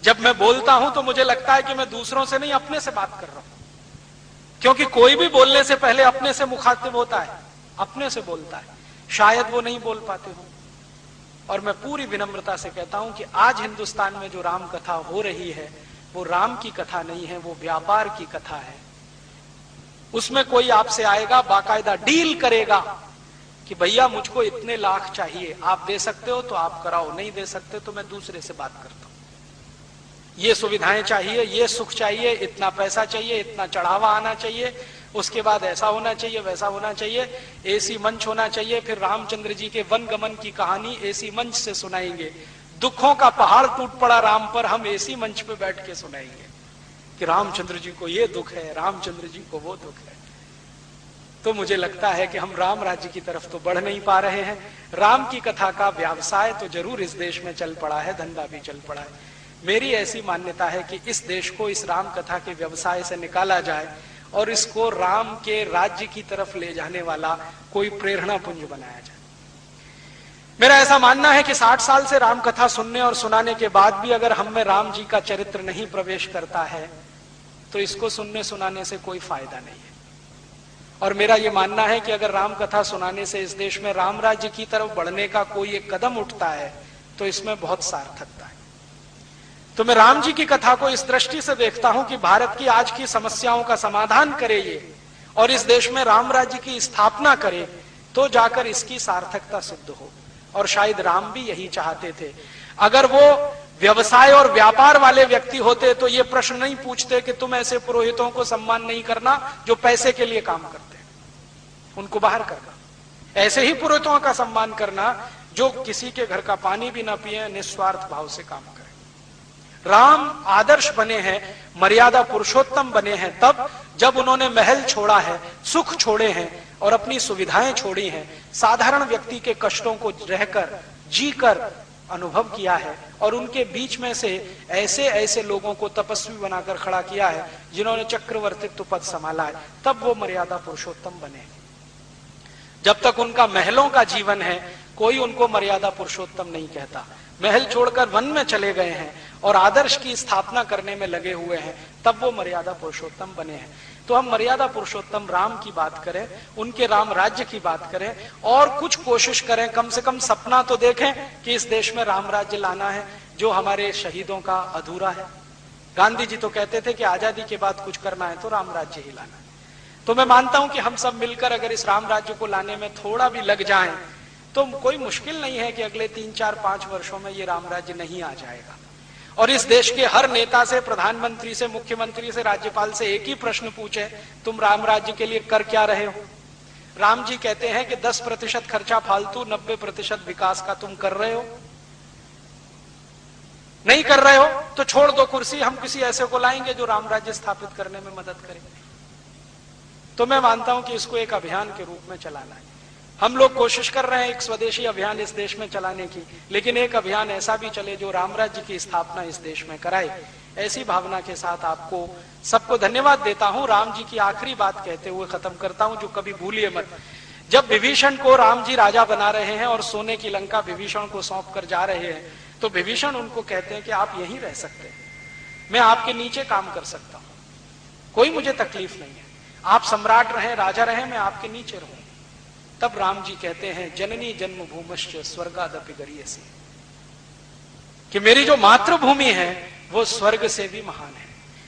A: जब मैं बोलता हूं तो मुझे लगता है कि मैं दूसरों से नहीं अपने से बात कर रहा हूं, क्योंकि कोई भी बोलने से पहले अपने से मुखातिब होता है, अपने से बोलता है। शायद वो नहीं बोल पाते हो, और मैं पूरी विनम्रता से कहता हूं कि आज हिंदुस्तान में जो राम कथा हो रही है वो राम की कथा नहीं है, वो व्यापार की कथा है। उसमें कोई आपसे आएगा, बाकायदा डील करेगा कि भैया मुझको इतने लाख चाहिए, आप दे सकते हो तो आप कराओ, नहीं दे सकते तो मैं दूसरे से बात करता हूं। ये सुविधाएं चाहिए, ये सुख चाहिए, इतना पैसा चाहिए, इतना चढ़ावा आना चाहिए, उसके बाद ऐसा होना चाहिए, वैसा होना चाहिए, एसी मंच होना चाहिए। फिर रामचंद्र जी के वन गमन की कहानी एसी मंच से सुनाएंगे। दुखों का पहाड़ टूट पड़ा राम पर, हम एसी मंच पे बैठ के सुनाएंगे कि रामचंद्र जी को ये दुख है, रामचंद्र जी को वो दुख है। तो मुझे लगता है कि हम राम राज्य की तरफ तो बढ़ नहीं पा रहे हैं। राम की कथा का व्यवसाय तो जरूर इस देश में चल पड़ा है, धंधा भी चल पड़ा है। मेरी ऐसी मान्यता है कि इस देश को इस राम कथा के व्यवसाय से निकाला जाए और इसको राम के राज्य की तरफ ले जाने वाला कोई प्रेरणा पुंज बनाया जाए। मेरा ऐसा मानना है कि 60 साल से राम कथा सुनने और सुनाने के बाद भी अगर हम में राम जी का चरित्र नहीं प्रवेश करता है तो इसको सुनने सुनाने से कोई फायदा नहीं है। और मेरा यह मानना है कि अगर राम कथा सुनाने से इस देश में राम राज्य की तरफ बढ़ने का कोई एक कदम उठता है तो इसमें बहुत सार्थकता है। तो मैं राम जी की कथा को इस दृष्टि से देखता हूं कि भारत की आज की समस्याओं का समाधान करे ये, और इस देश में राम राज्य की स्थापना करे, तो जाकर इसकी सार्थकता सिद्ध हो। और शायद राम भी यही चाहते थे। अगर वो व्यवसाय और व्यापार वाले व्यक्ति होते तो ये प्रश्न नहीं पूछते कि तुम ऐसे पुरोहितों को सम्मान नहीं करना जो पैसे के लिए काम करते हैं, उनको बाहर करना। ऐसे ही पुरोहितों का सम्मान करना जो किसी के घर का पानी भी ना पिए, निस्वार्थ भाव से काम करें। राम आदर्श बने हैं, मर्यादा पुरुषोत्तम बने हैं तब जब उन्होंने महल छोड़ा है, सुख छोड़े हैं और अपनी सुविधाएं छोड़ी हैं, साधारण व्यक्ति के कष्टों को रहकर, जीकर अनुभव किया है और उनके बीच में से ऐसे ऐसे लोगों को तपस्वी बनाकर खड़ा किया है जिन्होंने चक्रवर्तित्व पद संभाला है, तब वो मर्यादा पुरुषोत्तम बने। जब तक उनका महलों का जीवन है कोई उनको मर्यादा पुरुषोत्तम नहीं कहता। महल छोड़कर वन में चले गए हैं और आदर्श की स्थापना करने में लगे हुए हैं, तब वो मर्यादा पुरुषोत्तम बने हैं। तो हम मर्यादा पुरुषोत्तम राम की बात करें, उनके राम राज्य की बात करें और कुछ कोशिश करें, कम से कम सपना तो देखें कि इस देश में राम राज्य लाना है जो हमारे शहीदों का अधूरा है। गांधी जी तो कहते थे कि आजादी के बाद कुछ करना है तो राम राज्य ही लाना है। तो मैं मानता हूं कि हम सब मिलकर अगर इस राम राज्य को लाने में थोड़ा भी लग जाएं तो कोई मुश्किल नहीं है कि अगले 3, 4, 5 वर्षों में ये राम राज्य नहीं आ जाएगा। और इस देश के हर नेता से, प्रधानमंत्री से, मुख्यमंत्री से, राज्यपाल से एक ही प्रश्न पूछे, तुम राम राज्य के लिए कर क्या रहे हो? राम जी कहते हैं कि 10% खर्चा फालतू, 90% विकास का तुम कर रहे हो। नहीं कर रहे हो तो छोड़ दो कुर्सी, हम किसी ऐसे को लाएंगे जो राम राज्य स्थापित करने में मदद करेंगे। तो मैं मानता हूं कि इसको एक अभियान के रूप में चलाना है। हम लोग कोशिश कर रहे हैं एक स्वदेशी अभियान इस देश में चलाने की, लेकिन एक अभियान ऐसा भी चले जो राम राज्य की स्थापना इस देश में कराए। ऐसी भावना के साथ आपको सबको धन्यवाद देता हूं। राम जी की आखिरी बात कहते हुए खत्म करता हूं, जो कभी भूलिए मत। जब विभीषण को राम जी राजा बना रहे हैं और सोने की लंका विभीषण को सौंप कर जा रहे हैं, तो विभीषण उनको कहते हैं कि आप यहीं रह सकते हैं, मैं आपके नीचे काम कर सकता हूं, कोई मुझे तकलीफ नहीं है, आप सम्राट रहें, राजा रहें, मैं आपके नीचे रहूं। तब राम जी कहते हैं जननी जन्म भूमश्च स्वर्गादपि गरीयसी, कि मेरी जो मातृभूमि है वो स्वर्ग से भी महान है,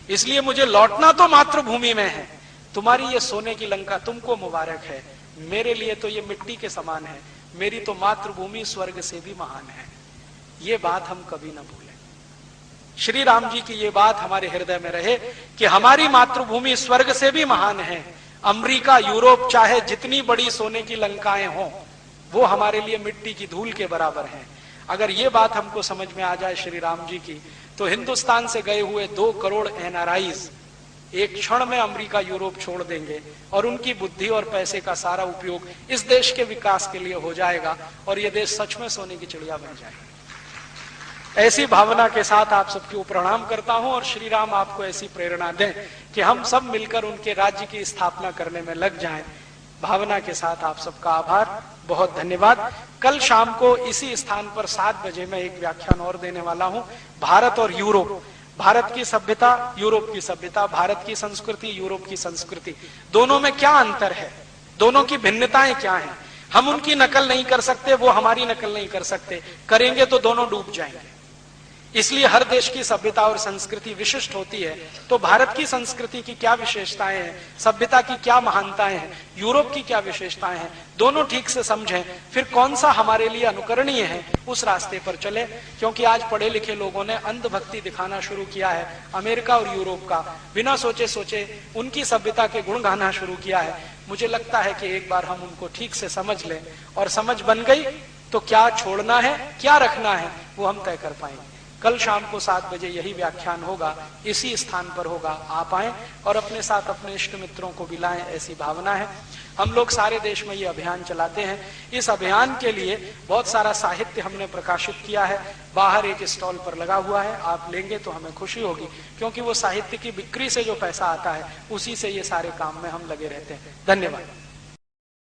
A: इसलिए मुझे लौटना तो मातृभूमि में है। तुम्हारी ये सोने की लंका तुमको मुबारक है, मेरे लिए तो ये मिट्टी के समान है, मेरी तो मातृभूमि स्वर्ग से भी महान है। ये बात हम कभी ना भूलें। श्री राम जी की ये बात हमारे हृदय में रहे कि हमारी मातृभूमि स्वर्ग से भी महान है। अमेरिका, यूरोप, चाहे जितनी बड़ी सोने की लंकाएं हों, वो हमारे लिए मिट्टी की धूल के बराबर हैं। अगर ये बात हमको समझ में आ जाए श्री राम जी की, तो हिंदुस्तान से गए हुए 2 करोड़ एनआरआईज एक क्षण में अमेरिका, यूरोप छोड़ देंगे और उनकी बुद्धि और पैसे का सारा उपयोग इस देश के विकास के लिए हो जाएगा और ये देश सच में सोने की चिड़िया बन जाएगा। ऐसी भावना के साथ आप सबको प्रणाम करता हूं और श्री राम आपको ऐसी प्रेरणा दें कि हम सब मिलकर उनके राज्य की स्थापना करने में लग जाएं। भावना के साथ आप सबका आभार, बहुत धन्यवाद। कल शाम को इसी स्थान पर 7 बजे मैं एक व्याख्यान और देने वाला हूं, भारत और यूरोप, भारत की सभ्यता, यूरोप की सभ्यता, भारत की संस्कृति, यूरोप की संस्कृति, दोनों में क्या अंतर है, दोनों की भिन्नताएं क्या हैं। हम उनकी नकल नहीं कर सकते, वो हमारी नकल नहीं कर सकते, करेंगे तो दोनों डूब जाएंगे। इसलिए हर देश की सभ्यता और संस्कृति विशिष्ट होती है। तो भारत की संस्कृति की क्या विशेषताएं हैं, सभ्यता की क्या महानताएं हैं, यूरोप की क्या विशेषताएं हैं, दोनों ठीक से समझें, फिर कौन सा हमारे लिए अनुकरणीय है उस रास्ते पर चले। क्योंकि आज पढ़े लिखे लोगों ने अंधभक्ति दिखाना शुरू किया है अमेरिका और यूरोप का, बिना सोचे सोचे उनकी सभ्यता के गुण गाना शुरू किया है। मुझे लगता है कि एक बार हम उनको ठीक से समझ लें और समझ बन गई तो क्या छोड़ना है क्या रखना है वो हम तय कर पाएंगे। कल शाम को 7 बजे यही व्याख्यान होगा, इसी स्थान पर होगा। आप आएं और अपने साथ अपने इष्ट मित्रों को भी लाएं, ऐसी भावना है। हम लोग सारे देश में ये अभियान चलाते हैं। इस अभियान के लिए बहुत सारा साहित्य हमने प्रकाशित किया है, बाहर एक स्टॉल पर लगा हुआ है, आप लेंगे तो हमें खुशी होगी, क्योंकि वो साहित्य की बिक्री से जो पैसा आता है उसी से ये सारे काम में हम लगे रहते हैं। धन्यवाद।